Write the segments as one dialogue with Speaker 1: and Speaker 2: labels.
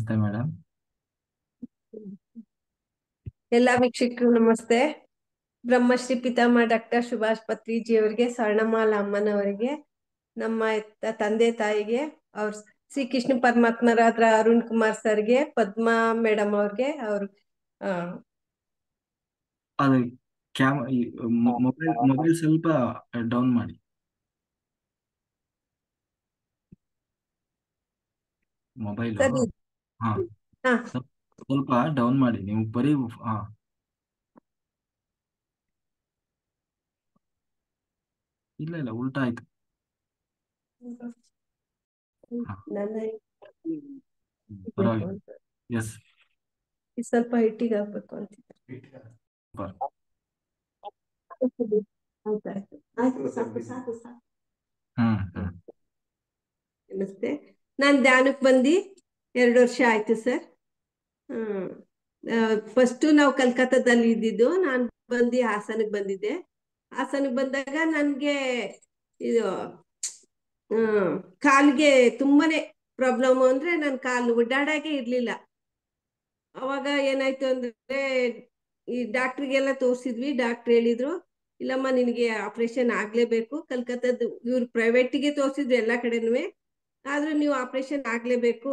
Speaker 1: ನಮಸ್ತೆ ಮೇಡಮ್.
Speaker 2: ಎಲ್ಲ ವೀಕ್ಷಕರು ನಮಸ್ತೆ. ಬ್ರಹ್ಮಶ್ರೀ ಪಿತಾಮಹ ಡಾಕ್ಟರ್ ಸುಭಾಷ್ ಪತ್ರಿಜಿ ಅವರಿಗೆ, ಸ್ವರ್ಣಮಾಲ ಅಮ್ಮನವರಿಗೆ, ನಮ್ಮ ತಂದೆ ತಾಯಿಗೆ, ಅವ್ರ ಶ್ರೀ ಕೃಷ್ಣ ಪರಮಾತ್ಮರಾದ್ರ ಅರುಣ್ ಕುಮಾರ್ ಸರ್ಗೆ, ಪದ್ಮಾ ಮೇಡಮ್ ಅವ್ರಿಗೆ,
Speaker 1: ಅದು ಮೊಬೈಲ್ ಸ್ವಲ್ಪ ಡೌನ್ ಮಾಡಿ. ಮೊಬೈಲು
Speaker 2: ಸರಿ.
Speaker 1: ಹಾ
Speaker 2: ಹಾ
Speaker 1: ಸ್ವಲ್ಪ ಡೌನ್ ಮಾಡಿ. ನೀವು ಬರೀ ಹಾ ಇಲ್ಲ ಉಲ್ಟಾ ಆಯ್ತು. ಹಾ
Speaker 2: ನನ್ನ
Speaker 1: ಪರವಾಗಿಲ್ಲ. ಎಸ್
Speaker 2: ಸ್ವಲ್ಪ ಹೈಟಿಗೆ ಆಗ್ಬೇಕು ಅಂತ. ಆಯ್ತಾಯ್ತು ಆಯ್ತು, ಸಾಕು ಸಾಕು ಸಾಕು.
Speaker 1: ಹ್ಮ್
Speaker 2: ನಮಸ್ತೆ. ನಾನ್ ಧ್ಯಾನಕ್ಕೆ ಬಂದು 2 ವರ್ಷ ಆಯ್ತು ಸರ್. ಫಸ್ಟ್ ನಾವು ಕಲ್ಕತ್ತಾದಲ್ಲಿ ಇದ್ದಿದ್ದು. ನಾನು ಬಂದು ಹಾಸನಕ್ಕೆ ಬಂದಿದ್ದೆ. ಹಾಸನಕ್ಕೆ ಬಂದಾಗ ನನ್ಗೆ ಇದು ಕಾಲಿಗೆ ತುಂಬಾನೇ ಪ್ರಾಬ್ಲಮ್. ಅಂದ್ರೆ ನನ್ ಕಾಲು ಓಡಾಡಕ್ಕೆ ಇರ್ಲಿಲ್ಲ. ಅವಾಗ ಏನಾಯ್ತು ಅಂದ್ರೆ ಈ ಡಾಕ್ಟ್ರಿಗೆಲ್ಲ ತೋರಿಸಿದ್ವಿ. ಡಾಕ್ಟ್ರ್ ಹೇಳಿದ್ರು, ಇಲ್ಲಮ್ಮ ನಿನಗೆ ಆಪರೇಷನ್ ಆಗ್ಲೇಬೇಕು. ಕಲ್ಕತ್ತಾದ ಇವ್ರು ಪ್ರೈವೇಟಿಗೆ ತೋರಿಸಿದ್ರು ಎಲ್ಲಾ ಕಡೆನೂ. ಆದ್ರೂ ನೀವು ಆಪರೇಷನ್ ಆಗ್ಲೇಬೇಕು,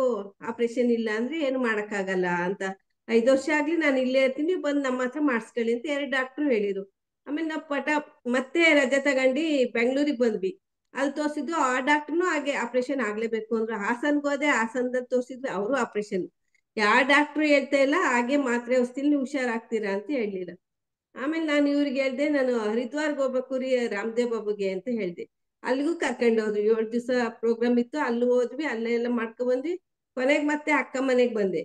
Speaker 2: ಆಪರೇಷನ್ ಇಲ್ಲ ಅಂದ್ರೆ ಏನು ಮಾಡಕ್ಕಾಗಲ್ಲ ಅಂತ. 5 ವರ್ಷ ಆಗ್ಲಿ ನಾನು ಇಲ್ಲೇ ಇರ್ತೀನಿ, ಬಂದು ನಮ್ಮ ಹತ್ರ ಮಾಡಿಸ್ಕೊಳ್ಳಿ ಅಂತ 2 ಡಾಕ್ಟ್ರು ಹೇಳಿದ್ರು. ಆಮೇಲೆ ನಾವು ಮತ್ತೆ ರಜೆ ತಗೊಂಡು ಬೆಂಗಳೂರಿಗೆ ಬಂದ್ವಿ. ಅಲ್ಲಿ ತೋರಿಸಿದ್ದು ಆ ಡಾಕ್ಟ್ರುನು ಹಾಗೆ ಆಪರೇಷನ್ ಆಗ್ಲೇಬೇಕು ಅಂದ್ರು. ಹಾಸನ್ಗೆ ಹೋದೆ, ಹಾಸನದಲ್ಲಿ ತೋರಿಸಿದ್ವಿ, ಅವರು ಆಪರೇಷನ್. ಯಾವ ಡಾಕ್ಟ್ರು ಹೇಳ್ತಾ ಇಲ್ಲ ಹಾಗೆ ಮಾತ್ರೆ ಔಷಧಿಲಿ ನೀವು ಹುಷಾರಾಗ್ತೀರಾ ಅಂತ ಹೇಳಿಲ್ಲ. ಆಮೇಲೆ ನಾನು ಇವ್ರಿಗೆ ಹೇಳ್ದೆ, ನಾನು ಹರಿದ್ವಾರ್ಗೆ ಹೋಗ್ಬೇಕು ರೀ ರಾಮದೇವ್ ಬಾಬುಗೆ ಅಂತ ಹೇಳ್ದೆ. ಅಲ್ಲಿಗೂ ಕರ್ಕೊಂಡು ಹೋದ್ವಿ. 7 ದಿವಸ ಪ್ರೋಗ್ರಾಮ್ ಇತ್ತು, ಅಲ್ಲೂ ಹೋದ್ವಿ, ಅಲ್ಲೇ ಎಲ್ಲ ಮಾಡ್ಕೊ ಬಂದ್ವಿ. ಕೊನೆಗೆ ಮತ್ತೆ ಅಕ್ಕ ಮನೆಗೆ ಬಂದೆ.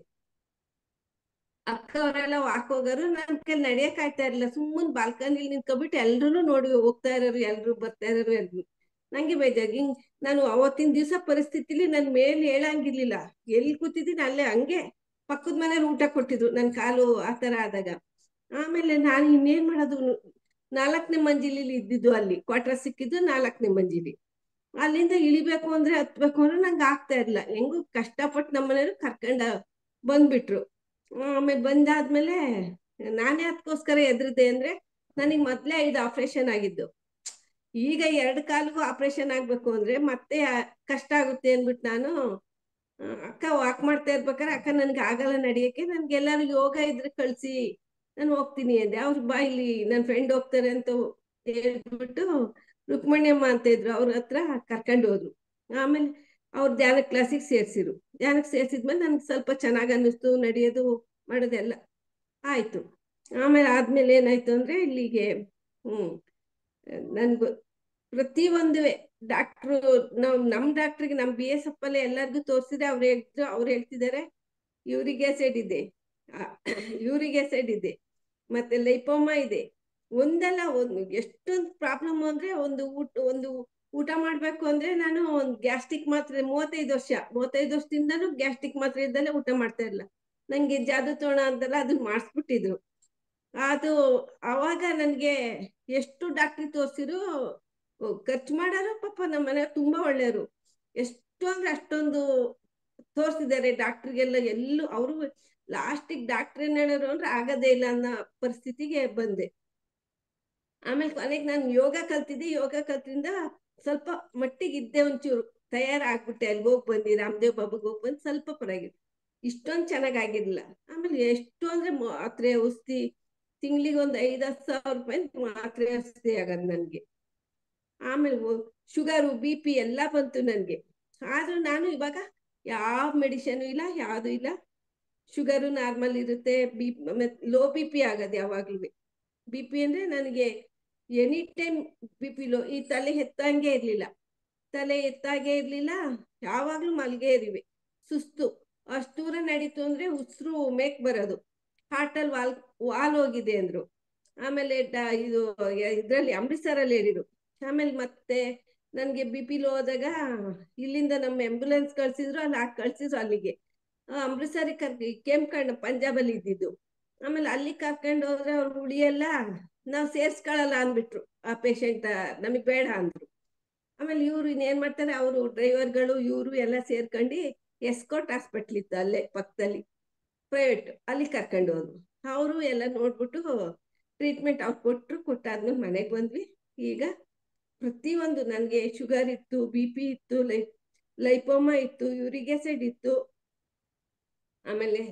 Speaker 2: ಅಕ್ಕ ಅವರೆಲ್ಲ ವಾಕ್ ಹೋಗೋರು, ನನ್ ಕೈಲಿ ನಡೆಯಕ್ ಆಯ್ತಾ ಇರ್ಲಿಲ್ಲ. ಸುಮ್ಮನೆ ಬಾಲ್ಕನಿಲಿ ನಿಂತ್ಕೊಬಿಟ್ಟು ಎಲ್ರು ನೋಡಿ ಹೋಗ್ತಾ ಇರೋರು, ಎಲ್ರು ಬರ್ತಾ ಇರೋರು, ಎಲ್ರು. ನಂಗೆ ಬೇಜಾರು. ನಾನು ಅವತ್ತಿನ ದಿವಸ ಪರಿಸ್ಥಿತಿಲಿ ನನ್ ಮೇಲೆ ಹೇಳಂಗಿರ್ಲಿಲ್ಲ. ಎಲ್ಲಿ ಕೂತಿದ್ದೀನಿ ಅಲ್ಲೇ ಹಂಗೆ ಪಕ್ಕದ ಮನೇಲಿ ಊಟ ಕೊಟ್ಟಿದ್ರು, ನನ್ ಕಾಲು ಆತರ ಆದಾಗ. ಆಮೇಲೆ ನಾನು ಇನ್ನೇನ್ ಮಾಡೋದು, 4ನೇ ಮಂಜಿಲಿ ಇದ್ದಿದ್ದು. ಅಲ್ಲಿ ಕ್ವಾರ್ಟರ್ ಸಿಕ್ಕಿದ್ದು 4ನೇ ಮಂಜಿಲಿ. ಅಲ್ಲಿಂದ ಇಳಿಬೇಕು ಅಂದ್ರೆ ಹತ್ಬೇಕು ಅಂದ್ರೆ ನಂಗೆ ಆಗ್ತಾ ಇರ್ಲಿಲ್ಲ. ಹೆಂಗು ಕಷ್ಟಪಟ್ಟು ನಮ್ಮನೆಯವರು ಕರ್ಕೊಂಡ ಬಂದ್ಬಿಟ್ರು. ಆಮೇಲೆ ಬಂದಾದ್ಮೇಲೆ ನಾನೇ ಅದಕ್ಕೋಸ್ಕರ ಎದ್ರದೆ ಅಂದ್ರೆ, ನನಗೆ ಮೊದ್ಲೇ 5 ಆಪರೇಷನ್ ಆಗಿದ್ದು. ಈಗ 2 ಕಾಲಿಗೂ ಆಪರೇಷನ್ ಆಗ್ಬೇಕು ಅಂದ್ರೆ ಮತ್ತೆ ಕಷ್ಟ ಆಗುತ್ತೆ ಅಂದ್ಬಿಟ್ಟು ನಾನು ಅಕ್ಕ ವಾಕ್ ಮಾಡ್ತಾ ಇರ್ಬೇಕಾರೆ, ಅಕ್ಕ ನನ್ಗೆ ಆಗಲ್ಲ ನಡಿಯಕ್ಕೆ, ನನ್ಗೆಲ್ಲಾರು ಯೋಗ ಇದ್ರೆ ಕಳ್ಸಿ, ನಾನು ಹೋಗ್ತೀನಿ ಅಂದೆ. ಅವ್ರ ಬಾಯಿಲಿ ನನ್ನ ಫ್ರೆಂಡ್ ಹೋಗ್ತಾರೆ ಅಂತ ಹೇಳ್ಬಿಟ್ಟು ರುಕ್ಮಣ್ಯಮ್ಮ ಅಂತ ಇದ್ರು, ಅವ್ರ ಹತ್ರ ಕರ್ಕೊಂಡು ಹೋದ್ರು. ಆಮೇಲೆ ಅವ್ರ ಧ್ಯಾನ ಕ್ಲಾಸಿಗೆ ಸೇರ್ಸಿರು. ಧ್ಯಾನಕ್ಕೆ ಸೇರ್ಸಿದ್ಮೇಲೆ ನನ್ಗೆ ಸ್ವಲ್ಪ ಚೆನ್ನಾಗ್ ಅನ್ನಿಸ್ತು, ನಡೆಯೋದು ಮಾಡೋದೆಲ್ಲ ಆಯ್ತು. ಆದ್ಮೇಲೆ ಏನಾಯ್ತು ಅಂದ್ರೆ ಇಲ್ಲಿಗೆ ನನ್ಗೂ ಪ್ರತಿಯೊಂದು ಡಾಕ್ಟ್ರು, ನಮ್ ಡಾಕ್ಟ್ರಿಗೆ, ನಮ್ BSF ಅಲ್ಲಿ ಎಲ್ಲರಿಗೂ ತೋರಿಸಿದೆ. ಅವ್ರು ಹೇಳ್ತಿದ್ದಾರೆ ಯೂರಿಕ್ ಆಸಿಡ್ ಇದೆ, ಯೂರಿಕ್ ಆಸಿಡ್ ಇದೆ, ಮತ್ತೆ ಲೈಪೋಮಾ ಇದೆ. ಒಂದಲ್ಲ ಒಂದು ಎಷ್ಟೊಂದು ಪ್ರಾಬ್ಲಮ್ ಅಂದ್ರೆ, ಒಂದು ಊಟ ಮಾಡ್ಬೇಕು ಅಂದ್ರೆ ನಾನು ಒಂದು ಗ್ಯಾಸ್ಟ್ರಿಕ್ ಮಾತ್ರೆ 35 ವರ್ಷದಿಂದನೂ ಗ್ಯಾಸ್ಟ್ರಿಕ್ ಮಾತ್ರೆ ಇದ್ದಲ್ಲೇ ಊಟ ಮಾಡ್ತಾ ಇರಲಿಲ್ಲ. ನಂಗೆ ಜಾದು ತೋಣ ಅಂತಲ್ಲ, ಅದನ್ನ ಮಾಡಿಸ್ಬಿಟ್ಟಿದ್ರು. ಅದು ಅವಾಗ ನನ್ಗೆ ಎಷ್ಟು ಡಾಕ್ಟ್ರಿಗೆ ತೋರಿಸಿರು, ಖರ್ಚು ಮಾಡೋರು ಪಾಪ ನಮ್ಮ ಮನೆಯವ್ರು ತುಂಬಾ ಒಳ್ಳೆಯವರು. ಎಷ್ಟು ಅಂದ್ರೆ ಅಷ್ಟೊಂದು ತೋರಿಸಿದ್ದಾರೆ ಡಾಕ್ಟ್ರಿಗೆಲ್ಲ. ಎಲ್ಲೂ ಅವರು ಲಾಸ್ಟಿಗೆ ಡಾಕ್ಟ್ರ್ ಏನ್ ಹೇಳೋರು ಅಂದ್ರೆ ಆಗದೇ ಇಲ್ಲ ಅನ್ನೋ ಪರಿಸ್ಥಿತಿಗೆ ಬಂದೆ. ಆಮೇಲೆ ಕೊನೆಗೆ ನಾನು ಯೋಗ ಕಲ್ತಿದ್ದೆ. ಯೋಗ ಕಲ್ತಿಂದ ಸ್ವಲ್ಪ ಮಟ್ಟಿಗೆ ಇದ್ದೆ, ಒಂಚೂರು ತಯಾರಾಗ್ಬಿಟ್ಟೆ. ಅಲ್ಲಿ ಹೋಗಿ ಬಂದು ರಾಮದೇವ್ ಬಾಬುಗೆ ಹೋಗಿ ಬಂದು ಸ್ವಲ್ಪ ಪರವಾಗಿಲ್ಲ. ಇಷ್ಟೊಂದು ಚೆನ್ನಾಗಾಗಿರ್ಲಿಲ್ಲ. ಆಮೇಲೆ ಎಷ್ಟು ಅಂದ್ರೆ ಮಾತ್ರೆ ಔಷಧಿ, ತಿಂಗಳಿಗೆ ಒಂದು 5-10 ಸಾವಿರ ರೂಪಾಯಿ ಮಾತ್ರೆ ಔಷಧಿ ಆಗೋದು ನನ್ಗೆ. ಆಮೇಲೆ ಶುಗರು BP ಎಲ್ಲ ಬಂತು ನನ್ಗೆ. ಆದ್ರೂ ನಾನು ಇವಾಗ ಯಾವ ಮೆಡಿಸಿನ್ ಇಲ್ಲ, ಯಾವುದು ಇಲ್ಲ. ಶುಗರು ನಾರ್ಮಲ್ ಇರುತ್ತೆ, ಲೋ BP ಆಗೋದು ಯಾವಾಗ್ಲೂ. BP ಅಂದ್ರೆ ನನಗೆ ಎನಿ ಟೈಮ್ BP ಲೋ. ಈ ತಲೆ ಎತ್ತಂಗೆ ಇರ್ಲಿಲ್ಲ, ತಲೆ ಎತ್ತಾಗೆ ಇರ್ಲಿಲ್ಲ, ಯಾವಾಗ್ಲೂ ಮಲ್ಗೆ ಇರಿವೆ, ಸುಸ್ತು. ಅಷ್ಟು ದೂರ ನಡೀತು ಅಂದ್ರೆ ಉಸಿರು ಮೇಕ್ ಬರೋದು, ಹಾರ್ಟಲ್ಲಿ ವಾಲ್ ಹೋಗಿದೆ ಅಂದ್ರು. ಆಮೇಲೆ ಇದು ಇದ್ರಲ್ಲಿ ಅಮೃತಸರಲ್ಲಿ ಹೇಳಿದ್ರು. ಆಮೇಲೆ ಮತ್ತೆ ನನ್ಗೆ BP ಲೋ ಹೋದಾಗ ಇಲ್ಲಿಂದ ನಮ್ಮ ಆಂಬ್ಯುಲೆನ್ಸ್ ಕಳ್ಸಿದ್ರು, ಅಲ್ಲಿ ಕಳ್ಸಿದ್ರು ಅಲ್ಲಿಗೆ. ಅಮೃತಸರಿಗೆ ಕೆಂಪ್ಕಂಡು ಪಂಜಾಬಲ್ಲಿ ಇದ್ದಿದ್ದು. ಆಮೇಲೆ ಅಲ್ಲಿ ಕರ್ಕೊಂಡು ಹೋದ್ರೆ ಅವ್ರು ಉಳಿಯಲ್ಲ, ನಾವು ಸೇರ್ಸ್ಕೊಳ್ಳಲ್ಲ ಅಂದ್ಬಿಟ್ರು. ಆ ಪೇಷಂಟ್ ನಮಗ್ ಬೇಡ ಅಂದ್ರು. ಆಮೇಲೆ ಇವ್ರು ಇನ್ನೇನ್ ಮಾಡ್ತಾರೆ, ಅವರು ಡ್ರೈವರ್ಗಳು ಇವರು ಎಲ್ಲ ಸೇರ್ಕೊಂಡು ಎಸ್ಕೋಟ್ ಹಾಸ್ಪಿಟ್ಲ್ ಇತ್ತು ಅಲ್ಲೇ ಪಕ್ಕದಲ್ಲಿ, ಪ್ರೈವೇಟ್, ಅಲ್ಲಿ ಕರ್ಕೊಂಡು ಹೋದ್ರು. ಅವರು ಎಲ್ಲ ನೋಡ್ಬಿಟ್ಟು ಟ್ರೀಟ್ಮೆಂಟ್ ಅವ್ರು ಕೊಟ್ಟಾದ್ಮೇಲೆ ಮನೆಗೆ ಬಂದ್ವಿ. ಈಗ ಪ್ರತಿಯೊಂದು, ನನಗೆ ಶುಗರ್ ಇತ್ತು, BP ಇತ್ತು, ಲೈಪೋಮಾ ಇತ್ತು, ಯೂರಿಕ್ ಆಸಿಡ್ ಇತ್ತು, ಆಮೇಲೆ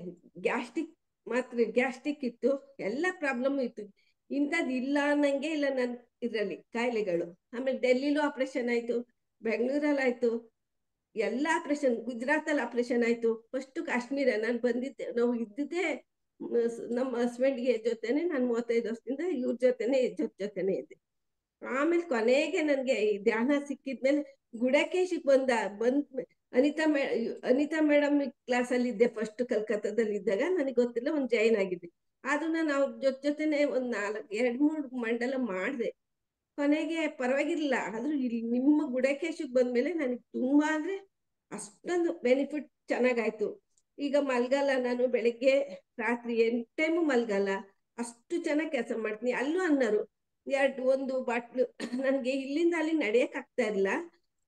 Speaker 2: ಗ್ಯಾಸ್ಟ್ರಿಕ್ ಇತ್ತು, ಎಲ್ಲ ಪ್ರಾಬ್ಲಮ್ ಇತ್ತು. ಇಂಥದ್ದು ಇಲ್ಲ ಅನ್ನಂಗೆ ಇಲ್ಲ ನನ್ನ ಇದರಲ್ಲಿ ಕಾಯಿಲೆಗಳು. ಆಮೇಲೆ ಡೆಲ್ಲಿಲೂ ಆಪರೇಷನ್ ಆಯ್ತು, ಬೆಂಗಳೂರಲ್ಲಿ ಆಯ್ತು, ಎಲ್ಲ ಆಪರೇಷನ್, ಗುಜರಾತಲ್ಲಿ ಆಪರೇಷನ್ ಆಯ್ತು. ಫಸ್ಟ್ ಕಾಶ್ಮೀರ ನಾನು ಬಂದಿದ್ದೆ, ನಾವು ಇದ್ದಿದ್ದೆ ನಮ್ಮ ಹಸ್ಬೆಂಡ್ಗೆ ಜೊತೆನೆ, ನಾನು 35 ವರ್ಷದಿಂದ ಇವ್ರ ಜೊತೆನೆ ಇದ್ದೆ. ಆಮೇಲೆ ಕೊನೆಗೆ ನನಗೆ ಈ ಧ್ಯಾನ ಸಿಕ್ಕಿದ್ಮೇಲೆ ಗುಡಕೇಶಿಗೆ ಬಂದ್ ಅನಿತಾ ಮೇಡಮ್ ಕ್ಲಾಸಲ್ಲಿ ಇದ್ದೆ ಫಸ್ಟ್, ಕಲ್ಕತ್ತಾದಲ್ಲಿ ಇದ್ದಾಗ. ನನಗೆ ಗೊತ್ತಿಲ್ಲ, ಒಂದು ಜಾಯಿನ್ ಆಗಿದ್ದೆ. ಆದ್ರೂ ನಾನು ಅವ್ರ ಜೊತೆನೆ ಒಂದು 2-3 ಮಂಡಲ ಮಾಡಿದೆ. ಕೊನೆಗೆ ಪರವಾಗಿರ್ಲಿಲ್ಲ. ಆದ್ರೂ ಇಲ್ಲಿ ನಿಮ್ಮ ಗುಡಕೇಶಿಗೆ ಬಂದ್ಮೇಲೆ ನನಗೆ ತುಂಬಾ ಅಂದ್ರೆ ಅಷ್ಟೊಂದು ಬೆನಿಫಿಟ್ ಚೆನ್ನಾಗಾಯ್ತು. ಈಗ ಮಲ್ಗಲ್ಲ ನಾನು, ಬೆಳಿಗ್ಗೆ ರಾತ್ರಿ 8 ಟೈಮು ಮಲ್ಗಲ್ಲ, ಅಷ್ಟು ಚೆನ್ನಾಗಿ ಕೆಲಸ ಮಾಡ್ತೀನಿ. ಅಲ್ಲೂ ಅನ್ನೋರು ಒಂದು ಬಾಟ್ಲು ನನಗೆ ಇಲ್ಲಿಂದ ಅಲ್ಲಿ ನಡೆಯಕ್ ಆಗ್ತಾ ಇಲ್ಲ.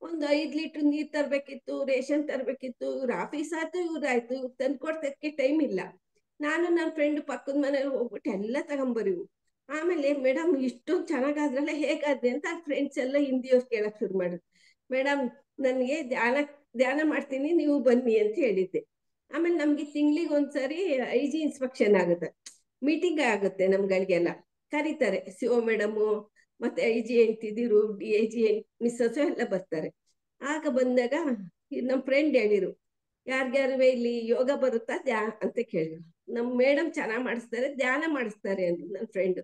Speaker 2: ಒಂದು 5 ಲೀಟರ್ ನೀರ್ ತರ್ಬೇಕಿತ್ತು, ರೇಷನ್ ತರ್ಬೇಕಿತ್ತು. ಇವ್ರ ಆಫೀಸ್ ಆಯ್ತು, ಇವ್ರಾಯ್ತು, ಇವ್ರು ತಂದ್ಕೊಡ್ತಕ್ಕೆ ಟೈಮ್ ಇಲ್ಲ. ನಾನು ನನ್ನ ಫ್ರೆಂಡ್ ಪಕ್ಕದ ಮನೇಲಿ ಹೋಗ್ಬಿಟ್ಟು ಎಲ್ಲ ತಗೊಂಬರಿವು. ಆಮೇಲೆ ಮೇಡಮ್ ಇಷ್ಟೊಂದು ಚೆನ್ನಾಗಾದ್ರಲ್ಲ, ಹೇಗಾದ್ರೆ ಅಂತ ಫ್ರೆಂಡ್ಸ್ ಎಲ್ಲ ಹಿಂದಿಯವ್ರು ಕೇಳಕ್ ಶುರು ಮಾಡಿದ್ರು. ಮೇಡಮ್ ನನಗೆ ಧ್ಯಾನ ಮಾಡ್ತೀನಿ, ನೀವು ಬನ್ನಿ ಅಂತ ಹೇಳಿದ್ದೆ. ಆಮೇಲೆ ನಮ್ಗೆ ತಿಂಗಳಿಗೆ ಒಂದ್ಸರಿ IG ಇನ್ಸ್ಪೆಕ್ಷನ್ ಆಗುತ್ತೆ, ಮೀಟಿಂಗ್ ಆಗುತ್ತೆ, ನಮ್ಗಳಿಗೆಲ್ಲ ಕರೀತಾರೆ. CO ಮೇಡಮು ಮತ್ತೆ IG ಹೆಂಡ್ತಿದಿರು, DIG ಮಿಸ್ಸಸ್ ಎಲ್ಲ ಬರ್ತಾರೆ. ಆಗ ಬಂದಾಗ ನಮ್ಮ ಫ್ರೆಂಡ್ ಹೇಳಿರು, ಯಾರ್ಯಾರುವೆ ಇಲ್ಲಿ ಯೋಗ ಬರುತ್ತಾ ಅಂತ ಕೇಳಿದ್ರು. ನಮ್ಮ ಮೇಡಮ್ ಚೆನ್ನಾಗಿ ಮಾಡಿಸ್ತಾರೆ, ಧ್ಯಾನ ಮಾಡಿಸ್ತಾರೆ ಅಂದ್ರು ನನ್ನ ಫ್ರೆಂಡ್.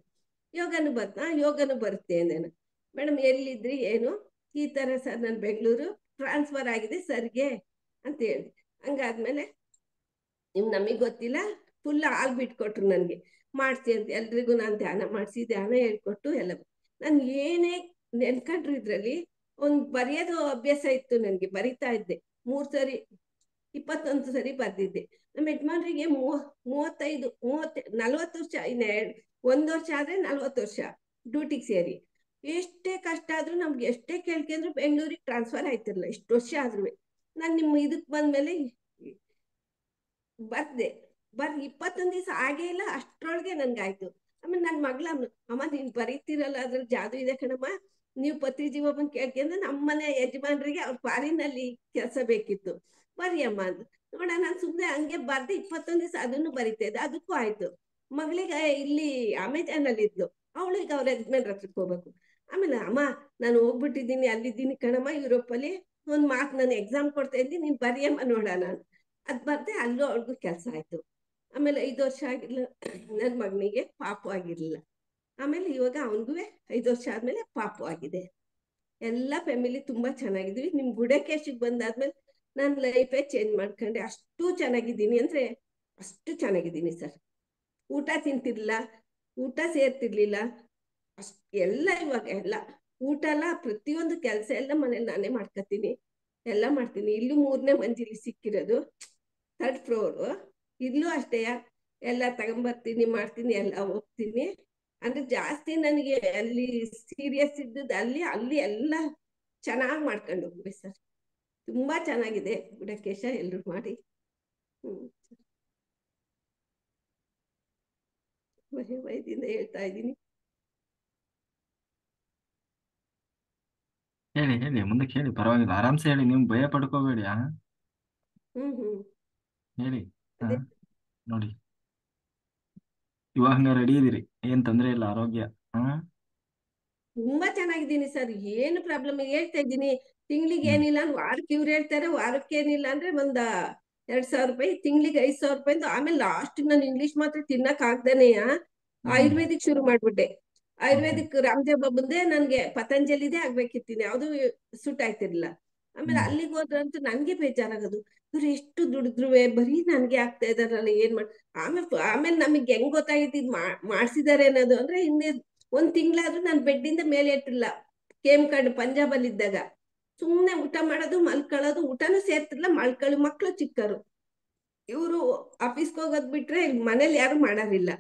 Speaker 2: ಯೋಗನು ಬರುತ್ತೆ ಅಂದೇನು. ಮೇಡಮ್ ಎಲ್ಲಿದ್ರಿ ಏನು? ಈ ತರ ಸರ್, ನಾನು ಬೆಂಗಳೂರು ಟ್ರಾನ್ಸ್ಫರ್ ಆಗಿದೆ ಸರ್ಗೆ ಅಂತ ಹೇಳಿದೆ. ಹಂಗಾದ್ಮೇಲೆ ನಮಗೆ ಗೊತ್ತಿಲ್ಲ, ಫುಲ್ ಹಾಲ್ ಬಿಟ್ಕೊಟ್ರು ನನಗೆ, ಮಾಡಿಸಿ ಅಂತ. ಎಲ್ರಿಗೂ ನಾನು ಧ್ಯಾನ ಮಾಡಿಸಿ, ಧ್ಯಾನ ಹೇಳ್ಕೊಟ್ಟು ಎಲ್ಲ. ನಾನು ಏನೇ ನೆನ್ಕೊಂಡ್ರು ಇದ್ರಲ್ಲಿ ಒಂದು ಬರೆಯೋದು ಅಭ್ಯಾಸ ಇತ್ತು ನನಗೆ, ಬರಿತಾ ಇದ್ದೆ. 3 ಸರಿ 21 ಸರಿ ಬರ್ದಿದ್ದೆ. ನಮ್ಮ ಯಜಮಾನ್ರಿಗೆ 35 40 ವರ್ಷ, 1 ವರ್ಷ ಆದ್ರೆ 40 ವರ್ಷ ಡ್ಯೂಟಿಗೆ ಸೇರಿ. ಎಷ್ಟೇ ಕಷ್ಟ ಆದ್ರೂ, ನಮ್ಗೆ ಎಷ್ಟೇ ಕೇಳ್ಕೊಂಡ್ರು ಬೆಂಗಳೂರಿಗೆ ಟ್ರಾನ್ಸ್ಫರ್ ಆಯ್ತಿರ್ಲಿಲ್ಲ ಇಷ್ಟು ವರ್ಷ ಆದ್ರೂ. ನಾನು ನಿಮ್ಮ ಇದಕ್ ಬಂದ್ಮೇಲೆ ಬರ್ದೆ 21 ದಿವಸ ಆಗೇ ಇಲ್ಲ, ಅಷ್ಟ್ರೊಳಗೆ ನನ್ಗಾಯ್ತು. ಆಮೇಲೆ ನನ್ನ ಮಗಳ, ಅಮ್ಮ ನೀನ್ ಬರೀತಿರಲ್ಲ, ಅದ್ರಲ್ಲಿ ಜಾದು ಇದೆ ಕಣಮ್ಮ, ನೀವು ಪತಿ ಜೀವನ ಕೇಳ್ಕೊಂಡ್ರೆ ನಮ್ಮನೆ ಯಜಮಾನ್ರಿಗೆ ಅವ್ರ ಫಾರಿನಲ್ಲಿ ಕೆಲಸ ಬೇಕಿತ್ತು, ಬರಿಯಮ್ಮ ಅಂದ್ರು. ನೋಡ, ನಾನು ಸುಮ್ಮನೆ ಹಂಗೆ ಬರ್ದೆ 21 ದಿವಸ ಅದನ್ನು ಬರಿತಾ ಇದ್ದೆ, ಅದಕ್ಕೂ ಆಯ್ತು. ಮಗಳಿಗೆ ಇಲ್ಲಿ ಅಮೆಜಾನ್ ಅಲ್ಲಿ ಇದ್ಲು, ಅವಳಿಗೆ ಅವ್ರ ಯಜಮಾನ್ರ ಹತ್ರಕ್ಕೆ ಹೋಗ್ಬೇಕು. ಆಮೇಲೆ ಅಮ್ಮ ನಾನು ಹೋಗ್ಬಿಟ್ಟಿದ್ದೀನಿ, ಅಲ್ಲಿದ್ದೀನಿ ಕಣಮ್ಮ ಯುರೋಪಲ್ಲಿ, ಒಂದು ಮಾರ್ಕ್ ನಾನು ಎಕ್ಸಾಮ್ ಕೊಡ್ತಾ ಇದ್ದೀನಿ, ನೀನ್ ಬರಿಯಮ್ಮ ನೋಡೋಣ. ಅದ್ ಬರ್ದೆ, ಅಲ್ಲೂ ಅವ್ಳಿಗೂ ಕೆಲಸ ಆಯ್ತು. ಆಮೇಲೆ 5 ವರ್ಷ ಆಗಿರ್ಲಿಲ್ಲ ನನ್ನ ಮಗನಿಗೆ, ಪಾಪು ಆಗಿರ್ಲಿಲ್ಲ. ಆಮೇಲೆ ಇವಾಗ ಅವನಿಗೂ 5 ವರ್ಷ ಆದ್ಮೇಲೆ ಪಾಪು ಆಗಿದೆ. ಎಲ್ಲ ಫ್ಯಾಮಿಲಿ ತುಂಬಾ ಚೆನ್ನಾಗಿದ್ವಿ. ನಿಮ್ ಗುಡಕೇಶಿಗೆ ಬಂದಾದ್ಮೇಲೆ ನನ್ನ ಲೈಫೇ ಚೇಂಜ್ ಮಾಡ್ಕೊಂಡೆ. ಅಷ್ಟು ಚೆನ್ನಾಗಿದ್ದೀನಿ ಅಂದ್ರೆ ಅಷ್ಟು ಚೆನ್ನಾಗಿದ್ದೀನಿ ಸರ್. ಊಟ ತಿಂತಿರ್ಲಿಲ್ಲ, ಊಟ ಸೇರ್ತಿರ್ಲಿಲ್ಲ, ಎಲ್ಲ ಇವಾಗ ಎಲ್ಲ ಊಟ ಎಲ್ಲ, ಪ್ರತಿಯೊಂದು ಕೆಲಸ ಎಲ್ಲ ಮನೇಲಿ ನಾನೇ ಮಾಡ್ಕೊತೀನಿ, ಎಲ್ಲ ಮಾಡ್ತೀನಿ. ಇಲ್ಲೂ 3ನೇ ಮಂಜಿಲಿ ಸಿಕ್ಕಿರೋದು, 3rd ಫ್ಲೋರು. ಇಲ್ಲೂ ಅಷ್ಟೇ, ಎಲ್ಲ ತಗೊಂಬರ್ತೀನಿ, ಮಾಡ್ತೀನಿ, ಎಲ್ಲ ಹೋಗ್ತೀನಿ. ಅಂದ್ರೆ ಜಾಸ್ತಿ ನನಗೆ ಅಲ್ಲಿ ಸೀರಿಯಸ್ ಇದ್ದದ್ದು ಅಲ್ಲಿ ಎಲ್ಲ ಚೆನ್ನಾಗಿ ಮಾಡ್ಕೊಂಡು ಹೋಗ್ವಿ ಸರ್. ತುಂಬಾ ಚೆನ್ನಾಗಿದೆ ಗುಡಕೇಶ, ಎಲ್ರು ಮಾಡಿ. ವಯದಿಂದ ಹೇಳ್ತಾ ಇದ್ದೀನಿ.
Speaker 1: ಹೇಳಿ ಮುಂದಕ್ಕೆ ಹೇಳಿ, ಪರವಾಗಿಲ್ಲ, ಆರಾಮ್ಸೆ ಹೇಳಿ, ನೀವು ಭಯ ಪಡ್ಕೋಬೇಡಿ. ಹೇಳಿ. ಹಾ,
Speaker 2: ಅದೇ
Speaker 1: ನೋಡಿ, ಇವಾಗ ರೆಡಿ ಇದೀರಿ, ಏನ್ ತೊಂದ್ರೆ ಇಲ್ಲ, ಆರೋಗ್ಯ. ಹಾ,
Speaker 2: ತುಂಬಾ ಚೆನ್ನಾಗಿದ್ದೀನಿ ಸರ್, ಏನು ಪ್ರಾಬ್ಲಮ್ ಹೇಳ್ತಾ ಇದ್ದೀನಿ. ತಿಂಗ್ಳಿಗೆ
Speaker 1: ಹ್ಮ್
Speaker 2: ಏನಿಲ್ಲ, ವಾರಕ್ಕೆ ಇವ್ರು ಹೇಳ್ತಾರೆ, ವಾರಕ್ಕೆ ಏನಿಲ್ಲ ಅಂದ್ರೆ 2,000 ರೂಪಾಯಿ, ತಿಂಗ್ಳಿಗೆ 5,000 ರೂಪಾಯಿ. ಆಮೇಲೆ ಲಾಸ್ಟ್ ನಾನು ಇಂಗ್ಲಿಷ್ ಮಾತ್ರ ತಿನ್ನಕ್ ಆಗ್ದೇನೆಯ
Speaker 1: ಹ್ಮ್
Speaker 2: ಆಯುರ್ವೇದಿಕ್ ಶುರು ಮಾಡ್ಬಿಟ್ಟೆ.
Speaker 1: ಓಕೆ.
Speaker 2: ಆಯುರ್ವೇದಿಕ್ ರಾಮದೇವ್ ಬಾಬುಂದೇ ನನ್ಗೆ ಪತಂಜಲಿದೇ ಆಗ್ಬೇಕಿತ್ತೀನಿ, ಯಾವ್ದು ಸೂಟ್ ಆಯ್ತಿರ್ಲಿಲ್ಲ. ಆಮೇಲೆ
Speaker 1: ಹ್ಮ್
Speaker 2: ಅಲ್ಲಿಗೆ ಹೋದ್ರಂತೂ ನನ್ಗೆ ಬೇಜಾರಾಗೋದು, ಇವ್ರು ಎಷ್ಟು ದುಡಿದ್ರುವೆ ಬರೀ ನನ್ಗೆ ಆಗ್ತಾ ಇದಾರಲ್ಲ, ಏನ್ ಮಾಡ್. ಆಮೇಲೆ ನಮಗೆ ಹೆಂಗ್ ಗೊತ್ತಾಗಿತ್ತು ಇದು ಮಾಡ್ಸಿದಾರೆ ಅನ್ನೋದು ಅಂದ್ರೆ, ಒಂದ್ ತಿಂಗಳಾದ್ರೂ ನಾನು ಬೆಡ್ಡಿಂದ ಮೇಲೆ ಇಟ್ಟಿಲ್ಲ. ಕೇಮ್ಕಂಡು ಪಂಜಾಬಲ್ಲಿ ಇದ್ದಾಗ ಸುಮ್ನೆ ಊಟ ಮಾಡೋದು, ಮಲ್ಕೊಳ್ಳೋದು, ಊಟನೂ ಸೇರ್ತಿರ್ಲಿಲ್ಲ, ಮಕ್ಳು ಚಿಕ್ಕರು. ಇವರು ಆಫೀಸ್ಗೆ ಹೋಗೋದ್ ಬಿಟ್ರೆ ಮನೇಲಿ ಯಾರು ಮಾಡೋರಿಲ್ಲ.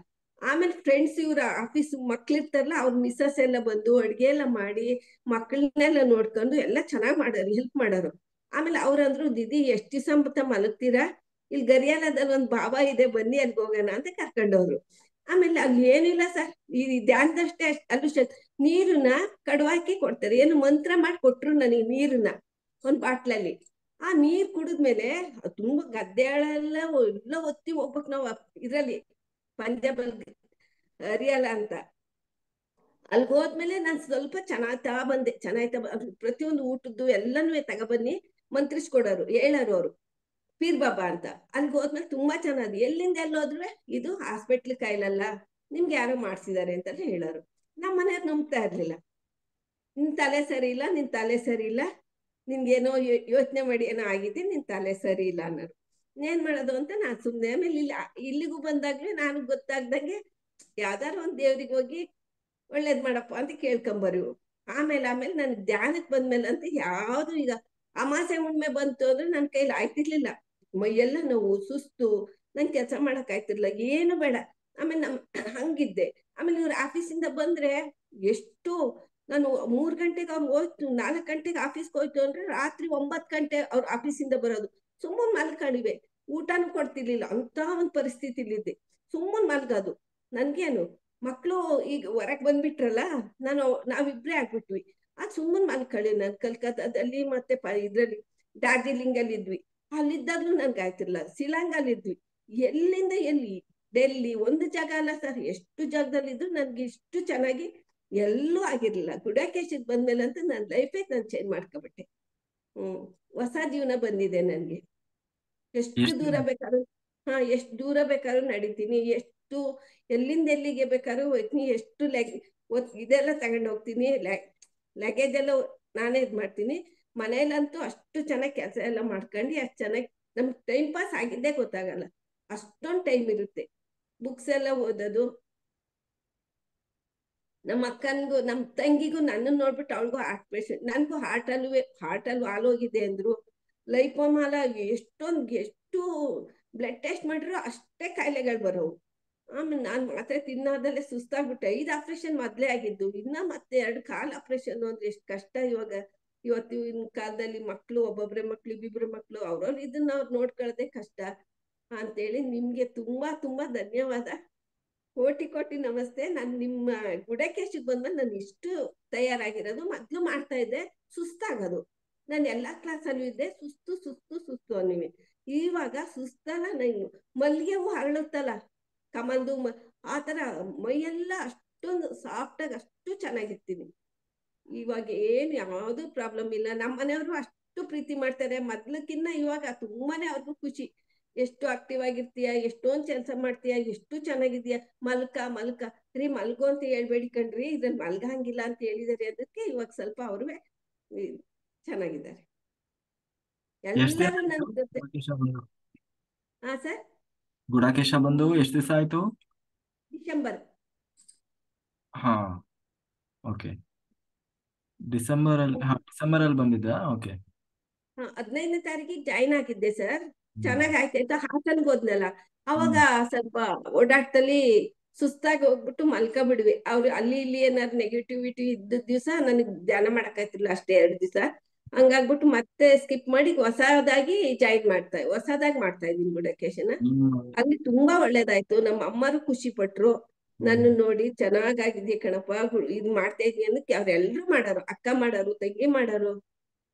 Speaker 2: ಆಮೇಲೆ ಫ್ರೆಂಡ್ಸ್, ಇವ್ರ ಆಫೀಸ್ ಮಕ್ಳಿರ್ತಾರಲ್ಲ, ಅವ್ರ ಮಿಸ್ಸಸ್ ಎಲ್ಲ ಬಂದು ಅಡ್ಗೆ ಎಲ್ಲ ಮಾಡಿ ಮಕ್ಕಳನ್ನೆಲ್ಲ ನೋಡ್ಕೊಂಡು ಎಲ್ಲ ಚೆನ್ನಾಗಿ ಮಾಡೋರು, ಹೆಲ್ಪ್ ಮಾಡೋರು. ಆಮೇಲೆ ಅವ್ರಂದ್ರು, ದಿದಿ ಎಷ್ಟ್ ದಿವಸ ಅಂತ ಮಲಗ್ತೀರಾ, ಇಲ್ಲಿ ಗರಿಯಾಲದಲ್ಲಿ ಒಂದ್ ಬಾಬಾ ಇದೆ, ಬನ್ನಿ ಅಲ್ಗ್ ಹೋಗೋಣ ಅಂತ ಕರ್ಕೊಂಡೋದ್ರು. ಆಮೇಲೆ ಅಲ್ಲಿ ಏನಿಲ್ಲ ಸರ್, ಈ ಧ್ಯಾನದಷ್ಟೇ ಅಲ್ಲೂ ನೀರನ್ನ ಕಡುವಾಕಿ ಕೊಡ್ತಾರೆ, ಏನು ಮಂತ್ರ ಮಾಡಿ ಕೊಟ್ರು ನನಗೆ ನೀರನ್ನ ಒಂದ್ ಬಾಟ್ಲಲ್ಲಿ. ಆ ನೀರ್ ಕುಡಿದ್ಮೇಲೆ ತುಂಬಾ ಗದ್ದೆಳೆಲ್ಲ ಎಲ್ಲ ಒತ್ತಿ ಹೋಗ್ಬೇಕು ನಾವು ಇದ್ರಲ್ಲಿ ಪಂಜಾಬ್ ಹರಿಯಾಲ ಅಂತ. ಅಲ್ಗ್ ಹೋದ್ಮೇಲೆ ನಾನು ಸ್ವಲ್ಪ ಚೆನ್ನಾಗ್ತಾ ಬಂದೆ, ಚೆನ್ನಾಯ್ತಾ ಪ್ರತಿಯೊಂದು ಊಟದ್ದು ಎಲ್ಲನೂ ತಗೊಬನ್ನಿ ಮಂತ್ರಿಸ್ಕೊಡೋರು, ಹೇಳೋರು ಅವರು, ಪೀರ್ ಬಾಬಾ ಅಂತ. ಅಲ್ಗ್ ಹೋದ್ಮೇಲೆ ತುಂಬಾ ಚೆನ್ನಾಗಿ, ಎಲ್ಲಿಂದ ಎಲ್ಲೋದ್ರು ಇದು ಹಾಸ್ಪಿಟ್ಲ್ ಕಾಯಿಲಲ್ಲ, ನಿಮ್ಗೆ ಯಾರೋ ಮಾಡ್ಸಿದಾರೆ ಅಂತೆಲ್ಲ ಹೇಳೋರು. ನಮ್ಮ ಮನೆಯವ್ರು ನಂಬ್ತಾ ಇರ್ಲಿಲ್ಲ. ನಿನ್ ತಲೆ ಸರಿ ಇಲ್ಲ, ನಿನ್ ತಲೆ ಸರಿ ಇಲ್ಲ, ನಿನ್ಗೇನೋ ಯೋಚನೆ ಮಾಡಿ ಏನೋ ಆಗಿದೆ, ನಿನ್ ತಲೆ ಸರಿ ಇಲ್ಲ ಅನ್ನೋರು. ಏನ್ ಮಾಡೋದು ಅಂತ ನಾನ್ ಸುಮ್ನೆ. ಆಮೇಲೆ ಇಲ್ಲಿಗೂ ಬಂದಾಗ್ಲೇ ನಾನು ಗೊತ್ತಾಗ್ದಂಗೆ ಯಾವ್ದಾರು ಒಂದ್ ದೇವ್ರಿಗೆ ಹೋಗಿ ಒಳ್ಳೇದ್ ಮಾಡಪ್ಪ ಅಂತ ಕೇಳ್ಕೊಂಬರು. ಆಮೇಲೆ ನನ್ ಧ್ಯಾನಕ್ ಬಂದ್ಮೇಲೆ ಅಂತ ಯಾವ್ದು, ಈಗ ಅಮಾಸೆ ಹುಣ್ಮೆ ಬಂತು ಅಂದ್ರೆ ನನ್ ಕೈಲಿ ಆಯ್ತಿರ್ಲಿಲ್ಲ, ಮೈಯೆಲ್ಲ ನೋವು, ಸುಸ್ತು, ನನ್ ಕೆಲಸ ಮಾಡಕ್ ಆಯ್ತಿರ್ಲಿಲ್ಲ, ಏನು ಬೇಡ. ಆಮೇಲೆ ಹಂಗಿದ್ದೆ. ಆಮೇಲೆ ಇವ್ರ ಆಫೀಸಿಂದ ಬಂದ್ರೆ ಎಷ್ಟು, ನಾನು 3 ಗಂಟೆಗೆ ಅವ್ರು ಹೋಯ್ತು, 4 ಗಂಟೆಗೆ ಆಫೀಸ್ಗೆ ಹೋಯ್ತು ಅಂದ್ರೆ ರಾತ್ರಿ 9 ಗಂಟೆ ಅವ್ರ ಆಫೀಸಿಂದ ಬರೋದು. ಸುಮ್ಮನೆ ಮಲ್ಕೊಂಡಿವೆ, ಊಟನೂ ಕೊಡ್ತಿರ್ಲಿಲ್ಲ, ಅಂತ ಒಂದ್ ಪರಿಸ್ಥಿತಿಲಿದ್ದೆ. ಸುಮ್ಮನೆ ಮಲ್ಗೋದು. ನನ್ಗೇನು ಮಕ್ಳು ಈಗ ಹೊರಗ್ ಬಂದ್ಬಿಟ್ರಲ್ಲ, ನಾವಿಬ್ರೇ ಆಗ್ಬಿಟ್ವಿ. ಅದ್ ಸುಮ್ಮನೆ ಮಲ್ಕೊಳ್ಳಿ. ನಾನು ಕಲ್ಕತ್ತಾದಲ್ಲಿ ಮತ್ತೆ ಇದ್ರಲ್ಲಿ ಡಾರ್ಜಿಲಿಂಗ್ ಅಲ್ಲಿ ಇದ್ವಿ, ಅಲ್ಲಿದ್ದಾಗ್ಲೂ ನನ್ಗೆ ಆಯ್ತಿರ್ಲಿಲ್ಲ. ಶಿಲಾಂಗ್ ಅಲ್ಲಿ ಇದ್ವಿ, ಎಲ್ಲಿಂದ ಎಲ್ಲಿ, ಡೆಲ್ಲಿ ಒಂದು ಜಾಗ ಅಲ್ಲ ಸರ್, ಎಷ್ಟು ಜಾಗದಲ್ಲಿದ್ರು ನನ್ಗೆ ಇಷ್ಟು ಚೆನ್ನಾಗಿ ಎಲ್ಲೂ ಆಗಿರ್ಲಿಲ್ಲ. ಗುಡಾಕೇಶಕ್ ಬಂದ್ಮೇಲೆ ಅಂತ ನನ್ನ ಲೈಫೇ ನಾನು ಚೇಂಜ್ ಮಾಡ್ಕೊಬಿಟ್ಟೆ. ಹೊಸ ಜೀವನ ಬಂದಿದೆ ನನ್ಗೆ. ಎಷ್ಟು
Speaker 1: ಎಷ್ಟು
Speaker 2: ದೂರ ಬೇಕಾದ್ರೂ, ಎಷ್ಟು ದೂರ ಬೇಕಾದ್ರೂ ನಡಿತೀನಿ, ಎಷ್ಟು ಎಲ್ಲಿಂದ ಎಲ್ಲಿಗೆ ಬೇಕಾದ್ರೂ ಹೋಗ್ತೀನಿ, ಎಷ್ಟು ಇದೆಲ್ಲ ತಗೊಂಡು ಹೋಗ್ತೀನಿ, ಲಗೇಜ್ ಎಲ್ಲ ನಾನೇ ಇದ್ ಮಾಡ್ತೀನಿ. ಮನೇಲಂತೂ ಅಷ್ಟು ಚೆನ್ನಾಗಿ ಕೆಲಸ ಎಲ್ಲ ಮಾಡ್ಕೊಂಡು ಅಷ್ಟು ಚೆನ್ನಾಗಿ ನಮ್ಗೆ ಟೈಮ್ ಪಾಸ್ ಆಗಿದ್ದೇ ಗೊತ್ತಾಗಲ್ಲ, ಅಷ್ಟೊಂದು ಟೈಮ್ ಇರುತ್ತೆ. ಬುಕ್ಸ್ ಎಲ್ಲ ಓದೋದು. ನಮ್ಮ ಅಕ್ಕನ್ಗೂ ನಮ್ಮ ತಂಗಿಗೂ ನನ್ನನ್ನು ನೋಡ್ಬಿಟ್ಟು ಅವಳಿಗೂ ಹಾರ್ಟ್ ಪೇಷಂಟ್, ನನಗೂ ಹಾರ್ಟಲ್ಲಿ ಹಾಳೋಗಿದೆ ಅಂದ್ರು. ಲೈಪೋಮಾಲ ಎಷ್ಟು ಬ್ಲಡ್ ಟೆಸ್ಟ್ ಮಾಡಿದ್ರು ಅಷ್ಟೇ ಕಾಯಿಲೆಗಳು ಬರೋವು. ಆಮೇಲೆ ನಾನು ಮಾತ್ರೆ ತಿನ್ನೋದಲ್ಲೇ ಸುಸ್ತಾಗ್ಬಿಟ್ಟೆ. 5 ಆಪರೇಷನ್ ಮೊದಲೇ ಆಗಿದ್ದು, ಇನ್ನ ಮತ್ತೆ 2 ಕಾಲ್ ಆಪರೇಷನ್ ಅಂದ್ರೆ ಎಷ್ಟು ಕಷ್ಟ. ಇವತ್ತಿನ ಕಾಲದಲ್ಲಿ ಮಕ್ಕಳು, ಒಬ್ಬೊಬ್ರೆ ಮಕ್ಳು, ಇಬ್ಬಿಬ್ರು ಮಕ್ಳು, ಅವ್ರವ್ರು ಇದನ್ನ ಅವ್ರು ನೋಡ್ಕೊಳ್ಳೋದೇ ಕಷ್ಟ ಅಂತೇಳಿ. ನಿಮ್ಗೆ ತುಂಬಾ ತುಂಬಾ ಧನ್ಯವಾದ, ಕೋಟಿ ಕೋಟಿ ನಮಸ್ತೆ. ನಾನು ನಿಮ್ಮ ಗುಡಕೇಶಿಗೆ ಬಂದ್ಮೇಲೆ ನಾನು ಇಷ್ಟು ತಯಾರಾಗಿರೋದು. ಮೊದ್ಲು ಮಾಡ್ತಾ ಇದ್ದೆ, ಸುಸ್ತಾಗೋದು. ನಾನು ಎಲ್ಲಾ ಕ್ಲಾಸಲ್ಲೂ ಇದ್ದೆ, ಸುಸ್ತು ಸುಸ್ತು ಸುಸ್ತು ಅನ್ನಿವೆ. ಇವಾಗ ಸುಸ್ತಲ್ಲ, ನಾನು ಮಲ್ಲಿಗೆ ಹೂ ಹರಳುತ್ತಲ್ಲ ಕಮಲ್ದು, ಆತರ ಮೈಯೆಲ್ಲ ಅಷ್ಟೊಂದು ಸಾಫ್ಟ್ ಆಗಿ ಅಷ್ಟು ಚೆನ್ನಾಗಿರ್ತೀನಿ. ಇವಾಗ ಏನ್ ಯಾವ್ದು ಪ್ರಾಬ್ಲಮ್ ಇಲ್ಲ. ನಮ್ಮ ಮನೆಯವರು ಅಷ್ಟು ಪ್ರೀತಿ ಮಾಡ್ತಾರೆ, ಮೊದ್ಲಕ್ಕಿನ್ನ ಇವಾಗ ತುಂಬಾನೇ ಅವ್ರಿಗೂ ಖುಷಿ. ಎಷ್ಟು ಆಕ್ಟಿವ್ ಆಗಿರ್ತೀಯ, ಎಷ್ಟೊಂದ್ ಕೆಲಸ ಮಾಡ್ತೀಯ, ಎಷ್ಟು ಚೆನ್ನಾಗಿದ್ಯಾ, ಮಲ್ಕ ರೀ, ಮಲ್ಗು ಅಂತ ಹೇಳ್ಬೇಡಿ ಕಣ್ರಿ, ಇದ್ರಲ್ಲಿ ಮಲ್ಗಂಗಿಲ್ಲ ಅಂತ ಹೇಳಿದಾರೆ. ಅದಕ್ಕೆ ಇವಾಗ ಸ್ವಲ್ಪ ಅವ್ರುವೆ ಚೆನ್ನಾಗಿದ್ದಾರೆ
Speaker 1: ಎಷ್ಟು ದಿನ
Speaker 2: ಎಲ್ಲರೂ
Speaker 1: ಆಯ್ತು
Speaker 2: ನನ್ ಜೊತೆ.
Speaker 1: ಗುಡಾಕೇಶ ಬಂದು?
Speaker 2: ಹಾ ಸರ್,
Speaker 1: ಗುಡಾಕೇಶ ಬಂದು ಎಷ್ಟು ದಿವಸ ಆಯ್ತು?
Speaker 2: ಡಿಸೆಂಬರ್.
Speaker 1: ಹಾ, ಓಕೆ. ಡಿಸೆಂಬರ್ ಅಲ್ಲಿ ಬಂದಿದ್ದ. ಓಕೆ.
Speaker 2: 15ನೇ ತಾರೀಕಿಗೆ ಜಾಯ್ನ್ ಆಗಿದ್ದೆ ಸರ್.
Speaker 1: ಹ್ಮ್.
Speaker 2: ಚೆನ್ನಾಗ್ ಆಯ್ತಾಯ್ತಾ, ಹಾಸನ್ಗೆ ಹೋದ್ನಲ್ಲ, ಅವಾಗ
Speaker 1: ಹ್ಮ್.
Speaker 2: ಸ್ವಲ್ಪ ಓಡಾಟದಲ್ಲಿ ಸುಸ್ತಾಗಿ ಹೋಗ್ಬಿಟ್ಟು ಮಲ್ಕ ಬಿಡ್ವಿ. ಅವ್ರು ಅಲ್ಲಿ ಇಲ್ಲಿ ಏನಾದ್ರು ನೆಗೆಟಿವಿಟಿ ಇದ್ದ ದಿವಸ ನನಗೆ ಧ್ಯಾನ ಮಾಡಕ್ಕಾಯ್ತಿರ್ಲಿಲ್ಲ ಅಷ್ಟೇ 2 ದಿವಸ. ಹಂಗಾಗ್ಬಿಟ್ಟು ಮತ್ತೆ ಸ್ಕಿಪ್ ಮಾಡಿ ಹೊಸದಾಗಿ ಹೊಸದಾಗಿ ಮಾಡ್ತಾ ಇದೀನಿ ಗುಡಕೇಶನ.
Speaker 1: ಹ್ಮ್.
Speaker 2: ಅಲ್ಲಿ ತುಂಬಾ ಒಳ್ಳೇದಾಯ್ತು. ನಮ್ಮ ಅಮ್ಮರು ಖುಷಿ ಪಟ್ರು,
Speaker 1: ಹ್ಮ್.
Speaker 2: ನನ್ನ ನೋಡಿ ಚೆನ್ನಾಗಾಗಿದ್ಯಾ ಕಣಪ್ಪ, ಇದ್ ಮಾಡ್ತಾ ಇದೀನಿ ಅನ್ನಕ್ಕೆ. ಅವ್ರೆಲ್ರು ಮಾಡೋರು, ಅಕ್ಕ ಮಾಡೋರು, ತಂಗಿ ಮಾಡೋರು,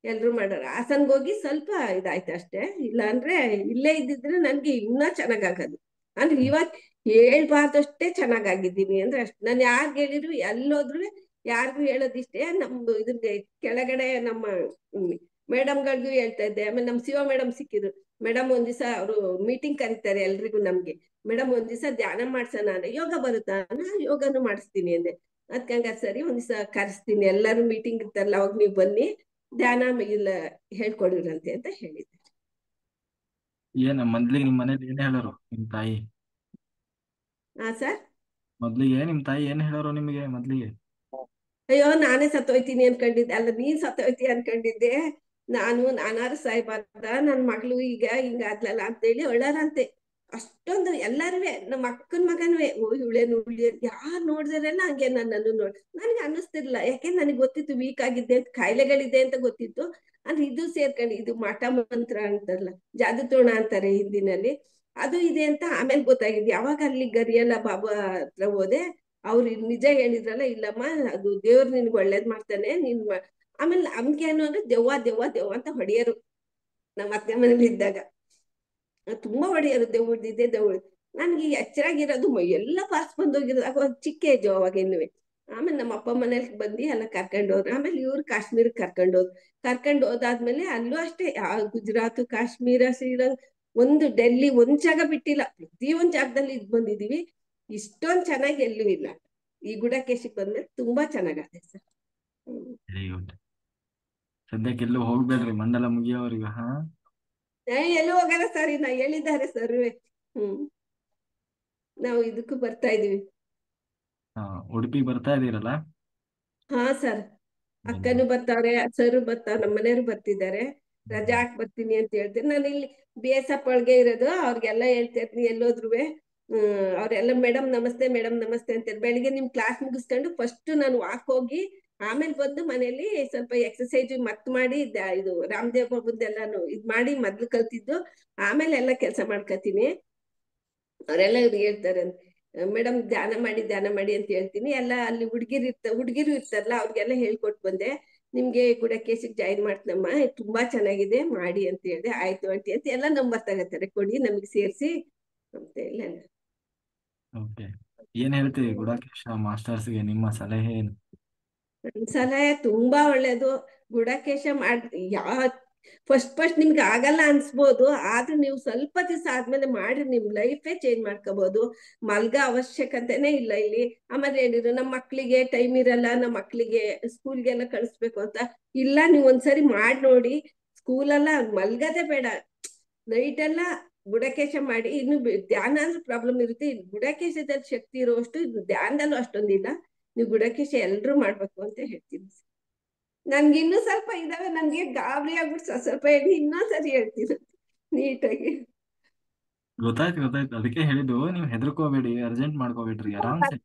Speaker 2: ಎಲ್ರು ಮಾಡೋರು. ಹಾಸನ್ಗೆ ಹೋಗಿ ಸ್ವಲ್ಪ ಇದಾಯ್ತು ಅಷ್ಟೇ, ಇಲ್ಲ ಅಂದ್ರೆ ಇಲ್ಲೇ ಇದ್ದಿದ್ರೆ ನನ್ಗೆ ಇನ್ನೂ ಚೆನ್ನಾಗಾಗೋದು. ಅಂದ್ರೆ ಇವಾಗ ಹೇಳ್ಬಾರ್ದಷ್ಟೇ ಚೆನ್ನಾಗಾಗಿದ್ದೀನಿ ಅಂದ್ರೆ ಅಷ್ಟು. ನಾನು ಯಾರ್ಗ್ ಹೇಳಿದ್ರು, ಎಲ್ಲೋದ್ರು ಯಾರಿಗೂ ಹೇಳೋದಿಷ್ಟೇ. ನಮ್ದು ಇದ್ರ ಕೆಳಗಡೆ ನಮ್ಮ ಮೇಡಮ್ಗಳಿಗೂ ಹೇಳ್ತಾ ಇದ್ದೆ. ಆಮೇಲೆ ನಮ್ ಶಿವ ಮೇಡಮ್ ಸಿಕ್ಕಿದ್ರು. ಮೇಡಮ್ ಒಂದ್ ದಿವಸ ಅವರು ಮೀಟಿಂಗ್ ಕರೀತಾರೆ ಎಲ್ರಿಗೂ ನಮ್ಗೆ. ಮೇಡಮ್ ಒಂದ್ ದಿವಸ ಧ್ಯಾನ ಮಾಡ್ಸೋಣ ಅಂದ್ರೆ, ಯೋಗ ಬರುತ್ತಾ, ಯೋಗನು ಮಾಡಿಸ್ತೀನಿ ಅಂದೆ. ಅದ್ಕಂಗ ಸರಿ, ಒಂದ್ ದಿವಸ ಕರೆಸ್ತೀನಿ, ಎಲ್ಲರೂ ಮೀಟಿಂಗ್ ಇರ್ತಾರಲ್ಲ ಅವಾಗ ನೀವು ಬನ್ನಿ, ಧ್ಯಾನ ಇಲ್ಲ ಹೇಳ್ಕೊಡಿರಂತೆ ಅಂತ ಹೇಳಿದ್ದೆ.
Speaker 1: ಮೊದ್ಲಿಗೆ ನಿಮ್ ಮನೇಲಿ ಏನ್ ಹೇಳೋರು ನಿಮ್ ತಾಯಿ?
Speaker 2: ಹಾ ಸರ್.
Speaker 1: ಮೊದ್ಲಿಗೆ ನಿಮ್ ತಾಯಿ ಏನ್ ಹೇಳೋರು ನಿಮಗೆ ಮೊದ್ಲಿಗೆ?
Speaker 2: ಅಯ್ಯೋ, ನಾನೇ ಸತ್ತೋಯ್ತೀನಿ ಅನ್ಕೊಂಡಿದ್ದೆ, ಅಲ್ಲ ನೀನ್ ಸತ್ತೋಯ್ತಿ ಅನ್ಕೊಂಡಿದ್ದೆ. ನಾನಾರು ಸಾಯ್ಬಾರ್ದ, ನನ್ ಮಗಳು ಈಗ ಹಿಂಗಾದ್ಲಲ್ಲ ಅಂತೇಳಿ ಒಳ್ಳಾರಂತೆ. ಅಷ್ಟೊಂದು ಎಲ್ಲಾರುವೆ, ನಮ್ಮ ಅಕ್ಕನ ಮಗನ್ವೆ, ಓ ಇವಳೇನು ಉಳ್ಳಿ, ಯಾರು ನೋಡಿದ್ರೆಲ್ಲ ಹಂಗೆ ನನ್ನನ್ನು ನೋಡಿ. ನನ್ಗೆ ಅನ್ನಿಸ್ತಿರ್ಲಿಲ್ಲ, ಯಾಕೆ ನನಗೆ ಗೊತ್ತಿತ್ತು ವೀಕ್ ಆಗಿದ್ದೆ ಅಂತ, ಕಾಯಿಲೆಗಳಿದೆ ಅಂತ ಗೊತ್ತಿತ್ತು. ಅಂದ್ರೆ ಇದು ಸೇರ್ಕೊಂಡು ಇದು ಮಾಟ ಮಂತ್ರ ಅಂತಾರಲ್ಲ, ಜಾದುಟೋಣ ಅಂತಾರೆ ಹಿಂದಿನಲ್ಲಿ, ಅದು ಇದೆ ಅಂತ ಆಮೇಲೆ ಗೊತ್ತಾಗಿದೆ. ಯಾವಾಗ ಅಲ್ಲಿ ಗರಿಯಲ್ಲ ಬಾಬಾ ಹತ್ರ ಹೋದೆ, ಅವ್ರು ನಿಜ ಹೇಳಿದ್ರಲ್ಲ, ಇಲ್ಲಮ್ಮ ಅದು ದೇವ್ರು ನಿನ್ಗೆ ಒಳ್ಳೇದ್ ಮಾಡ್ತಾನೆ ಆಮೇಲೆ ನಮ್ಗೆ ಏನು ಅಂದ್ರೆ ದೆವ್ವ ದೆವ್ವ ದೆವ್ವ ಅಂತ ಹೊಡೆಯರು ನಮ್ಮ ಅತ್ತೆ ಮನೇಲಿ ಇದ್ದಾಗ. ತುಂಬಾ ಹೊಡೆಯರು, ದೆವ್ವದಿದೆ ದೆವ್ವ. ನನ್ಗೆ ಎಚ್ಚರಾಗಿರೋದು ಎಲ್ಲ ಪಾಸ್ ಬಂದೋಗಿರೋದು, ಆಗ ಚಿಕ್ಕ ಏಜು ಅವಾಗ ಇನ್ನುವೆ. ಆಮೇಲೆ ನಮ್ಮ ಅಪ್ಪ ಮನೇಲಿ ಬಂದು ಎಲ್ಲ ಕರ್ಕೊಂಡು ಹೋದ್ರು. ಆಮೇಲೆ ಇವ್ರು ಕಾಶ್ಮೀರಕ್ಕೆ ಕರ್ಕೊಂಡು ಹೋದಾದ್ಮೇಲೆ ಅಲ್ಲೂ ಅಷ್ಟೇ, ಗುಜರಾತ್, ಕಾಶ್ಮೀರ, ಶ್ರೀಲಂಕಾ, ಒಂದು ಡೆಲ್ಲಿ, ಒಂದ್ ಜಾಗ ಬಿಟ್ಟಿಲ್ಲ, ಪ್ರತಿಯೊಂದ್ ಜಾಗದಲ್ಲಿ ಇದ್ ಬಂದಿದೀವಿ. ಇಷ್ಟೊಂದ್ ಚೆನ್ನಾಗಿ ಎಲ್ಲೂ ಇಲ್ಲ. ಈ ಗುಡಕೇಶಿಗೆ ಬಂದ್ಮೇಲೆ ತುಂಬಾ ಚೆನ್ನಾಗದೆ ಸರ್.
Speaker 1: Very good. ಸದ್ಯಕ್ಕೆ ಎಲ್ಲೂ ಹೋಗ್ಬೇಡ್ರಿ ಮಂಡಲ ಮುಗಿಯೋವರೆಗೂ. ಹಾ,
Speaker 2: ಎಲ್ಲೂ ಹೋಗಲ್ಲ ಸರ್, ಇನ್ನ ಹೇಳಿದ್ದಾರೆ ಸರ್ವೆ. ನಾವು ಇದಕ್ಕೂ ಬರ್ತಾ ಇದೀವಿ.
Speaker 1: ಹಾ, ಉಡುಪಿ ಬರ್ತಾ ಇದೀರಲ್ಲ.
Speaker 2: ಹಾ ಸರ್,
Speaker 1: ಬನ್ನಿ.
Speaker 2: ಅಕ್ಕನು ಬರ್ತಾವ್ರೆ, ಸರ್ ಬರ್ತಾವ್ರೆ, ನಮ್ಮ ಮನೆಯವರು ಬರ್ತಿದ್ದಾರೆ. ರಜಾ ಹಾಕ್ ಬರ್ತೀನಿ ಅಂತ ಹೇಳ್ತೀನಿ. ನಾನು ಇಲ್ಲಿ ಬಿ ಎಸ್ ಎಫ್ ಒಳಗೆ ಇರೋದು, ಅವ್ರಿಗೆಲ್ಲ ಹೇಳ್ತಾ ಇರ್ತೀನಿ ಎಲ್ಲೋದ್ರುವೆ. ಅವ್ರೆಲ್ಲ ಮೇಡಮ್ ನಮಸ್ತೆ, ಮೇಡಮ್ ನಮಸ್ತೆ ಅಂತಾರೆ. ಬೆಳಿಗ್ಗೆ ನಿಮ್ ಕ್ಲಾಸ್ ಮುಗಿಸ್ಕೊಂಡು ಫಸ್ಟ್ ನಾನು ವಾಕ್ ಹೋಗಿ ಆಮೇಲೆ ಬಂದು ಮನೇಲಿ ಸ್ವಲ್ಪ ಎಕ್ಸರ್ಸೈಜ್ ಮಾಡಿ ಇದು ರಾಮದೇವ್ ಬಾಬುದೆಲ್ಲಾನು ಇದ್ ಮಾಡಿ ಮೊದ್ಲು ಕಲ್ತಿದ್ದು, ಆಮೇಲೆ ಎಲ್ಲ ಕೆಲಸ ಮಾಡ್ಕೊತೀನಿ. ಅವರೆಲ್ಲ ಇವ್ರಿಗೆ ಹೇಳ್ತಾರೆ, ಮೇಡಮ್ ಧ್ಯಾನ ಮಾಡಿ ಅಂತ ಹೇಳ್ತೀನಿ. ಎಲ್ಲ ಅಲ್ಲಿ ಹುಡುಗಿರು ಇರ್ತಾರಲ್ಲ, ಅವ್ರಿಗೆಲ್ಲ ಹೇಳ್ಕೊಟ್ ಬಂದೆ. ನಿಮ್ಗೆ ಗುಡಕೇಶಿಗೆ ಜಾಯಿನ್ ಮಾಡ್ತನಮ್ಮ, ತುಂಬಾ ಚೆನ್ನಾಗಿದೆ ಮಾಡಿ ಅಂತ ಹೇಳಿದೆ. ಆಯ್ತು ಆಂಟಿ ಅಂತ ಎಲ್ಲ ನಂಬರ್ ತಗೋತಾರೆ, ಕೊಡಿ ನಮಗೆ ಸೇರಿಸಿ ಅಂತ ಇಲ್ಲ.
Speaker 1: ಓಕೆ, ಏನ್ ಹೇಳ್ತೀವಿ ಗುಡಾಕೇಶ ಮಾಸ್ಟರ್ಸ್ಗೆ ನಿಮ್ಮ ಸಲಹೆ ಏನು?
Speaker 2: ಸಲಹೆ ತುಂಬಾ ಒಳ್ಳೇದು. ಗುಡಕೇಶ ಫಸ್ಟ್ ನಿಮ್ಗೆ ಆಗಲ್ಲ ಅನ್ಸ್ಬೋದು, ಆದ್ರೆ ನೀವು ಸ್ವಲ್ಪ ದಿವಸ ಆದ್ಮೇಲೆ ಮಾಡಿ ನಿಮ್ ಲೈಫೇ ಚೇಂಜ್ ಮಾಡ್ಕೋಬಹುದು. ಮಲ್ಗ ಅವಶ್ಯಕತೆನೇ ಇಲ್ಲ ಇಲ್ಲಿ. ಆಮೇಲೆ ಹೇಳಿದ್ರು ನಮ್ಮ ಮಕ್ಳಿಗೆ ಟೈಮ್ ಇರಲ್ಲ, ನಮ್ಮ ಮಕ್ಳಿಗೆ ಸ್ಕೂಲ್ಗೆಲ್ಲ ಕಳಿಸ್ಬೇಕು ಅಂತ. ಇಲ್ಲ, ನೀವು ಒಂದ್ಸರಿ ಮಾಡಿ ನೋಡಿ. ಸ್ಕೂಲೆಲ್ಲ ಮಲ್ಗದೆ ಬೇಡ, ನೈಟ್ ಎಲ್ಲ ಗುಡಕೇಶ ಮಾಡಿ. ಇನ್ನು ಧ್ಯಾನ ಅಂದ್ರೆ ಪ್ರಾಬ್ಲಮ್ ಇರುತ್ತೆ, ಗುಡಕೇಶದಲ್ಲಿ ಶಕ್ತಿ ಇರುವಷ್ಟು ಇದು ಧ್ಯಾನದಲ್ಲೂ ಅಷ್ಟೊಂದಿಲ್ಲ. ನೀವು ಗುಡಕೇಶ ಎಲ್ರೂ ಮಾಡ್ಬೇಕು ಅಂತ ಹೇಳ್ತೀನಿ. ನನ್ಗೆ ಇನ್ನೂ ಸ್ವಲ್ಪ ಇದಾವೆ, ನನ್ಗೆ ಗಾಬರಿ ಆಗ್ಬಿಟ್ಟು ಸ್ವಲ್ಪ ಹೇಳಿ ಇನ್ನೊಂದ್ಸರಿ ಹೇಳ್ತೀನಿ ನೀಟಾಗಿ.
Speaker 1: ಗೊತ್ತಾಯ್ತು, ಅದಕ್ಕೆ ಹೇಳಿದ್ದು, ನೀವು ಹೆದರ್ಕೋಬೇಡಿ, ಅರ್ಜೆಂಟ್ ಮಾಡ್ಕೋಬೇಡ್ರಿ, ಆರಾಮ್ಸೆ.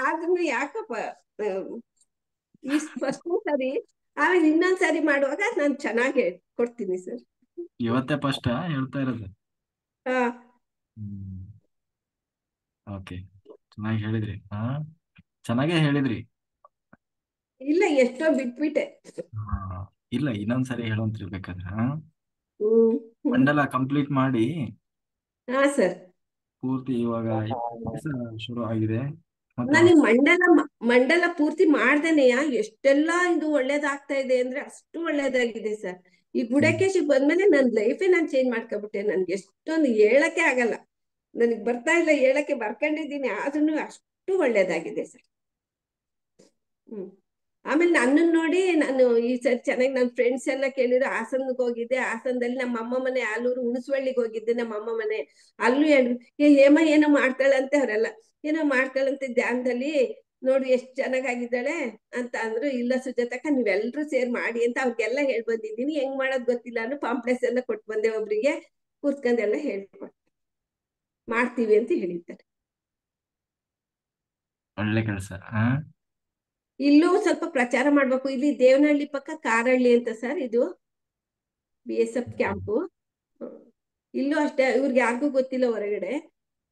Speaker 2: ಆದ್ರೂ ಯಾಕಪ್ಪ ಈ ಫಸ್ಟ್ ಸರಿ, ಆಮೇಲೆ ಇನ್ನೊಂದ್ಸರಿ ಮಾಡುವಾಗ ನಾನು ಚೆನ್ನಾಗಿ ಕೊಡ್ತೀನಿ ಸರ್.
Speaker 1: ಇವತ್ತೇ ಫಸ್ಟ್ ಹೇಳ್ತಾ ಇರೋದು.
Speaker 2: ಹಾ,
Speaker 1: ಹ್ಮ್, ಓಕೆ, ಚೆನ್ನಾಗಿ ಹೇಳಿದ್ರಿ. ಹಾ, ಚೆನ್ನಾಗೇ ಹೇಳಿದ್ರಿ.
Speaker 2: ಇಲ್ಲ ಎಷ್ಟೋ ಬಿಟ್ಬಿಟ್ಟೆ.
Speaker 1: ಹಾ, ಇಲ್ಲ ಇನ್ನೊಂದ್ಸರಿ ಹೇಳೋಂತಿರ್ಬೇಕಾದ್ರೆ. ಹಾ,
Speaker 2: ಹ್ಮ್.
Speaker 1: ಮಂಡಲ ಕಂಪ್ಲೀಟ್ ಮಾಡಿ.
Speaker 2: ಹಾ ಸರ್,
Speaker 1: ಪೂರ್ತಿ ಇವಾಗ ಕೆಲಸ ಶುರು ಆಗಿದೆ. ಮತ್ತೆ
Speaker 2: ನಾನು ಮಂಡಲ ಪೂರ್ತಿ ಮಾಡ್ದೇನೆಯ ಎಷ್ಟೆಲ್ಲಾ ಇದು ಒಳ್ಳೇದಾಗ್ತಾ ಇದೆ ಅಂದ್ರೆ ಅಷ್ಟು ಒಳ್ಳೇದಾಗಿದೆ ಸರ್. ಈ ಗುಡಕೇಶಿಗೆ ಬಂದ್ಮೇಲೆ ನನ್ ಲೈಫೇ ನಾನು ಚೇಂಜ್ ಮಾಡ್ಕೊಬಿಟ್ಟೆ. ನನ್ಗೆ ಎಷ್ಟೊಂದು ಹೇಳಕ್ಕೆ ಆಗಲ್ಲ, ನನಗ್ ಬರ್ತಾ ಇಲ್ಲ ಹೇಳಕ್ಕೆ, ಬರ್ಕೊಂಡಿದ್ದೀನಿ, ಆದ್ರೂ ಅಷ್ಟು ಒಳ್ಳೇದಾಗಿದೆ ಸರ್. ಆಮೇಲೆ ನನ್ನನ್ನು ನೋಡಿ ನಾನು ಈ ಸರಿ ಚೆನ್ನಾಗಿ, ನನ್ನ ಫ್ರೆಂಡ್ಸ್ ಎಲ್ಲ ಕೇಳಿದ್ರು. ಹಾಸನ್ಗೆ ಹೋಗಿದ್ದೆ, ಹಾಸನದಲ್ಲಿ ನಮ್ಮ ಅಮ್ಮ ಮನೆ ಆಲೂರು ಹುಣಸವಳ್ಳಿಗೆ ಹೋಗಿದ್ದೆ, ನಮ್ಮ ಅಮ್ಮ ಮನೆ. ಅಲ್ಲೂ ಹೇಳಿದ್ರು, ಹೇಮ ಏನೋ ಮಾಡ್ತಾಳಂತೆ, ಅವರೆಲ್ಲ ಏನೋ ಮಾಡ್ತಾಳಂತೆ ಧ್ಯಾನದಲ್ಲಿ, ನೋಡಿ ಎಷ್ಟ್ ಚೆನ್ನಾಗಿದ್ದಾಳೆ ಅಂತ ಅಂದ್ರು. ಇಲ್ಲ ಸುಜಾತಕ್ಕ, ನೀವೆಲ್ರೂ ಸೇರ್ ಮಾಡಿ ಅಂತ ಅವ್ರಿಗೆಲ್ಲ ಹೇಳ್ ಬಂದಿದ್ದೀನಿ. ಹೆಂಗ್ ಮಾಡೋದ್ ಗೊತ್ತಿಲ್ಲ ಅಂದ್ರೆ ಪಾಂಪ್ಲೆಟ್ಸ್ ಎಲ್ಲ ಕೊಟ್ಟು ಬಂದೆ, ಒಬ್ರಿಗೆ ಕೂತ್ಕೊಂಡೆಲ್ಲ ಹೇಳ್ಕೊಟ್ಟು ಮಾಡ್ತೀವಿ ಅಂತ ಹೇಳಿದ್ದಾರೆ.
Speaker 1: ಒಳ್ಳೆ ಕೆಲಸ. ಹಾ,
Speaker 2: ಇಲ್ಲೂ ಸ್ವಲ್ಪ ಪ್ರಚಾರ ಮಾಡ್ಬೇಕು. ಇಲ್ಲಿ ದೇವನಹಳ್ಳಿ ಪಕ್ಕ ಕಾರಹಳ್ಳಿ ಅಂತ ಸರ್, ಇದು BSF ಕ್ಯಾಂಪು. ಇಲ್ಲೂ ಅಷ್ಟೇ, ಇವ್ರಿಗೆ ಯಾರಿಗೂ ಗೊತ್ತಿಲ್ಲ ಹೊರಗಡೆ,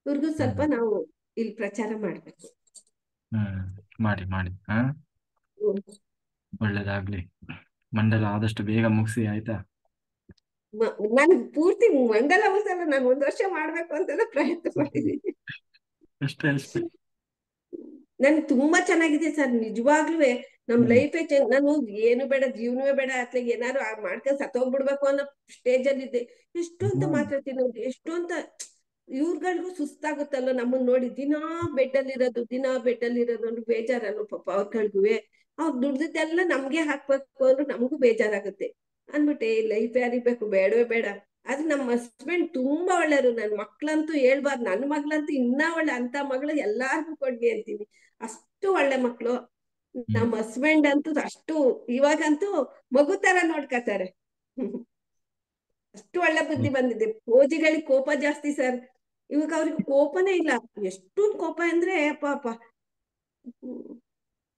Speaker 2: ಇವ್ರಿಗೂ ಸ್ವಲ್ಪ ನಾವು ಇಲ್ಲಿ ಪ್ರಚಾರ ಮಾಡ್ಬೇಕು.
Speaker 1: ಮಾಡಿ ಹಾ, ಒಳ್ಳೇದಾಗ್ಲಿ. ಮಂಡಲ ಆದಷ್ಟು ಬೇಗ ಮುಗಿಸಿ, ಆಯ್ತಾ?
Speaker 2: ನಾನು ಪೂರ್ತಿ ಮಂಡಲ ಮುಗಿಸಲ್ಲ, ನಾನು 1 ವರ್ಷ ಮಾಡ್ಬೇಕು ಅಂತೆಲ್ಲ ಪ್ರಯತ್ನ ಮಾಡಿದ್ದೀನಿ.
Speaker 1: ಅಷ್ಟೇ.
Speaker 2: ನನ್ ತುಂಬಾ ಚೆನ್ನಾಗಿದೆ ಸರ್, ನಿಜವಾಗ್ಲೂ ನಮ್ ಲೈಫೇ ಚೇಂಜ್. ನಾನು ಏನು ಬೇಡ, ಜೀವನವೇ ಬೇಡ, ಅತ್ಲಾಗ ಏನಾದ್ರು ಮಾಡ್ಕೊಂಡ್ ಸತ್ತೋಗ್ಬಿಡ್ಬೇಕು ಅನ್ನೋ ಸ್ಟೇಜ್ ಅಲ್ಲಿ ಇದ್ದೆ. ಎಷ್ಟು ಅಂತ ಮಾತಾಡ್ತೀನಿ ನೋಡಿ, ಎಷ್ಟು ಅಂತ. ಇವ್ರುಗಳಿಗೂ ಸುಸ್ತಾಗುತ್ತಲ್ಲ ನಮ್ಮನ್ನ ನೋಡಿ, ದಿನಾ ಬೆಡ್ ಅಲ್ಲಿ ಇರೋದು ಅಂದ್ರೆ ಬೇಜಾರಲ್ಲ ಪಾಪ ಅವ್ರಗಳಿಗುವೆ. ಅವ್ರು ದುಡ್ದಿದ್ದೆಲ್ಲ ನಮ್ಗೆ ಹಾಕ್ಬೇಕು ಅಂದ್ರೆ ನಮಗೂ ಬೇಜಾರಾಗುತ್ತೆ. ಅಂದ್ಬಿಟ್ಟೆ ಲೈಫ್ ಯಾರಿಬೇಕು, ಬೇಡವೇ ಬೇಡ. ಆದ್ರೆ ನಮ್ಮ ಹಸ್ಬೆಂಡ್ ತುಂಬಾ ಒಳ್ಳೆಯವರು. ನನ್ ಮಕ್ಳಂತೂ ಹೇಳ್ಬಾರ್ದು, ನನ್ನ ಮಗ್ಳಂತೂ ಇನ್ನ ಒಳ್ಳೆ, ಅಂತ ಮಗಳು ಎಲ್ಲಾರ್ಗು ಕೊಡ್ಲಿ ಅಂತೀನಿ, ಅಷ್ಟು ಒಳ್ಳೆ ಮಕ್ಳು. ನಮ್ಮ ಹಸ್ಬೆಂಡ್ ಅಂತೂ ಅಷ್ಟು, ಇವಾಗಂತೂ ಮಗು ತರ ನೋಡ್ಕತಾರೆ. ಅಷ್ಟು ಒಳ್ಳೆ ಬುದ್ಧಿ ಬಂದಿದೆ. ಫೋಜಿಗಳಿಗೆ ಕೋಪ ಜಾಸ್ತಿ ಸರ್, ಇವಾಗ ಅವ್ರಿಗೆ ಕೋಪನೇ ಇಲ್ಲ. ಎಷ್ಟೊಂದು ಕೋಪ ಅಂದ್ರೆ ಪಾಪ,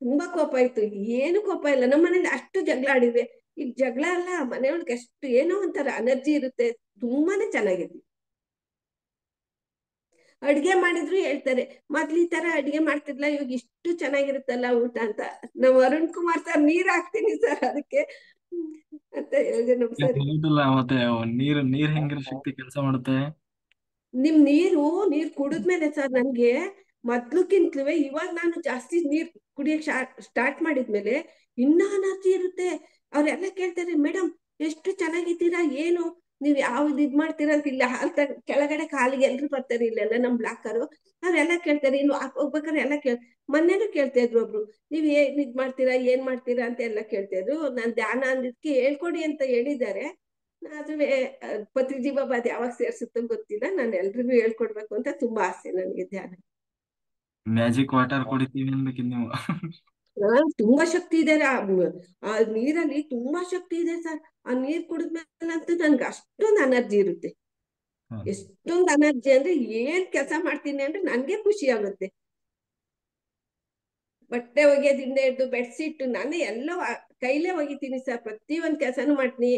Speaker 2: ತುಂಬಾ ಕೋಪ ಇತ್ತು. ಏನು ಕೋಪ ಇಲ್ಲ. ನಮ್ಮ ಮನೇಲಿ ಅಷ್ಟು ಜಗಳ ಆಡಿದ್ವಿ, ಈಗ ಜಗಳ ಅಲ್ಲ, ಮನೆಯೊಳಗೆ ಎಷ್ಟು ಏನೋ ಒಂಥರ ಎನರ್ಜಿ ಇರುತ್ತೆ, ತುಂಬಾನೇ ಚೆನ್ನಾಗಿದೆ. ಅಡ್ಗೆ ಮಾಡಿದ್ರು ಹೇಳ್ತಾರೆ, ಮೊದ್ಲು ಈ ತರ ಅಡ್ಗೆ ಮಾಡ್ತಿರ್ಲ, ಇವಾಗ ಇಷ್ಟು ಚೆನ್ನಾಗಿರುತ್ತಲ್ಲ ಊಟ ಅಂತ. ನಾವು ಅರುಣ್ ಕುಮಾರ್ ಸರ್ ನೀರ್ ಹಾಕ್ತೀನಿ ಸರ್ ಅದಕ್ಕೆ ಅಂತ ಹೇಳಿದೆ ನಮ್ ಸರಿ.
Speaker 1: ಹೌದಲ್ಲ, ಮತ್ತೆ ನೀರ್ ನೀರ್ ಹೆಂಗಿರೋ ಶಕ್ತಿ ಕೆಲಸ ಮಾಡುತ್ತೆ.
Speaker 2: ನಿಮ್ ನೀರ್ ಕುಡಿದ್ಮೇಲೆ ಸರ್ ನನ್ಗೆ ಮೊದ್ಲಕ್ಕಿಂತಲೂ ಇವಾಗ ನಾನು ಜಾಸ್ತಿ ನೀರ್ ಕುಡಿಯಕ್ ಸ್ಟಾರ್ಟ್ ಮಾಡಿದ್ಮೇಲೆ ಇನ್ನ ಎನರ್ಜಿ ಇರುತ್ತೆ. ಅವ್ರೆಲ್ಲ ಕೇಳ್ತಾರೆ, ಮೇಡಮ್ ಎಷ್ಟು ಚೆನ್ನಾಗಿದ್ದೀರಾ, ಏನು ನೀವ್ ಯಾವ್ದು ಇದ್ ಮಾಡ್ತೀರಾ ಅಂತ. ಇಲ್ಲ ಕೆಳಗಡೆ ಕಾಲಿಗೆ ಎಲ್ರು ಬರ್ತಾರೆ ಇಲ್ಲೆಲ್ಲ ನಮ್ ಬ್ಲಾಕರು, ಅವ್ರೆಲ್ಲ ಕೇಳ್ತಾರೆ. ಇನ್ನು ಹೋಗ್ಬೇಕಾದ್ರೆ ಎಲ್ಲ ಮೊನ್ನೆನೂ ಕೇಳ್ತಾ ಇದ್ರು ಒಬ್ರು, ನೀವ್ ಏನ್ ಇದ್ ಮಾಡ್ತೀರಾ, ಏನ್ ಮಾಡ್ತೀರಾ ಅಂತ ಎಲ್ಲ ಕೇಳ್ತಾ ಇದ್ರು. ನಾನ್ ಧ್ಯಾನ ಅಂದಿದ್ಕೆ ಹೇಳ್ಕೊಡಿ ಅಂತ ಹೇಳಿದ್ದಾರೆ. ಅದುವೇ ಪತ್ರಿಜೀವಬಾದ್ ಯಾವಾಗ ಸೇರ್ಸುತ್ತೋ ಗೊತ್ತಿಲ್ಲ. ನಾನು ಎಲ್ರಿಗೂ ಹೇಳ್ಕೊಡ್ಬೇಕು ಅಂತ ತುಂಬಾ ಆಸೆ ನನಗೆ ಧ್ಯಾನ.
Speaker 1: ಮ್ಯಾಜಿಕ್ ವಾಟರ್ ಕುಡಿತೀವಿ ಅನ್ಬೇಕಿದ್ ನೀವು.
Speaker 2: ತುಂಬಾ ಶಕ್ತಿ ಇದೆ ಆ ನೀರಲ್ಲಿ, ತುಂಬಾ ಶಕ್ತಿ ಇದೆ ಸರ್. ಆ ನೀರ್ ಕುಡಿದ್ಮೇಲಂತೂ ನನ್ಗೆ ಅಷ್ಟೊಂದು ಎನರ್ಜಿ ಇರುತ್ತೆ.
Speaker 1: ಹೌದು.
Speaker 2: ಎಷ್ಟೊಂದು ಎನರ್ಜಿ ಅಂದ್ರೆ ಏನ್ ಕೆಲಸ ಮಾಡ್ತೀನಿ ಅಂದ್ರೆ ನನ್ಗೆ ಖುಷಿ ಆಗುತ್ತೆ. ಬಟ್ಟೆ ಒಗೆಯೋದಿಂದ ಹಿಡ್ದು ಬೆಡ್ಶೀಟ್ ನಾನು ಎಲ್ಲ ಕೈಲೇ ಒಗಿತೀನಿ ಸರ್. ಪ್ರತಿ ಒಂದ್ ಕೆಲಸನೂ ಮಾಡ್ತೀನಿ,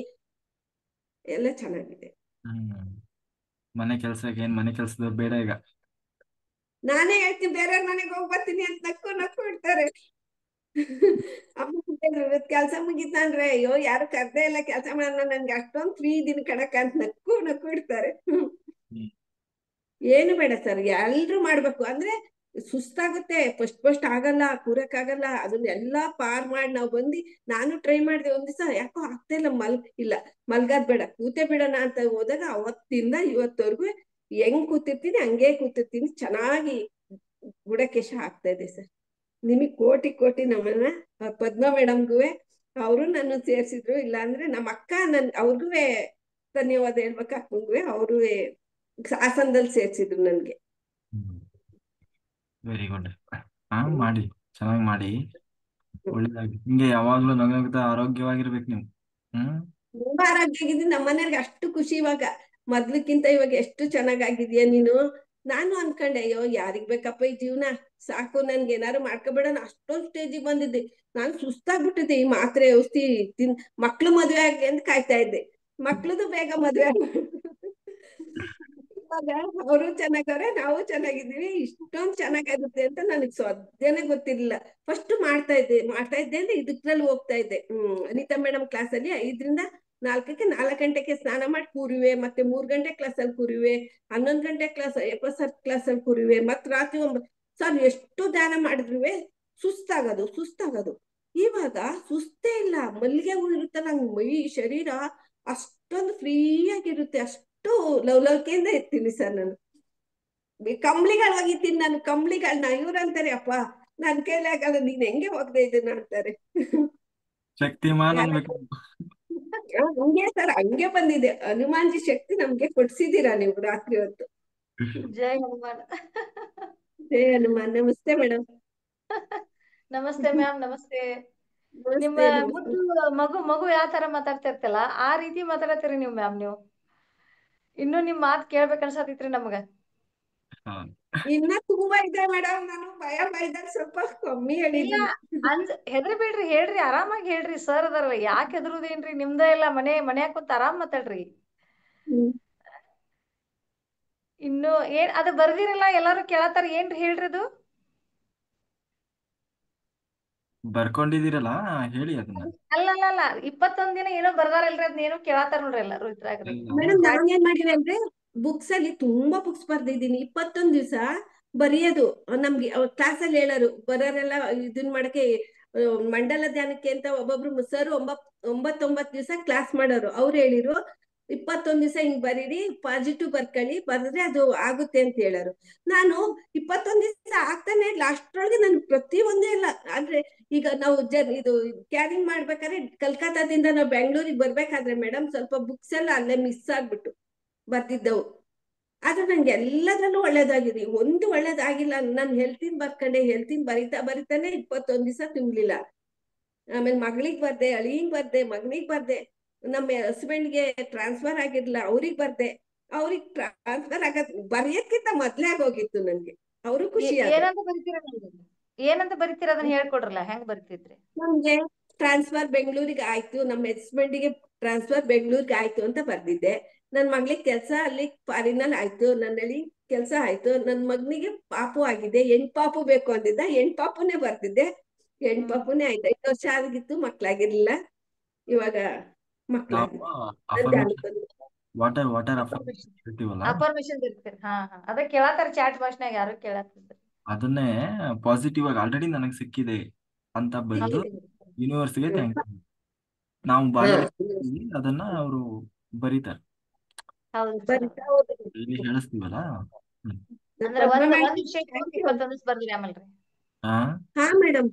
Speaker 2: ಎಲ್ಲ ಚೆನ್ನಾಗಿದೆ.
Speaker 1: ಹ್ಮ್ ಮನೆ ಕೆಲ್ಸಕ್ಕೆ ಏನ್ ಮನೆ ಕೆಲ್ಸದವ್ರು ಬೇಡ ಈಗ.
Speaker 2: ನಾನೇ ಹೇಳ್ತೀನಿ ಬೇರೆಯವ್ರ ಮನೆಗೆ ಹೋಗಿ ಬರ್ತೀನಿ ಅಂತ, ನಕ್ಕು ನಕ್ಕು ಇಡ್ತಾರೆ. ಅಮ್ಮ ಕೆಲ್ಸ ಮುಗಿತಂದ್ರೆ, ಅಯ್ಯೋ ಯಾರು ಕರ್ದೇ ಇಲ್ಲ ಕೆಲ್ಸ ಮಾಡೋಣ, ನನ್ಗೆ ಅಷ್ಟೊಂದು ಫ್ರೀ ಇದೀನಿ ಕಣಕ್ಕ ಅಂತ ನಕ್ಕು ನಕ್ಕು ಇಡ್ತಾರೆ.
Speaker 1: ಹ್ಮ್.
Speaker 2: ಏನು ಬೇಡ ಸರ್, ಎಲ್ರು ಮಾಡ್ಬೇಕು. ಅಂದ್ರೆ ಸುಸ್ತಾಗುತ್ತೆ, ಫಸ್ಟ್ ಆಗಲ್ಲ, ಕೂರಕ್ ಆಗಲ್ಲ. ಅದನ್ನ ಎಲ್ಲಾ ಪಾರ್ ಮಾಡಿ ನಾವ್ ಬಂದು, ನಾನು ಟ್ರೈ ಮಾಡಿದೆ ಒಂದ್ ದಿವಸ, ಯಾಕೋ ಆಗ್ತಾ ಇಲ್ಲ, ಇಲ್ಲ ಮಲ್ಗಾದ್ ಬೇಡ ಕೂತೆ ಬಿಡೋಣ ಅಂತ ಹೋದಾಗ ಅವತ್ತಿಂದ ಇವತ್ತವರೆಗೂ ಹೆಂಗ್ ಕೂತಿರ್ತೀನಿ ಹಂಗೆ ಕೂತಿರ್ತೀನಿ, ಚೆನ್ನಾಗಿ ಗುಡಕೇಶ ಆಗ್ತಾ ಇದೆ ಸರ್. ನಿಮಗ್ ಕೋಟಿ ಕೋಟಿ ನಮ್ಮನ್ನ. ಪದ್ಮ ಮೇಡಮ್ಗುವೆ, ಅವರು ನನ್ನ ಸೇರ್ಸಿದ್ರು. ಇಲ್ಲ ಅಂದ್ರೆ ನಮ್ಮ ಅಕ್ಕ ಅವ್ರಿಗೂ ಧನ್ಯವಾದ ಹೇಳ್ಬೇಕು. ಅಕ್ಕಂಗುವೆ ಅವರು ಹಾಸನದಲ್ಲಿ ಸೇರ್ಸಿದ್ರು ನನ್ಗೆ.
Speaker 1: Very good. ಹಾ, ಮಾಡಿ, ಚೆನ್ನಾಗಿ ಮಾಡಿ, ಒಳ್ಳೇದಾಗಿ. ಹಿಂಗೆ ಯಾವಾಗ್ಲೂ ನಗಾಗ್ತಾ ಆರೋಗ್ಯವಾಗಿರ್ಬೇಕು ನೀವು. ಹ್ಮ್
Speaker 2: ತುಂಬಾ ಆರೋಗ್ಯ ಆಗಿದ್ದೀನಿ. ನಮ್ಮ ಮನೆಯವ್ರಿಗೆ ಅಷ್ಟು ಖುಷಿ ಇವಾಗ, ಮೊದ್ಲಕ್ಕಿಂತ ಇವಾಗ ಎಷ್ಟು ಚೆನ್ನಾಗಾಗಿದ್ಯಾ ನೀನು. ನಾನು ಅನ್ಕೊಂಡೆ, ಅಯ್ಯೋ ಯಾರಿಗ್ ಬೇಕಪ್ಪ ಈ ಜೀವನ, ಸಾಕು ನನ್ಗೆ ಏನಾರು ಮಾಡ್ಕೊಬೇಡ ಅಷ್ಟೊಂದ್ ಸ್ಟೇಜಿಗೆ ಬಂದಿದ್ದೆ. ನಾನು ಸುಸ್ತಾಗ್ಬಿಟ್ಟಿದ್ದೆ ಈ ಮಾತ್ರೆ ಔಷಧಿ ಮಕ್ಳು ಮದ್ವೆ ಆಗಿ ಅಂತ ಕಾಯ್ತಾ ಇದ್ದೆ. ಮಕ್ಳದು ಬೇಗ ಮದ್ವೆ ಇವಾಗ ಅವರು ಚೆನ್ನಾಗವ್ರೆ, ನಾವು ಚೆನ್ನಾಗಿದ್ದೀವಿ. ಇಷ್ಟೊಂದ್ ಚೆನ್ನಾಗಾಗುತ್ತೆ ಅಂತ ನನಗ್ ಸಾಧ್ಯನೇ ಗೊತ್ತಿರ್ಲಿಲ್ಲ. ಫಸ್ಟ್ ಮಾಡ್ತಾ ಇದ್ದೆ ಅಂದ್ರೆ ಇದಕ್ರಲ್ಲಿ ಹೋಗ್ತಾ ಇದ್ದೆ. ಅನಿತಾ ಮೇಡಮ್ ಕ್ಲಾಸಲ್ಲಿ 5ರಿಂದ 4ಕ್ಕೆ 4 ಗಂಟೆಗೆ ಸ್ನಾನ ಮಾಡಿ ಕೂರುವೆ, ಮತ್ತೆ 3 ಗಂಟೆ ಕ್ಲಾಸಲ್ಲಿ ಕೂರುವೆ, 11 ಗಂಟೆ ಸರ್ ಕ್ಲಾಸಲ್ಲಿ ಕೂರುವೆ, ಮತ್ ರಾತ್ರಿ 9 ಸರ್ ಎಷ್ಟು ಧ್ಯಾನ ಮಾಡಿದ್ರುವೆ ಸುಸ್ತಾಗೋದು. ಇವಾಗ ಸುಸ್ತೇ ಇಲ್ಲ. ಮಲ್ಲಿಗೆ ಹೂ ಇರುತ್ತಲ್ಲ, ಮೈ ಶರೀರ ಅಷ್ಟೊಂದು ಫ್ರೀ ಆಗಿರುತ್ತೆ. ಅಷ್ಟು ಲವಲವಿಕೆಯಿಂದ ಇರ್ತೀನಿ ಸರ್ ನಾನು. ಕಂಬ್ಳಿಗಳು ಒಗಿತೀನಿ ನಾನು, ಕಂಬ್ಳಿಗಳನ್ನ. ಇವ್ರು ಅಂತಾರೆ, ಅಪ್ಪ ನನ್ ಕೈಲಿ ಆಗಲ್ಲ, ನೀನ್ ಹೆಂಗೆ ಹೋಗದೆ ಇದನ್ನ ಅಂತಾರೆ.
Speaker 1: ಶಕ್ತಿಮಾನ್
Speaker 2: ಯಾರ
Speaker 1: ಅನ್ಬೇಕು.
Speaker 2: ಹಂಗೆ ಸರ್, ಹಂಗೆ ಬಂದಿದೆ. ಹನುಮಾನ್ಜಿ ಶಕ್ತಿ ನಮ್ಗೆ ಕೊಡ್ಸಿದೀರಾ ನೀವು ರಾತ್ರಿ ಹೊತ್ತು.
Speaker 3: ಜೈ ಹನುಮಾನ್.
Speaker 2: ಜೈ ಹನುಮಾನ್. ನಮಸ್ತೆ ಮೇಡಮ್.
Speaker 3: ನಮಸ್ತೆ ಮ್ಯಾಮ್, ನಮಸ್ತೆ. ನಿಮ್ಮ
Speaker 2: ನಮಸ್ತೆ ನಮಸ್ತೆ.
Speaker 3: ಮುದ್ದು ಮಗು ಯಾವ ತರ ಮಾತಾಡ್ತಿರ್ತಲ್ಲ ಆ ರೀತಿ ಮಾತಾಡತ್ತೀರಿ ನೀವು ಮ್ಯಾಮ್. ನೀವು ಇನ್ನು ನಿಮ್ ಮಾತ್ ಕೇಳ್ಬೇಕು ಅನ್ಸತಿತ್ರಿ ನಮ್ಗ.
Speaker 1: ಹೌದು.
Speaker 2: ಇನ್ನ ತುಂಬಾ ಇದೆ ಮೇಡಮ್, ನಾನು ಭಯದಾಗ ಸ್ವಲ್ಪ ಕಮ್ಮಿ
Speaker 3: ಇಲ್ಲ,
Speaker 2: ಹೇಳಿದೀನಿ.
Speaker 3: ಹೆದರಿ ಬಿಡ್ರಿ, ಹೇಳ್ರಿ, ಆರಾಮಾಗಿ ಹೇಳ್ರಿ. ಸರ್ ಅದಾರಲ್ಲ, ಯಾಕೆ ಹೆದರುದೇನ್ರಿ? ನಿಮ್ದ ಇಲ್ಲ ಮನ್ಯಾಗ ಕೂತ್ ಆರಾಮ್ ಮಾತಾಡ್ರಿ.
Speaker 2: ಹ್ಮ್.
Speaker 3: ಇನ್ನು ಏನ್ ಅದು ಬರ್ದಿರಲ್ಲ, ಎಲ್ಲಾರು ಕೇಳತ್ತಾರ, ಏನ್ರಿ ಹೇಳ್ರಿ ಅದು?
Speaker 1: ಬರ್ಕೊಂಡಿದ್ದೀರಲ್ಲ, ಹೇಳಿ ಅದನ್ನ.
Speaker 3: ಅಲ್ಲ 21 ದಿನ ಏನೋ ಬರ್ದಾರಲ್ರಿ, ಅದನ್ನ ಏನೋ ಕೇಳತ್ತಾರ ನೋಡ್ರಿ ಎಲ್ಲಾರು ಇದ್ರಾಗ್ರಿ.
Speaker 2: ಮೇಡಮ್ ನಾನ್ ಏನ್ ಮಾಡಿವೆ ಅಂದ್ರೆ, ಬುಕ್ಸ್ ಅಲ್ಲಿ ತುಂಬಾ ಬುಕ್ಸ್ ಬರ್ದಿದ್ದೀನಿ. 21 ದಿವಸ ಬರೆಯೋದು. ನಮ್ಗೆ ಕ್ಲಾಸಲ್ಲಿ ಹೇಳೋರು ಬರೋರೆಲ್ಲ ಇದನ್ ಮಾಡಕ್ಕೆ, ಮಂಡಲ ಧ್ಯಾನಕ್ಕೆ ಅಂತ ಒಬ್ಬೊಬ್ರು ಸರ್ 9 ದಿವಸ ಕ್ಲಾಸ್ ಮಾಡೋರು. ಅವ್ರು ಹೇಳಿರು 21 ದಿವಸ ಹಿಂಗ್ ಬರೀರಿ, ಪಾಸಿಟಿವ್ ಬರ್ಕೊಳ್ಳಿ, ಬರೆದ್ರೆ ಅದು ಆಗುತ್ತೆ ಅಂತ ಹೇಳೋರು. ನಾನು 21 ದಿವಸ ಆಗ್ತಾನೆ ಇಲ್ಲ. ಅಷ್ಟ್ರೊಳಗೆ ನನ್ ಪ್ರತಿ ಒಂದೇ ಇಲ್ಲ. ಆದ್ರೆ ಈಗ ನಾವು ಇದು ಕ್ಯಾರಿಂಗ್ ಮಾಡ್ಬೇಕಾದ್ರೆ ಕಲ್ಕತ್ತಾದಿಂದ ನಾವು ಬೆಂಗಳೂರಿಗೆ ಬರ್ಬೇಕಾದ್ರೆ ಮೇಡಮ್ ಸ್ವಲ್ಪ ಬುಕ್ಸ್ ಎಲ್ಲ ಅಲ್ಲೇ ಮಿಸ್ ಆಗ್ಬಿಟ್ಟು ಬರ್ತಿದ್ದವು. ಆದ್ರೆ ನಂಗೆ ಎಲ್ಲದರಲ್ಲೂ ಒಳ್ಳೇದಾಗಿದೆ, ಒಂದು ಒಳ್ಳೇದಾಗಿಲ್ಲ. ನಾನು ಹೆಲ್ತಿನ ಬರಿತಾನೆ 21 ದಿವಸ ತುಂಬಲಿಲ್ಲ. ಆಮೇಲೆ ಮಗಳಿಗೆ ಬರ್ದೆ, ಅಳಿಯಂಗ್ ಬರ್ದೆ, ಮಗನಿಗೆ ಬರ್ದೆ, ನಮ್ಮ ಹಸ್ಬೆಂಡ್ಗೆ ಟ್ರಾನ್ಸ್ಫರ್ ಆಗಿರ್ಲಿಲ್ಲ, ಅವ್ರಿಗೆ ಬರ್ದೆ. ಅವ್ರಿಗೆ ಟ್ರಾನ್ಸ್ಫರ್ ಆಗದ್ ಬರೆಯೋದ್ಕಿಂತ ಮೊದ್ಲೇ ಆಗೋಗಿತ್ತು ನನ್ಗೆ. ಅವರು ಖುಷಿ ಆದ್ರು.
Speaker 3: ಏನಂತ ಬರಿತೀರ? ಏನಂತ ಬರಿತೀರ ಅದನ್ನ ಹೇಳ್ಕೊಡ್ರಲ್ಲ, ಹೆಂಗ್ ಬರಿತಿದ್ರಿ?
Speaker 2: ನಮ್ಗೆ ಟ್ರಾನ್ಸ್ಫರ್ ಬೆಂಗಳೂರಿಗೆ ಆಯ್ತು, ನಮ್ಮ ಹಸ್ಬೆಂಡಿಗೆ ಟ್ರಾನ್ಸ್ಫರ್ ಬೆಂಗಳೂರಿಗೆ ಆಯ್ತು ಅಂತ ಬರ್ದಿದ್ದೆ. ನನ್ ಮಗಳಿಗೆ ಕೆಲಸ ಅಲ್ಲಿ ಫಾರಿನಲ್ಲಿ ಆಯ್ತು, ನನ್ನಲ್ಲಿ ಕೆಲಸ ಆಯ್ತು. ನನ್ ಮಗನಿಗೆ ಪಾಪು ಆಗಿದೆ, ಪಾಪು ಬೇಕು ಅಂದಿದ್ದ, ಪಾಪುನೇ ಬರ್ದಿದ್ದೆ. ಪಾಪುನೇ ಆಯ್ತು. 5 ವರ್ಷ ಆಗಿತ್ತು, ಮಕ್ಳಾಗಿರ್ಲಿಲ್ಲ. ಇವಾಗ
Speaker 1: ನಾವು
Speaker 2: ಮಕ್ಳಾಗಿದೆ.
Speaker 1: ಅಫರ್ಮೇಶನ್ ವಾಟರ್ ಅಫರ್ಮೇಶನ್ ಹೇಳ್ತೀವಲ್ಲ,
Speaker 3: ಅಫರ್ಮೇಶನ್ ಇರ್ತೀರಿ. ಹಾ ಹಾ ಅದ ಕೇಳತ್ತಾರ ಚಾಟ್ ಭಾಷೆನಾಗ ಯಾರು ಕೇಳತ್ತಿದ್ರು.
Speaker 1: ಅದನ್ನೇ ಪಾಸಿಟಿವ್ ಆಗಿ ಆಲ್ರೆಡಿ ನನಗೆ ಸಿಕ್ಕಿದೆ ಅಂತ ಬರೆದು ಯೂನಿವರ್ಸ್ಗೆ ಥ್ಯಾಂಕ್ ಯು. ನಾವು ಬಾಯಲ್ಲಿ ಹೇಳ್ತೀವಿ, ಅದನ್ನ ಅವರು ಬರೀತಾರೆ.
Speaker 3: ಹೌದು ಸರ್.
Speaker 2: ಬರಿತಾ ಹೋದ್ರು.
Speaker 1: ಇಲ್ಲಿ ಹೇಳಿಸ್ತೀವಲ್ಲ.
Speaker 3: ಅಂದ್ರೆ
Speaker 2: ಪದ್ಮ
Speaker 3: ಒಂದ್
Speaker 2: ಮೇಡಮ್
Speaker 3: ವಿಷಯ ತಗೊಂಡ್ 21 ದಿವಸ ಬರ್ದ್ರಿ ಆಮೇಲ್ರಿ.
Speaker 1: ಹಾ
Speaker 2: ಹಾ ಮೇಡಮ್,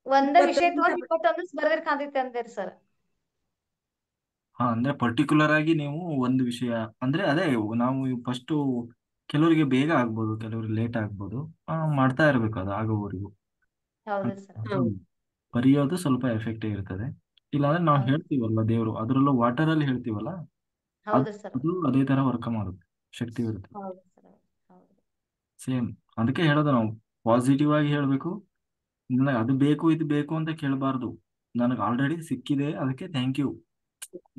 Speaker 3: ಒಂದ ವಿಷಯ
Speaker 2: 21
Speaker 3: ತಗೊಂಡ್ 21 ದಿವಸ ಬರ್ದಿರ್ ಕಾಂತೈತಿ ಅಂತೀರಿ ಸರ್.
Speaker 1: ಹಾ ಅಂದ್ರೆ ಪರ್ಟಿಕ್ಯುಲರ್ ಆಗಿ ನೀವು ಒಂದು ವಿಷಯ ಅಂದ್ರೆ ಅದೇ ನಾವು ಫಸ್ಟ್ ಕೆಲವರಿಗೆ ಬೇಗ ಆಗ್ಬೋದು, ಕೆಲವರಿಗೆ ಲೇಟ್ ಆಗ್ಬೋದು. ಮಾಡ್ತಾ ಇರ್ಬೇಕು ಅದು ಆಗೋವರೆಗೂ.
Speaker 3: ಹೌದು ಸರ್.
Speaker 1: ಅದು ಬರೆಯೋದು ಸ್ವಲ್ಪ ಎಫೆಕ್ಟಿವ್ ಇರ್ತದೆ. ಇಲ್ಲಾಂದ್ರೆ ನಾವು
Speaker 3: ಹೌದು
Speaker 1: ಹೇಳ್ತೀವಲ್ಲ ದೇವರು, ಅದರಲ್ಲೂ ವಾಟರ್ ಅಲ್ಲಿ ಹೇಳ್ತೀವಲ್ಲ,
Speaker 3: ಹೌದು ಸರ್.
Speaker 1: ಅದು ಅದೇ ತರ ವರ್ಕ್ ಮಾಡುತ್ತೆ, ಶಕ್ತಿ ಇರುತ್ತೆ.
Speaker 3: ಹೌದು ಸರ್. ಹೌದು
Speaker 1: ಸೇಮ್ ಅದಕ್ಕೆ ಹೇಳೋದು ನಾವು ಪಾಸಿಟಿವ್ ಆಗಿ ಹೇಳ್ಬೇಕು. ನನಗೆ ಅದು ಬೇಕು ಇದು ಬೇಕು ಅಂತ ಕೇಳಬಾರ್ದು. ನನಗೆ ಆಲ್ರೆಡಿ ಸಿಕ್ಕಿದೆ, ಅದಕ್ಕೆ ಥ್ಯಾಂಕ್ ಯು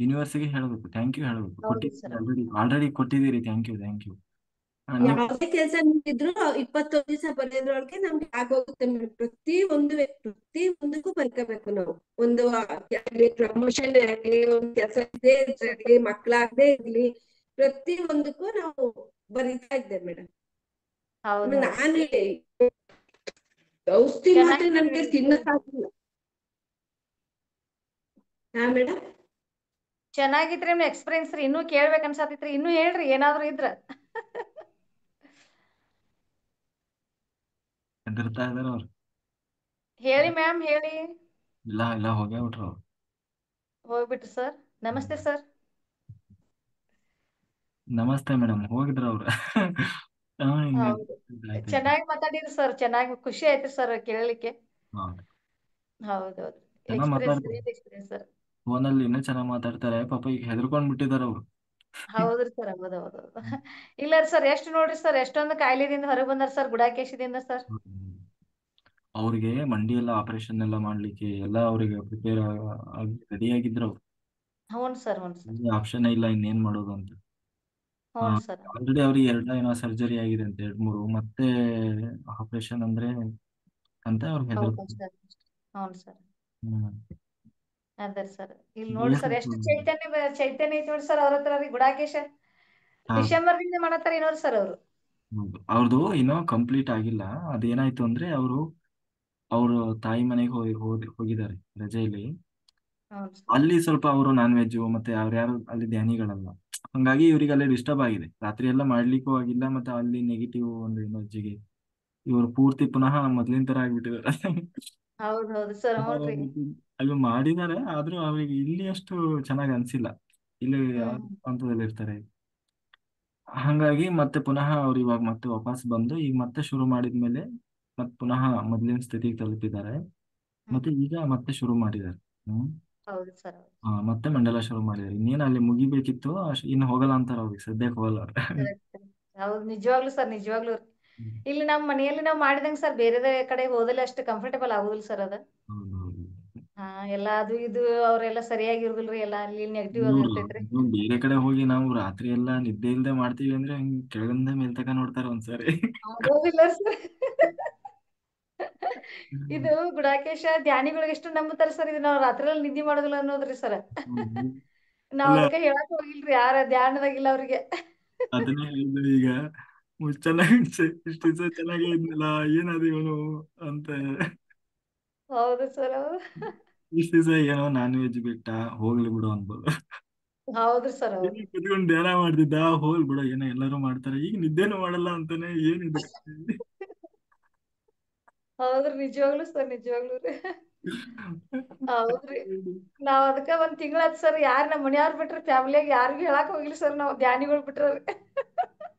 Speaker 1: ಯೂನಿವರ್ಸಿಗೆ ಹೇಳಬೇಕು, ಥ್ಯಾಂಕ್ ಯು ಹೇಳಬೇಕು.
Speaker 3: ಹೌದು ಸರ್.
Speaker 1: ಆಲ್ರೆಡಿ ಆಲ್ರೆಡಿ ಕೊಟ್ಟಿದ್ದೀರಿ, ಥ್ಯಾಂಕ್ ಯು ಥ್ಯಾಂಕ್ ಯು. ನೀವು
Speaker 2: ಯಾವುದೇ ಕೆಲಸ ನಿಂತಿದ್ರು 21 ದಿವಸ ಬರೆಯೋದ್ರೊಳಗೆ ನಮ್ಗೆ ಆಗೋಗುತ್ತೆ ಮೇಡಮ್. ಪ್ರತಿ ಒಂದಕ್ಕೂ ಬರ್ಕೋಬೇಕು ನಾವು. ಒಂದು ಪ್ರಮೋಷನ್ ಆಗ್ಲಿ, ಒಂದು ಕೆಲಸ ಇದ್ದೇ ಇರ್ಲಿ, ಮಕ್ಳಾಗದೆ ಇರ್ಲಿ, ಪ್ರತಿ ಒಂದಕ್ಕೂ ನಾವು ಬರೀತಾ ಇದ್ದೇವೆ ಮೇಡಮ್.
Speaker 3: ಹೌದು
Speaker 2: ನಾನು ಔಷಧಿ ಮಾತ್ರ ನಮ್ಗೆ ತಿನ್ನಕ್ಕಾಗಿಲ್ಲ. ಹಾ ಮೇಡಮ್,
Speaker 3: ಚೆನ್ನಾಗಿತ್ರಿ ನಿಮ್ ಎಕ್ಸ್ಪೀರಿಯನ್ಸ್ ರೀ. ಇನ್ನೂ ಕೇಳ್ಬೇಕ ಅನ್ಸಾತಿತ್ರಿ, ಇನ್ನೂ ಹೇಳ್ರಿ ಏನಾದ್ರು ಇದ್ರ.
Speaker 1: ಹೆದರ್ತಾ ಇದಾರೆ ಅವ್ರು.
Speaker 3: ಹೇಳಿ ಮ್ಯಾಮ್ ಹೇಳಿ.
Speaker 1: ಇಲ್ಲ ಇಲ್ಲ ಹೋಗೇ ಬಿಟ್ರು ಅವ್ರು.
Speaker 3: ಹೋಗ್ಬಿಟ್ರಿ ಸರ್. ನಮಸ್ತೆ ಸರ್.
Speaker 1: ನಮಸ್ತೆ ಮೇಡಮ್, ಹೋಗಿದ್ರು ಅವ್ರು.
Speaker 3: ಹೌದು ಚೆನ್ನಾಗಿ ಮಾತಾಡಿದ್ರಿ ಸರ್, ಚೆನ್ನಾಗಿ ಖುಷಿ ಆಯ್ತು ಸರ್ ಕೇಳಲಿಕ್ಕೆ. ಹೌದೌದು
Speaker 1: ಚೆನ್ನಾಗ್
Speaker 3: ಎಕ್ಸ್ಪೀರಿಯನ್ಸ್
Speaker 1: ಮಾತಾಡ್ತಾರೆ,
Speaker 3: ಗ್ರೇಟ್ ಎಕ್ಸ್ಪೀರಿಯನ್ಸ್ ಸರ್.
Speaker 1: ಫೋನಲ್ಲಿ ಇನ್ನೂ ಚೆನ್ನಾಗ್ ಮಾತಾಡ್ತಾರೆ. ಪಾಪ ಈಗ ಹೆದರ್ಕೊಂಡ್ ಬಿಟ್ಟಿದಾರೆ ಅವ್ರು.
Speaker 3: ಹೌದ್ರಿ ಸರ್. ಹೌದೌದು. ಇಲ್ಲ ಸರ್, ಎಷ್ಟು ನೋಡ್ರಿ ಸರ್, ಎಷ್ಟೊಂದು ಕಾಯಿಲೆದಿಂದ ಹೊರಗೆ ಬಂದಾರ ಸರ್ ಗುಡಾಕೇಶದಿಂದ ಸರ್.
Speaker 1: ಅವ್ರಿಗೆ ಮಂಡಿ ಎಲ್ಲ ಆಪರೇಷನ್ ಎಲ್ಲ ಮಾಡ್ಲಿಕ್ಕೆ ಎಲ್ಲ ಅವ್ರಿಗೆ ಪ್ರಿಪೇರ್ ಆಗಿ ರೆಡಿ ಆಗಿದ್ರು ಅವ್ರು.
Speaker 3: ಹ್ಞೂ ಸರ್. ಹ್ಞೂ ಸರ್.
Speaker 1: ಆಪ್ಷನ್ ಇಲ್ಲ ಇನ್ನೇನ್ ಮಾಡೋದು ಅಂತ.
Speaker 3: ಹ್ಞೂ ಸರ್.
Speaker 1: ಆಲ್ರೆಡಿ ಅವ್ರಿಗೆ ಏನೋ ಸರ್ಜರಿ ಆಗಿದೆ ಅಂತ 2-3, ಮತ್ತೆ ಆಪರೇಷನ್ ಅಂದ್ರೆ ಅಂತ ಅವ್ರಿಗೆ
Speaker 3: ಹೌದು
Speaker 1: ಹೆದರ್ತಾರೆ.
Speaker 3: ಸರ್. ಹ್ಞೂ ಸರ್.
Speaker 1: ಹ್ಮ್
Speaker 3: ಅದೇ ಸರ್. ಇಲ್ಲಿ ನೋಡಿ ಸರ್ ಎಷ್ಟು ಚೈತನ್ಯ ಐತಿ ನೋಡಿ ಸರ್ ಅವ್ರ ಹತ್ರ ರೀ ಗುಡಾಕೇಶ. ಡಿಸೆಂಬರ್ದಿಂದ ಮಾಡತ್ತಾರ ಏನೋರಿ ಸರ್ ಅವರು.
Speaker 1: ಹೌದು, ಅವ್ರದ್ದು ಇನ್ನೂ ಕಂಪ್ಲೀಟ್ ಆಗಿಲ್ಲ. ಅದೇನಾಯ್ತು ಅಂದ್ರೆ ಅವರು ತಾಯಿ ಮನೆಗೆ ಹೋಗಿದ್ದಾರೆ ರಜೆಯಲ್ಲಿ.
Speaker 3: ಹ್ಞೂ ಸರ್.
Speaker 1: ಅಲ್ಲಿ ಸ್ವಲ್ಪ ಅವರು ನಾನ್ ವೆಜ್, ಮತ್ತೆ ಯಾರು ಅಲ್ಲಿ ಧ್ಯಾನಿಗಳಲ್ಲ, ಹಂಗಾಗಿ ಇವ್ರಿಗೆ ಅಲ್ಲಿ ಡಿಸ್ಟರ್ಬ್ ಆಗಿದೆ. ರಾತ್ರಿ ಎಲ್ಲ ಮಾಡ್ಲಿಕ್ಕೂ ಆಗಿಲ್ಲ, ಮತ್ತೆ ಅಲ್ಲಿ ನೆಗೆಟಿವ್ ಒಂದು ಎನರ್ಜಿಗೆ ಇವರು ಪೂರ್ತಿ ಪುನಃ ಮೊದ್ಲಿನ ತರ ಆಗ್ಬಿಟ್ಟಿದ್ದಾರೆ.
Speaker 3: ಹೌದೌದು ಸರ್. ಹ್ಞೂ ರೀ.
Speaker 1: ಅಲ್ಲಿ ಮಾಡಿದ್ದಾರೆ, ಆದ್ರೂ ಅವ್ರಿಗೆ ಇಲ್ಲಿ ಅಷ್ಟು ಚೆನ್ನಾಗಿ ಅನ್ಸಿಲ್ಲ. ಇಲ್ಲಿ ಯಾವ
Speaker 3: ಹ್ಮ್
Speaker 1: ಹಂತದಲ್ಲಿ ಇರ್ತಾರೆ. ಹಂಗಾಗಿ ಮತ್ತೆ ಪುನಃ ಅವ್ರು ಇವಾಗ ಮತ್ತೆ ವಾಪಸ್ ಬಂದು ಈಗ ಮತ್ತೆ ಶುರು ಮಾಡಿದ್ಮೇಲೆ ಮತ್ತೆ ಪುನಃ ಮೊದ್ಲಿನ ಸ್ಥಿತಿಗೆ ತಲುಪಿದ್ದಾರೆ.
Speaker 3: ಹ್ಮ್
Speaker 1: ಮತ್ತೆ ಈಗ ಮತ್ತೆ ಶುರು ಮಾಡಿದ್ದಾರೆ.
Speaker 3: ಹೌದು ಸರ್.
Speaker 1: ಮತ್ತೆ ಮಂಡಲ ಶುರು ಮಾಡಿದ್ದಾರೆ. ಇನ್ನೇನು ಅಲ್ಲಿ ಮುಗಿಬೇಕಿತ್ತು, ಇನ್ನು ಹೋಗಲ್ಲ ಅಂತಾರ ಅವ್ರಿಗೆ, ಸದ್ಯಕ್ಕೆ ಹೋಗಲ್ಲ ಅವ್ರು.
Speaker 3: ಹೌದು ನಿಜವಾಗ್ಲೂ ಸರ್, ನಿಜವಾಗ್ಲೂ ಇಲ್ಲಿ ನಮ್ಮ ಮನೆಯಲ್ಲಿ ನಾವು ಮಾಡಿದಂಗ ಸರ್ ಬೇರೆ ಕಡೆ ಹೋದಲ್ಲಿ ಅಷ್ಟು ಕಂಫರ್ಟೇಬಲ್ ಆಗುದಿಲ್ಲ ಸರ್ ಅದ.
Speaker 1: ಹೌದೌದು.
Speaker 3: ಹಾ ಎಲ್ಲ ಅದು ಇದು ಅವ್ರೆಲ್ಲ ಸರಿಯಾಗಿ ಇರುದಿಲ್ರಿ, ಎಲ್ಲ ಅಲ್ಲಿ ನೆಗೆಟಿವ್ ಅದು ಇರ್ತೈತ್ರಿ.
Speaker 1: ಬೇರೆ ಕಡೆ ಹೋಗಿ ನಾವು ರಾತ್ರಿ ಎಲ್ಲ ನಿದ್ದೆ ಇಲ್ದೆ ಮಾಡ್ತೀವಿ ಅಂದ್ರೆ ಹಿಂಗ್ ಕೆಳಗಿಂದ ಮೇಲ್ ತಕ ನೋಡ್ತಾರೆ ಒಂದ್ಸರಿ.
Speaker 3: ಆಗೋದಿಲ್ಲ ಸರ್. ಇದು ಗುಡಾಕೇಶ ಧ್ಯಾನಿಗಳಿಗೆ ಎಷ್ಟು ನಂಬುತ್ತಾರ ಸರ್, ಇದು ನಾವು ರಾತ್ರಿಯಲ್ಲಿ ನಿದ್ದೆ ಮಾಡೋದಿಲ್ಲ ಅನ್ನೋದ್ರಿ ಸರ್. ನಾವ್
Speaker 1: ಅಲ್ಲ
Speaker 3: ಅದಕ್ಕೆ ಹೇಳಕ್ ಹೋಗಿಲ್ರಿ ಯಾರ ಧ್ಯಾನದಾಗಿಲ್ಲ ಅವ್ರಿಗೆ.
Speaker 1: ಅದನ್ನೇ ಹೇಳಿದ್ರು ಈಗ, ಚೆನ್ನಾಗಿ ಇಷ್ಟು ದಿವಸ ಚೆನ್ನಾಗೇ ಇದ್ನಲ್ಲ, ಏನದು ಇವನು ಅಂತ.
Speaker 3: ಹೌದು ಸರ್.
Speaker 1: ಇಷ್ಟು ದಿವಸ ಏನೋ ನಾನ್ ವೆಜ್ ಬಿಟ್ಟ, ಹೋಗ್ಲಿ ಬಿಡು ಅನ್ಬೋದು.
Speaker 3: ಹೌದ್ರಿ ಸರ್. ಹೌದು
Speaker 1: ಕುತ್ಕೊಂಡು ಧ್ಯಾನ ಮಾಡ್ತಿದ್ದ, ಹೋಗ್ಲಿ ಬಿಡು ಏನೋ ಎಲ್ಲರೂ ಮಾಡ್ತಾರೆ, ಈಗ ನಿದ್ದೆನೂ ಮಾಡಲ್ಲ ಅಂತಾನೆ, ಏನಿದೆ.
Speaker 3: ಹೌದ್ರಿ ನಿಜವಾಗ್ಲೂ ಸರ್, ನಿಜವಾಗ್ಲೂ ರೀ. ಹೌದ್ರಿ. ನಾವ್ ಅದಕ್ಕ ಒಂದ್ ತಿಂಗಳಾತ್ ಸರ್, ಯಾರ್ ನಮ್ಮ ಮನೆಯವ್ರು ಬಿಟ್ರಿ ಫ್ಯಾಮಿಲಿಯಾಗ ಯಾರಿಗೂ ಹೇಳಾಕ್ ಹೋಗಿಲ್ಲ ಸರ್, ನಾವ್ ಧ್ಯಾನಿಗಳು ಬಿಟ್ರಿ.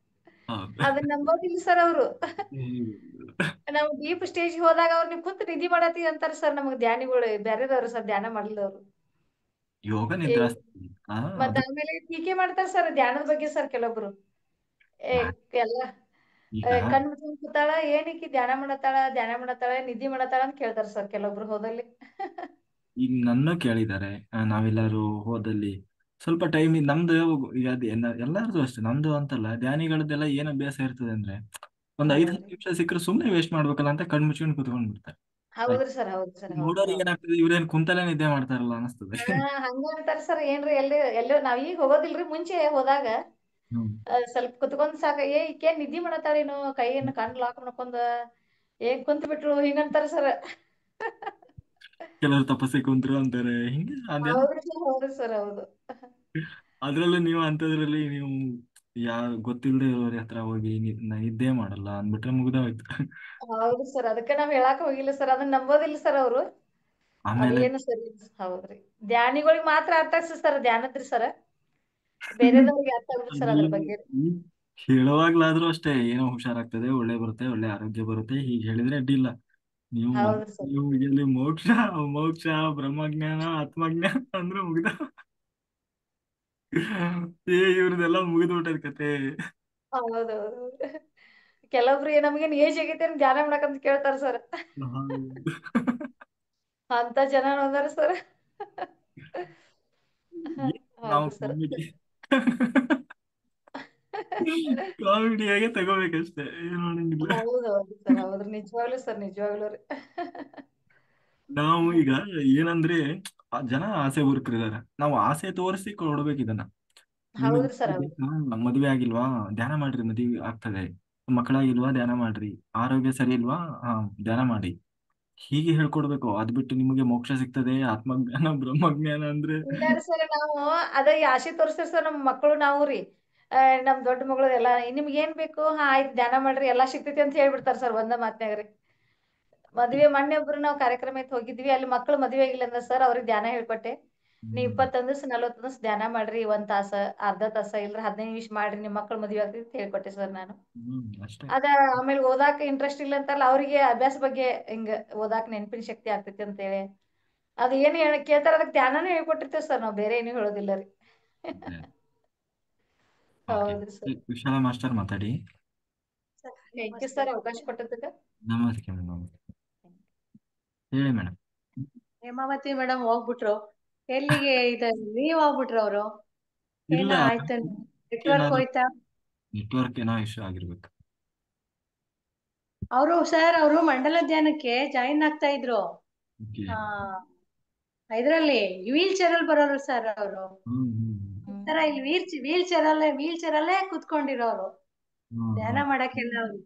Speaker 3: ಅದನ್ನ ನಂಬೋದಿಲ್ಲ ಸರ್ ಅವ್ರು. ನಾವು ಡೀಪ್ ಸ್ಟೇಜ್ ಹೋದಾಗ ಅವ್ರು ನೀವು ಕುಂತ ನಿಧಿ ಮಾಡತ್ತೀವಿ ಅಂತಾರ ಸರ್ ನಮಗ್ ಧ್ಯಾನಿಗಳು, ಬೇರೆದವ್ರು ಸರ್ ಧ್ಯಾನ ಮಾಡಿದವ್ರು.
Speaker 1: ಯೋಗ ನಿದ್ರಾ
Speaker 3: ಮತ್ತ ಆಮೇಲೆ ಟೀಕೆ ಮಾಡ್ತಾರ ಸರ್ ಧ್ಯಾನದ ಬಗ್ಗೆ ಸರ್ ಕೆಲವೊಬ್ರು. ಎಲ್ಲ
Speaker 1: ಈಗ
Speaker 3: ಕಣ್ ಮುಚ್ಕೊಂಡ್ ಕೂತಾಳ, ಏನಕ್ಕಿ ಧ್ಯಾನ ಮಾಡತ್ತಾಳ ನಿಧಿ ಮಾಡತ್ತಾಳ ಅಂತ ಕೇಳ್ತಾರ ಸರ್ ಕೆಲವೊಬ್ರು ಹೋದಲ್ಲಿ.
Speaker 1: ಈಗ ನನ್ನ ಕೇಳಿದ್ದಾರೆ, ನಾವೆಲ್ಲರೂ ಹೋದಲ್ಲಿ ಸ್ವಲ್ಪ ಟೈಮ್ ನಮ್ದು. ಈಗ ಅದು ಎಲ್ಲರದು ಅಷ್ಟೇ, ನಮ್ದು ಅಂತಲ್ಲ, ಧ್ಯಾನಿಗಳದ್ದೆಲ್ಲ ಏನ್ ಅಭ್ಯಾಸ ಇರ್ತದೆ ಅಂದ್ರೆ, ಒಂದ್ 5-10
Speaker 3: ಹೌದ್ರಿ
Speaker 1: ನಿಮಿಷ ಸಿಕ್ಕರೆ ಸುಮ್ಮನೆ ವೇಸ್ಟ್ ಮಾಡ್ಬೇಕಲ್ಲ ಅಂತ ಕಣ್ ಮುಚ್ಕೊಂಡು ಕುತ್ಕೊಂಡ್ ಬಿಡ್ತಾರೆ.
Speaker 3: ಹೌದ್ರಿ ಸರ್ ಹೌದು ಸರ್ ಹೌದು
Speaker 1: ನೋಡೋರಿಗೆ
Speaker 3: ಹೌದು.
Speaker 1: ಏನಾಗ್ತದೆ, ಇವ್ರೇನ್ ಕುಂತಲ್ಲೇ ನಿದ್ದೆ ಮಾಡ್ತಾರಲ್ಲ ಅನಿಸ್ತದೆ.
Speaker 3: ಹಂಗ ಅಂತಾರ ಸರ್. ಏನ್ರಿ ಎಲ್ಲೋ ನಾವ್ ಈಗ ಹೋಗೋದಿಲ್ರಿ, ಮುಂಚೆ ಹೋದಾಗ
Speaker 1: ಹ್ಮ್.
Speaker 3: ಸ್ವಲ್ಪ ಕುತ್ಕೊಂಡ್ ಸಾಕ, ಈಕೇನ್ ನಿದ್ದಿ ಮಾಡತಾರೇನು, ಕೈಯನ್ನ ಕಣ್ ಲಾಕ್ ಮಾಡ್ಕೊಂಡ ಕುಂತ್ ಬಿಟ್ರು ಹಿಂಗಂತಾರ ಸರ್.
Speaker 1: ಕೆಲವರು ತಪಸ್ಸೆ ಕುಂತ್ರು ಅಂತಾರೆ ಹಿಂಗೆ ಅದೆಲ್ಲ.
Speaker 3: ಹೌದ್ರಿ ಸರ್ ಹೌದು ಸರ್ ಹೌದು.
Speaker 1: ಅದ್ರಲ್ಲೂ ನೀವು ಅಂತದ್ರಲ್ಲಿ ನೀವು ಗೊತ್ತಿಲ್ಲದೆ ಇರೋರ ಹತ್ರ ಹೋಗಿ ನಿದ್ದೆ ಮಾಡಲ್ಲ ಅಂದ್ಬಿಟ್ರೆ ಮುಗ್ದ ಹೋಯ್ತು.
Speaker 3: ಹೌದು ಸರ್, ಅದಕ್ಕೆ ನಾವ್ ಹೇಳಾಕ ಹೋಗಿಲ್ಲ ಸರ್, ಅದನ್ನ ನಂಬೋದಿಲ್ಲ ಸರ್ ಅವ್ರು.
Speaker 1: ಆಮೇಲೆ
Speaker 3: ಅದೇನು ಸರಿ ಹೌದ್ರಿ. ಧ್ಯಾನಿಗಳಿಗೆ ಮಾತ್ರ ಅರ್ಥ ಆಗ್ತದೆ ಸರ್ ಧ್ಯಾನದ್ರಿ ಸರ್, ಬೇರೆದವ್ರಿಗೆ ಅರ್ಥ ಆಗುದಿಲ್ಲ ಸರ್ ಅದ್ರ
Speaker 1: ಅದ್ರಲ್ಲೂ
Speaker 3: ಬಗ್ಗೆ.
Speaker 1: ಈ ಹೇಳುವಾಗ್ಲಾದ್ರೂ ಅಷ್ಟೇ, ಏನೋ ಹುಷಾರಾಗ್ತದೆ, ಒಳ್ಳೆ ಬರುತ್ತೆ, ಒಳ್ಳೆ ಆರೋಗ್ಯ ಬರುತ್ತೆ, ಹೀಗೆ ಹೇಳಿದ್ರೆ ಅಡ್ಡಿಲ್ಲ. ನೀವು
Speaker 3: ಹೌದ್ರಿ ಸರ್.
Speaker 1: ನೀವು ಎಲ್ಲಿ ಮೋಕ್ಷ ಮೋಕ್ಷ ಬ್ರಹ್ಮಜ್ಞಾನ ಆತ್ಮಜ್ಞಾನ ಅಂದ್ರೆ ಮುಗ್ದ. ಇವ್ರದೆಲ್ಲ ಮುಗಿದು ಬಿಟ್ಟದ ಕತೆ.
Speaker 3: ಹೌದೌದು. ಕೆಲವೊಬ್ರು ನಮ್ಗೇನ್ ಏಜ್ ಆಗೈತೆ ಧ್ಯಾನ ಮಾಡಕಂತ ಕೇಳ್ತಾರ ಸರ್.
Speaker 1: ಹೌದು.
Speaker 3: ಅಂತ ಜನ ಅದಾರ ಸರ್.
Speaker 1: ನಾವು
Speaker 3: ಹೌದು ಸರ್.
Speaker 1: ಕಾಮಿಡಿ ಕಾಮಿಡಿಯಾಗೆ ತಗೋಬೇಕಷ್ಟೇ, ಏನ್ ಮಾಡಂಗಿಲ್ಲ.
Speaker 3: ಹೌದೌದು ಸರ್ ಹೌದ್ರಿ, ನಿಜವಾಗ್ಲೂ ಸರ್ ನಿಜವಾಗ್ಲೂ ರೀ.
Speaker 1: ನಾವು ಈಗ ಏನಂದ್ರೆ, ಆ ಜನ ಆಸೆ ಹುರ್ಕರಿದಾರೆ, ನಾವು ಆಸೆ ತೋರಿಸಿ ಕೊಡ್ಬೇಕು ಇದನ್ನ. ನಿಮಗೆ
Speaker 3: ಹೌದ್ರಿ ಸರ್ ಹೌದು.
Speaker 1: ಮದುವೆ ಆಗಿಲ್ವಾ, ಧ್ಯಾನ ಮಾಡ್ರಿ, ಮದುವೆ ಆಗ್ತದೆ. ಮಕ್ಕಳಾಗಿಲ್ವಾ, ಧ್ಯಾನ ಮಾಡ್ರಿ. ಆರೋಗ್ಯ ಸರಿ ಇಲ್ವಾ, ಧ್ಯಾನ ಮಾಡಿ. ಹೀಗೆ ಹೇಳ್ಕೊಡ್ಬೇಕು. ಅದ್ ಬಿಟ್ಟು ನಿಮಗೆ ಮೋಕ್ಷ ಸಿಗ್ತದೆ, ಆತ್ಮಜ್ಞಾನ ಬ್ರಹ್ಮಜ್ಞಾನ ಅಂದ್ರೆ
Speaker 3: ಇಲ್ಲಾರಿ ಸರ್, ನಾವು ಅದ ಈ ಆಸೆ ತೋರಿಸ್ತೀವಿ ಸರ್. ನಮ್ ಮಕ್ಕಳು ನಾವು ರೀ, ನಮ್ ದೊಡ್ಡ ಮಗಳು ಎಲ್ಲಾ ನಿಮ್ಗೆ ಏನ್ ಬೇಕು, ಆಯ್ತು ಧ್ಯಾನ ಮಾಡ್ರಿ ಎಲ್ಲಾ ಸಿಗ್ತೈತಿ ಅಂತ ಹೇಳ್ಬಿಡ್ತಾರ ಸರ್ ಒಂದ ಮಾತ್ನ್ಯಾಗ ರೀ. ಮದ್ವೆ ಮೊನ್ನೆ ಒಬ್ರು ನಾವು ಕಾರ್ಯಕ್ರಮ ಇತ್ತು ಹೋಗಿದ್ವಿ, ಅಲ್ಲಿ ಮಕ್ಳು ಮದ್ವೆ ಆಗಿಲ್ಲ ಅಂದ್ರ ಸರ್, ಅವ್ರಿಗೆ ಧ್ಯಾನ ಹೇಳ್ಕೊಟ್ಟೆ. ನೀವ್ 21 ದಿವಸ 40 ದಿವಸ ಧ್ಯಾನ ಮಾಡ್ರಿ, 1 ತಾಸ, ಅರ್ಧ ತಾಸ, ಇಲ್ರ 15 ನಿಮಿಷ ಮಾಡ್ರಿ, ನಿಮ್ ಮಕ್ಳು ಮದ್ವೆ ಆಗ್ತೈತಿ ಅಂತ ಹೇಳ್ಕೊಟ್ಟೆ ಸರ್ ನಾನು.
Speaker 1: ಅಷ್ಟೇ.
Speaker 3: ಅದ ಆಮೇಲೆ ಓದಾಕ ಇಂಟ್ರೆಸ್ಟ್ ಇಲ್ಲ ಅಂತಲ್ಲ ಅವ್ರಿಗೆ, ಅಭ್ಯಾಸ ಬಗ್ಗೆ ಹಿಂಗ ಓದಾಕ ನೆನಪಿನ ಶಕ್ತಿ ಆಗ್ತೈತಿ ಅಂತ ಹೇಳಿ ಅದ್ ಏನ್ ಕೇಳ್ತಾರ ಅದಕ್ಕೆ ಧ್ಯಾನನೇ ಹೇಳ್ಕೊಟ್ಟಿರ್ತೇವೆ ಸರ್, ನಾವು ಬೇರೆ ಏನು ಹೇಳೋದಿಲ್ಲ ರೀ.
Speaker 1: ಓಕೆ,
Speaker 3: ಹೌದ್ರಿ ಸರ್.
Speaker 1: ವಿಶಾಲ ಮಾಸ್ಟರ್ ಮಾತಾಡಿ.
Speaker 3: ಥ್ಯಾಂಕ್ ಯು ಸರ್ ಅವಕಾಶ ಕೊಟ್ಟದಕ್ಕೆ.
Speaker 1: ನಮಸ್ತೆ ಮೇಡಮ್, ಹೇಳಿ ಮೇಡಮ್.
Speaker 4: ಹೇಮಾವತಿ ಮೇಡಮ್ ಹೋಗ್ಬಿಟ್ರು, ಎಲ್ಲಿಗೆ ಇದೆ ಲೀವ್ ಆಗ್ಬಿಟ್ರು ಅವರು?
Speaker 1: ಇಲ್ಲ,
Speaker 4: ಏನೋ ಆಯ್ತು, ನೆಟ್ವರ್ಕ್
Speaker 1: ಏನಾದ್ರು
Speaker 4: ಹೋಯ್ತಾ?
Speaker 1: ನೆಟ್ವರ್ಕ್ ಏನೋ ಇಶ್ಯೂ ಆಗಿರ್ಬೇಕು.
Speaker 4: ಅವರು ಮಂಡಲ ಧ್ಯಾನಕ್ಕೆ ಜಾಯಿನ್ ಆಗ್ತಾ ಇದ್ರು.
Speaker 1: Okay.
Speaker 4: ಆ ಇದ್ರಲ್ಲಿ ವೀಲ್ ಚೇರ್ ಅಲ್ಲಿ ಬರೋರು ಸರ್ ಅವರು. ತರ ಇಲ್ಲಿ ವೀಲ್ ಚೇರ್ ಅಲ್ಲೇ ಕುತ್ಕೊಂಡಿರೋರು, ಧ್ಯಾನ ಮಾಡಕ್ಕೆಲ್ಲ. ಅವ್ರು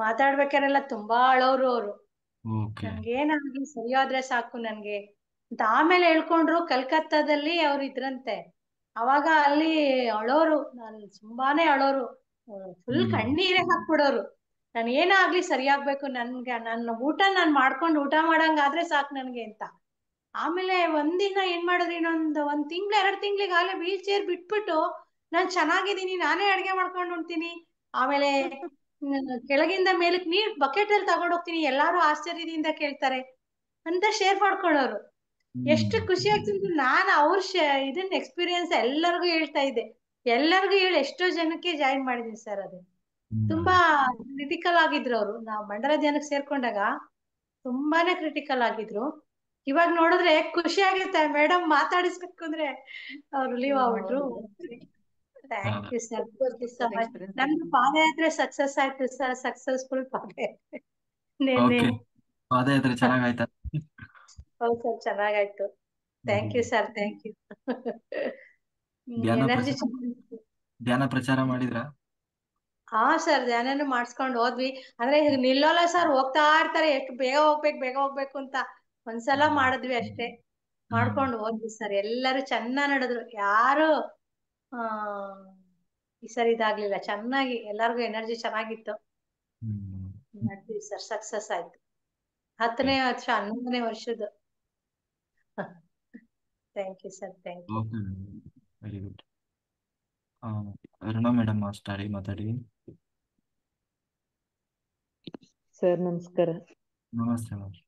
Speaker 4: ಮಾತಾಡ್ಬೇಕಾರೆಲ್ಲ ತುಂಬಾ ಅಳೋರು ಅವರು.
Speaker 1: ಓಕೆ.
Speaker 4: ನನ್ಗೇನಾಗ್ಲಿ ಸರಿಯಾದ್ರೆ ಸಾಕು ನನ್ಗೆ ಅಂತ. ಆಮೇಲೆ ಹೇಳ್ಕೊಂಡ್ರು ಕಲ್ಕತ್ತಾದಲ್ಲಿ ಅವ್ರು ಇದ್ರಂತೆ. ಅವಾಗ ಅಲ್ಲಿ ಅಳೋರು, ನಾನು ತುಂಬಾನೇ ಅಳೋರು, ಫುಲ್ ಕಣ್ಣೀರೇ ಹಾಕ್ಬಿಡೋರು. ನಾನು ಏನೋ ಆಗ್ಲಿ ಸರಿಯಾಗ್ಬೇಕು, ನನ್ಗೆ ನನ್ನ ನಾನ್ ಮಾಡ್ಕೊಂಡು ಊಟ ಮಾಡಂಗಾದ್ರೆ ಸಾಕು ನನ್ಗೆ ಅಂತ. ಆಮೇಲೆ ಒಂದಿನ ಏನ್ ಮಾಡಿದ್ರಿ, ಒಂದ್ ತಿಂಗ್ಳು 2 ತಿಂಗ್ಳಿಗೆ ಆಗ್ಲೇ ವೀಲ್ ಚೇರ್ ಬಿಟ್ಬಿಟ್ಟು, ನಾನ್ ಚೆನ್ನಾಗಿದ್ದೀನಿ, ನಾನೇ ಅಡ್ಗೆ ಮಾಡ್ಕೊಂಡು ಉಣ್ತೀನಿ, ಆಮೇಲೆ ಕೆಳಗಿಂದ ಮೇಲಕ್ ನೀರ್ ಬಕೆಟ್ ಅಲ್ಲಿ ತಗೊಂಡ್ ಹೋಗ್ತೀನಿ, ಎಲ್ಲಾರು ಆಶ್ಚರ್ಯದಿಂದ ಕೇಳ್ತಾರೆ ಅಂತ ಶೇರ್ ಮಾಡ್ಕೊಳ್ಳೋರು. ಎಷ್ಟು ಖುಷಿ ಆಗ್ತಿತ್ತು. ನಾನು ಅವ್ರ ಇದನ್ನ ಎಕ್ಸ್ಪೀರಿಯನ್ಸ್ ಎಲ್ಲರಿಗೂ ಹೇಳ್ತಾ ಇದ್ದೆ, ಎಲ್ಲರಿಗೂ ಹೇಳಿ ಎಷ್ಟೋ ಜನಕ್ಕೆ ಜಾಯಿನ್ ಮಾಡಿದೀನಿ ಸರ್. ಅದು ತುಂಬಾ ಕ್ರಿಟಿಕಲ್ ಆಗಿದ್ರು ಅವರು. ನಾವು ಮಂಡಲ ಧ್ಯಾನಕ್ಕೆ ಸೇರ್ಕೊಂಡಾಗ ತುಂಬಾನೇ ಕ್ರಿಟಿಕಲ್ ಆಗಿದ್ರು. ಇವಾಗ ನೋಡಿದ್ರೆ ಖುಷಿ ಆಗುತ್ತೆ, ಮೇಡಮ್ ಮಾತಾಡಿಸ್ಬೇಕು ಅಂದ್ರೆ ಅವ್ರು ಲೀವ್ ಆಗ್ಬಿಟ್ರು. Thank you sir, thank you so much. ನಮ್ದು ಪಾದಯಾತ್ರೆ ಸಕ್ಸಸ್ ಆಯ್ತು ಸರ್, ಸಕ್ಸಸ್ಫುಲ್ ಪಾದಯಾತ್ರೆ ನಿನ್ನೆ.
Speaker 1: ಓಕೆ, ಪಾದಯಾತ್ರೆ ಚೆನ್ನಾಗಾಯ್ತಾ?
Speaker 4: ಹೌದು ಸರ್, ಚೆನ್ನಾಗಾಯ್ತು. Thank you sir, thank you.
Speaker 1: ಧ್ಯಾನ
Speaker 4: ಎನರ್ಜಿ
Speaker 1: ಧ್ಯಾನ ಪ್ರಚಾರ ಮಾಡಿದ್ರಾ?
Speaker 4: ಹಾ ಸರ್, ಧ್ಯಾನನು ಮಾಡಿಸ್ಕೊಂಡು ಹೋದ್ವಿ. ಅಂದ್ರೆ ನಿಲ್ಲೋಲ್ಲ ಸರ್, ಹೋಗ್ತಾ ಇರ್ತಾರೆ, ಎಷ್ಟು ಬೇಗ ಹೋಗ್ಬೇಕು ಅಂತ. ಒಂದ್ಸಲ ಮಾಡಿದ್ವಿ ಅಷ್ಟೇ, ಮಾಡ್ಕೊಂಡು ಹೋದ್ವಿ ಸರ್. ಎಲ್ಲರೂ ಚೆನ್ನಾಗ್ ನಡೆದ್ರು, ಯಾರು ಆ ಈ ಸರಿ ಇದಾಗ್ಲಿಲ್ಲ. ಚೆನ್ನಾಗಿ ಎಲ್ಲಾರ್ಗು ಎನರ್ಜಿ ಚೆನ್ನಾಗಿತ್ತು. ಮಾಡಿದ್ವಿ ಸರ್, ಸಕ್ಸಸ್ ಆಯ್ತು. 10ನೇ ವರ್ಷ, 11ನೇ ವರ್ಷದ್ದು. Thank you sir, thank you.
Speaker 1: Okay, very good. Aruna madam ಮಾತಾಡಿ.
Speaker 5: ಸರ್ ನಮಸ್ಕಾರ.
Speaker 1: ನಮಸ್ತೆ ಮ್ಯಾಮ್.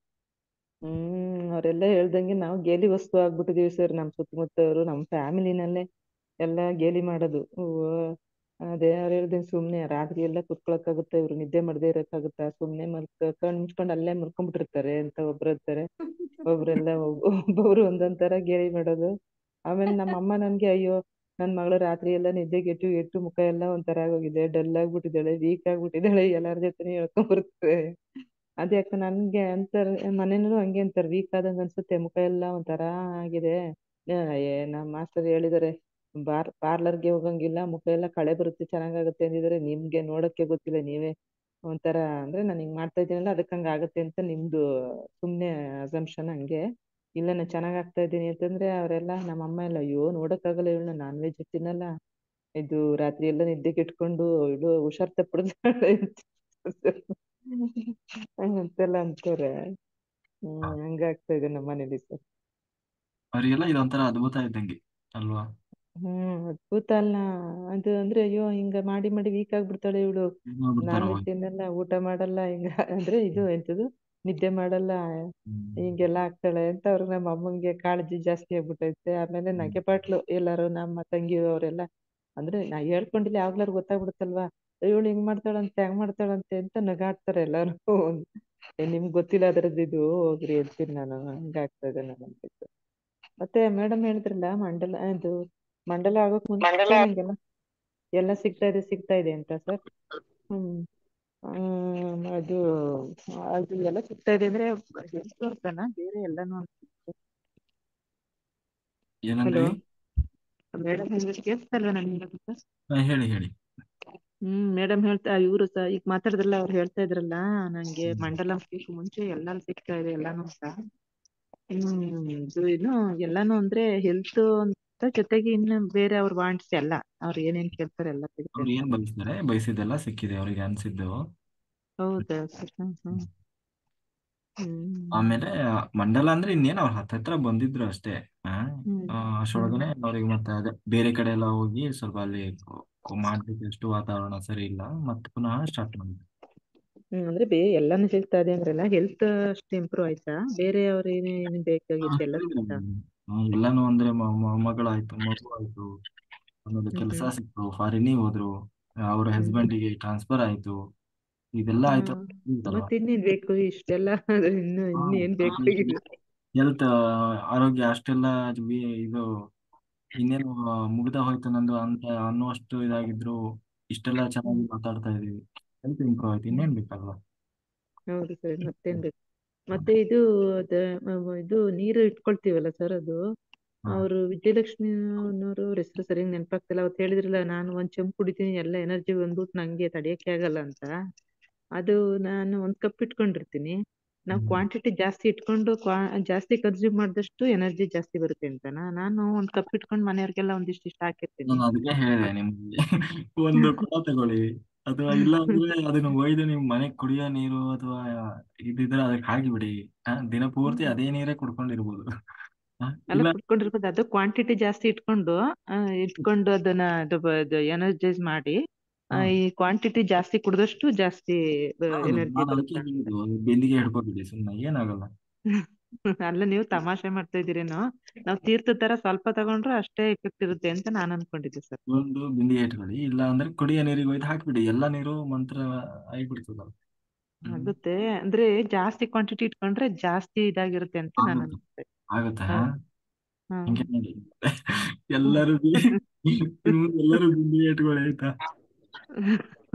Speaker 5: ಅವರೆಲ್ಲ ಹೇಳ್ದಂಗೆ ನಾವು ಗೇಲಿ ವಸ್ತು ಆಗ್ಬಿಟ್ಟಿದೀವಿ ಸರ್. ನಮ್ ಸುತ್ತಮುತ್ತವರು, ನಮ್ ಫ್ಯಾಮಿಲಿನಲ್ಲೇ ಎಲ್ಲ ಗೇಲಿ ಮಾಡೋದು. ಅದೇ ಅವ್ರು ಹೇಳ್ದಂಗೆ ಸುಮ್ನೆ ರಾತ್ರಿ ಎಲ್ಲ ಕುತ್ಕೊಳಕ್ಕಾಗುತ್ತಾ, ಇವ್ರು ನಿದ್ದೆ ಮಾಡದೇ ಇರಕ್ಕಾಗುತ್ತಾ, ಸುಮ್ನೆ ಕಣ್ ಮುಚ್ಕೊಂಡು ಅಲ್ಲೇ ಮಲ್ಕೊಂಡ್ಬಿಟ್ಟಿರ್ತಾರೆ ಅಂತ ಒಬ್ರು ಇರ್ತಾರೆ. ಒಬ್ರೆಲ್ಲ ಒಬ್ಬೊಬ್ರು ಒಂದೊಂದ್ ತರ ಗೇಲಿ ಮಾಡೋದು. ಆಮೇಲೆ ನಮ್ಮ ಅಮ್ಮ ನನ್ಗೆ, ಅಯ್ಯೋ ನನ್ ಮಗಳು ರಾತ್ರಿ ಎಲ್ಲ ನಿದ್ದೆಗೆಟ್ಟು ಎಟ್ಟು ಮುಖ ಎಲ್ಲ ಒಂಥರ ಆಗೋಗಿದೆ, ಡಲ್ ಆಗ್ಬಿಟ್ಟಿದ್ದಾಳೆ, ವೀಕ್ ಆಗ್ಬಿಟ್ಟಿದ್ದಾಳೆ, ಎಲ್ಲಾರ ಜೊತೆನೂ ಹೇಳ್ಕೊಂಡ್ ಬರ್ತದೆ. ಅದ್ಯಾಕ ನನ್ಗೆ ಅಂತಾರೆ, ಮನೇನೂ ಹಂಗೆ ಅಂತಾರೆ, ವೀಕ್ ಆದಂಗ ಅನ್ಸುತ್ತೆ, ಮುಖ ಎಲ್ಲ ಒಂಥರ ಆಗಿದೆ. ನಮ್ಮ ಮಾಸ್ಟರ್ ಹೇಳಿದಾರೆ, ಪಾರ್ಲರ್ಗೆ ಹೋಗಂಗಿಲ್ಲ, ಮುಖ ಎಲ್ಲ ಕಳೆ ಬರುತ್ತೆ, ಚೆನ್ನಾಗಾಗುತ್ತೆ ಅಂದಿದ್ರೆ, ನಿಮ್ಗೆ ನೋಡಕ್ಕೆ ಗೊತ್ತಿಲ್ಲ, ನೀವೇ ಒಂಥರ ಅಂದ್ರೆ ನಾನು ಹಿಂಗ್ ಮಾಡ್ತಾ ಇದ್ದೀನಲ್ಲ ಅದಕ್ಕೆ ಹಂಗ ಆಗತ್ತೆ ಅಂತ ನಿಮ್ದು ಸುಮ್ನೆ ಅಸಂಪ್ಷನ್ ಹಂಗೆ. ಇಲ್ಲ ನಾನು ಚೆನ್ನಾಗ್ ಆಗ್ತಾ ಇದ್ದೀನಿ ಅಂತಂದ್ರೆ ಅವರೆಲ್ಲ ನಮ್ಮ ಅಮ್ಮ ಎಲ್ಲ, ಅಯ್ಯೋ ನೋಡಕ್ಕಾಗಲ್ಲ ಇವಳನ್ನ, ನಾನ್ ವೆಜ್ ತಿನ್ನಲ್ಲ, ಇದು ರಾತ್ರಿ ಎಲ್ಲ ನಿದ್ದೆ ಕೆಟ್ಕೊಂಡು ಇದು ಹುಷಾರ್ ತಪ್ಪಿಡ್ತಾಳೆ ಅಂತೆಲ್ಲ ಅಂತಾರೆ. ಹಂಗಾಗ್ತಾ ಇದೆ ನಮ್ಮ ಮನೇಲಿ ಸರ್.
Speaker 1: ಅವರಿಗೆಲ್ಲ ಇದೊಂಥರ ಅದ್ಭುತ ಇದ್ದಂಗೆ ಅಲ್ವಾ?
Speaker 5: ಅದ್ಭುತ ಅಲ್ಲ ಅದು, ಅಂದ್ರೆ ಅಯ್ಯೋ ಹಿಂಗ ಮಾಡಿ ಮಾಡಿ ವೀಕ್ ಆಗ್ಬಿಡ್ತಾಳೆ ಇವಳು,
Speaker 1: ನೋಡ್ಬಿಡ್ತಾರ
Speaker 5: ನಾನ್ ವೆಜ್ ತಿನ್ನಲ್ಲ, ಊಟ ಮಾಡಲ್ಲ, ಹಿಂಗ ಅಂದ್ರೆ ಇದು ಎಂತದು ನಿದ್ದೆ ಮಾಡಲ್ಲ, ಹಿಂಗೆಲ್ಲ ಆಗ್ತಾಳೆ ಅಂತ ಅವ್ರಿಗೆ ನಮ್ಮ ಅಮ್ಮಂಗೆ ಕಾಳಜಿ ಜಾಸ್ತಿ ಆಗ್ಬಿಟ್ಟೈತೆ. ಆಮೇಲೆ ನಗೆಪಾಟ್ಲು ಎಲ್ಲಾರು ನಮ್ಮ ತಂಗಿ ಅವರೆಲ್ಲ, ಅಂದ್ರೆ ನಾ ಹೇಳ್ಕೊಂಡಿಲ್ಲ ಯಾವಾಗ್ಲಾರು ಗೊತ್ತಾಗ್ಬಿಡುತ್ತಲ್ವಾ, ಇವಳು ಹಿಂಗ್ ಮಾಡ್ತಾಳಂತೆ ಹಂಗ್ ಮಾಡ್ತಾಳಂತೆ ಅಂತ ನಗಾಡ್ತಾರೆ ಎಲ್ಲಾರು. ನಿಮ್ಗ್ ಗೊತ್ತಿಲ್ಲ ಅದ್ರದ್ದು ಇದು, ಹೋಗ್ರಿ ಹೇಳ್ತೀನಿ ನಾನು, ಹಂಗಾಗ್ತಾ ಇದೆ ನನಗೆ. ಮತ್ತೆ ಮೇಡಮ್ ಹೇಳಿದ್ರಲ್ಲ ಮಂಡಲ ಆಗೋಕ್ ಮುಂಚೆ ನಂಗೆಲ್ಲ ಎಲ್ಲ ಸಿಗ್ತಾ ಇದೆ ಅಂತ ಸರ್. ಅದು ಎಲ್ಲ ಸಿಗ್ತಾ ಇದೆ ಅಂದ್ರೆ ತೋರ್ಸನ ಬೇರೆ ಎಲ್ಲಾನು? ಹಲೋ
Speaker 1: ಏನಂದ್ರಿ?
Speaker 5: ಮೇಡಮ್ ಹೇಳಿದ್ರೆ ಕೇಳಿಸ್ತಲ್ವಾ ನನಗೆ?
Speaker 1: ಹೇಳಿ ಹೇಳಿ.
Speaker 5: ಮೇಡಮ್ ಹೇಳ್ತಾ ಇವ್ರು ಈಗ ಮಾತಾಡಿದ್ರಲ್ಲ, ಅವ್ರು ಹೇಳ್ತಾ ಇದ್ರಲ್ಲ ನಂಗೆ ಮಂಡಲ ಮುಂಚೆ ಎಲ್ಲಾನು ಸಿಗ್ತಾ ಇದೆ ಎಲ್ಲಾನು ಅಂತ. ಇದು ಎಲ್ಲಾನು ಅಂದ್ರೆ ಹೆಲ್ತ್ ಅಂತ ಜೊತೆಗೆ ಇನ್ನು ಬೇರೆ ಅವ್ರ ವಾಂಟ್ಸ್ ಎಲ್ಲ ಅವ್ರು ಏನೇನ್ ಕೇಳ್ತಾರೆ ಎಲ್ಲ ಸಿಗುತ್ತೆ
Speaker 1: ಅವ್ರು
Speaker 5: ಅಂತ.
Speaker 1: ಏನ್ ಬಯಸ್ತಾರೆ, ಬಯಸಿದ್ದೆಲ್ಲ ಸಿಕ್ಕಿದೆ ಅವ್ರಿಗೆ ಅನ್ಸಿದ್ದು.
Speaker 5: ಹೌದಾ ಸರ್?
Speaker 1: ಆಮೇಲೆ ಮಂಡಲ ಅಂದ್ರೆ ಇನ್ನೇನು ಅವ್ರ ಹತ್ರ ಬಂದಿದ್ರು ಅಷ್ಟೇ. ಅಷ್ಟೊಳಗನೆ ಅವ್ರಿಗೆ ಮತ್ತೆ ಅದೇ ಬೇರೆ ಕಡೆ ಎಲ್ಲ ಹೋಗಿ ಸ್ವಲ್ಪ ಅಲ್ಲಿ ಮಾಡ್ಲಿಕ್ಕೆ ಎಷ್ಟು ವಾತಾವರಣ ಸರಿ ಇಲ್ಲ, ಮತ್ತೆ ಪುನಃ ಸ್ಟಾರ್ಟ್ ಮಾಡಿದ್ರು.
Speaker 5: ಅಂದ್ರೆ ಎಲ್ಲಾನು ಸಿಗ್ತಾ ಇದೆ ಅಂದ್ರಲ್ಲ, ಹೆಲ್ತ್ ಅಷ್ಟು ಇಂಪ್ರೂವ್ ಆಯ್ತಾ? ಬೇರೆ ಅವ್ರ ಏನೇನು ಬೇಕಾಗಿತ್ತು ಎಲ್ಲ ಸಿಗ್ತಾ?
Speaker 1: ಎಲ್ಲಾನು ಅಂದ್ರೆ ಮಗಳಾಯ್ತು, ಮಗು ಆಯ್ತು, ಆಮೇಲೆ ಕೆಲಸ ಸಿಕ್ತು, ಫಾರಿನಿಗೆ ಹೋದ್ರು, ಅವ್ರ ಹಸ್ಬೆಂಡಿಗೆ ಟ್ರಾನ್ಸ್ಫರ್ ಆಯ್ತು, ಇದೆಲ್ಲ ಆಯ್ತು
Speaker 5: ಮತ್ತೆ ಇನ್ನೇನ್ ಬೇಕು ಇಷ್ಟೆಲ್ಲ? ಇನ್ನು ಏನ್ ಬೇಕಾಗಿದೆ?
Speaker 1: ಹೆಲ್ತ್ ಆರೋಗ್ಯ ಅಷ್ಟೆಲ್ಲ ಇದು ಇನ್ನೇನು ಮುಗ್ದ ಹೋಯ್ತು ನಂದು ಅಂತ ಅನ್ನುವಷ್ಟು ಇದಾಗಿದ್ರು, ಇಷ್ಟೆಲ್ಲ ಚೆನ್ನಾಗಿ ಮಾತಾಡ್ತಾ ಇದೀವಿ, ಹೆಲ್ತ್ ಇಂಪ್ರೂವ್ ಆಯ್ತು, ಇನ್ನೇನ್ ಬೇಕಲ್ವಾ?
Speaker 5: ಹೌದು ಸರ್, ಮತ್ತೇನ್ ಬೇಕು? ಮತ್ತೆ ಇದು ನೀರು ಇಟ್ಕೊಳ್ತೀವಲ್ಲ ಸರ್, ಅದು ಅವರು ವಿಜಯಲಕ್ಷ್ಮಿ ಅನ್ನೋರು ಅವ್ರ ಹೆಸರು ಸರಿಯಾಗಿ ನೆನಪಾಗ್ತಿಲ್ಲ, ಅವತ್ತು ಹೇಳಿದ್ರಲ್ಲ ನಾನು ಒಂದ್ ಚಂಪ್ ಕುಡಿತೀನಿ ಎಲ್ಲ ಎನರ್ಜಿ ಬಂದ್ಬಿಟ್ಟು ನಂಗೆ ತಡಿಯಕ್ಕೆ ಆಗಲ್ಲ ಅಂತ. ಅದು ನಾನು ಒಂದ್ ಕಪ್ ಇಟ್ಕೊಂಡಿರ್ತೀನಿ, ನಾವು ಕ್ವಾಂಟಿಟಿ ಜಾಸ್ತಿ ಇಟ್ಕೊಂಡು ಜಾಸ್ತಿ ಕನ್ಸ್ಯೂಮ್ ಮಾಡಿದಷ್ಟು ಎನರ್ಜಿ ಜಾಸ್ತಿ ಬರುತ್ತೆ ಅಂತನಾ? ನಾನು ಒಂದ್ ಕಪ್ ಇಟ್ಕೊಂಡು ಮನೆಯವ್ರಿಗೆಲ್ಲ ಒಂದಿಷ್ಟು ಹಾಕಿರ್ತೀನಿ.
Speaker 1: ನಾನು ಅದಕ್ಕೆ ಹೇಳಿದೆ ನಿಮ್ಗೆ ಒಂದು ಕೊಡ ತಗೊಳ್ಳಿ, ಅಥವಾ ಇಲ್ಲ ಅಂದ್ರೆ ಅದನ್ನ ಒಯ್ದು ನಿಮ್ ಮನೆಗ್ ಕುಡಿಯೋ ನೀರು ಅಥವಾ ಇದಿದ್ರೆ ಅದಕ್ಕೆ ಹಾಕಿಬಿಡಿ. ದಿನ ಪೂರ್ತಿ ಅದೇ ನೀರೇ ಕುಡ್ಕೊಂಡಿರ್ಬೋದು.
Speaker 5: ಎಲ್ಲ
Speaker 1: ಇಲ್ಲ
Speaker 5: ಕುಡ್ಕೊಂಡಿರ್ಬೋದು, ಅದು ಕ್ವಾಂಟಿಟಿ ಜಾಸ್ತಿ ಇಟ್ಕೊಂಡು ಅದನ್ನ ಎನರ್ಜೈಸ್ ಮಾಡಿ, ಈ ಕ್ವಾಂಟಿಟಿ ಜಾಸ್ತಿ ಕುಡ್ದಷ್ಟು ಜಾಸ್ತಿ
Speaker 1: ಹೌದು,
Speaker 5: ಎನರ್ಜಿ
Speaker 1: ನಾನು ಅದಕ್ಕೆ
Speaker 5: ಬರುತ್ತೆ ಅಂತ.
Speaker 1: ಹೇಳಿದ್ದು, ಅದು ಬೆಂದಿಗೆ ಹಿಡ್ಕೊಬಿಡಿ ಸುಮ್ಮನೆ, ಏನಾಗಲ್ಲ.
Speaker 5: ಅಲ್ಲ ನೀವು ತಮಾಷೆ ಮಾಡ್ತಾ ಇದೀರೇನೋ, ನಾವು ತೀರ್ಥ ತರ ಸ್ವಲ್ಪ ತಗೊಂಡ್ರು ಅಷ್ಟೇ ಎಫೆಕ್ಟ್ ಇರುತ್ತೆ ಅಂತ ನಾನು ಅನ್ಕೊಂಡಿದ್ದೆ ಸರ್.
Speaker 1: ಒಂದು ಬಿಂದಿಗೆ ಇಟ್ಕೊಳ್ಳಿ, ಇಲ್ಲ ಅಂದ್ರೆ ಕುಡಿಯೋ ನೀರಿಗೆ ಒಯ್ದು ಹಾಕ್ಬಿಡಿ, ಎಲ್ಲಾ ನೀರು ಮಂತ್ರ ಆಗಿಬಿಡ್ತದಲ್ಲ.
Speaker 5: ಆಗುತ್ತೆ ಅಂದ್ರೆ ಜಾಸ್ತಿ ಕ್ವಾಂಟಿಟಿ ಇಟ್ಕೊಂಡ್ರೆ ಜಾಸ್ತಿ ಇದಾಗಿರುತ್ತೆ ಅಂತ ನಾನು
Speaker 1: ಆಗುತ್ತೆ
Speaker 5: ಅನ್ಸುತ್ತೆ.
Speaker 1: ಆಗುತ್ತೆ ಹಿಂಗೆ
Speaker 5: ಹ್ಮ್
Speaker 1: ಮಾಡಿ. ಎಲ್ಲರೂ ಎಲ್ಲರೂ ಬಿಂದಿಗೆ ಇಟ್ಕೊಳ್ಳಿ ಆಯ್ತಾ?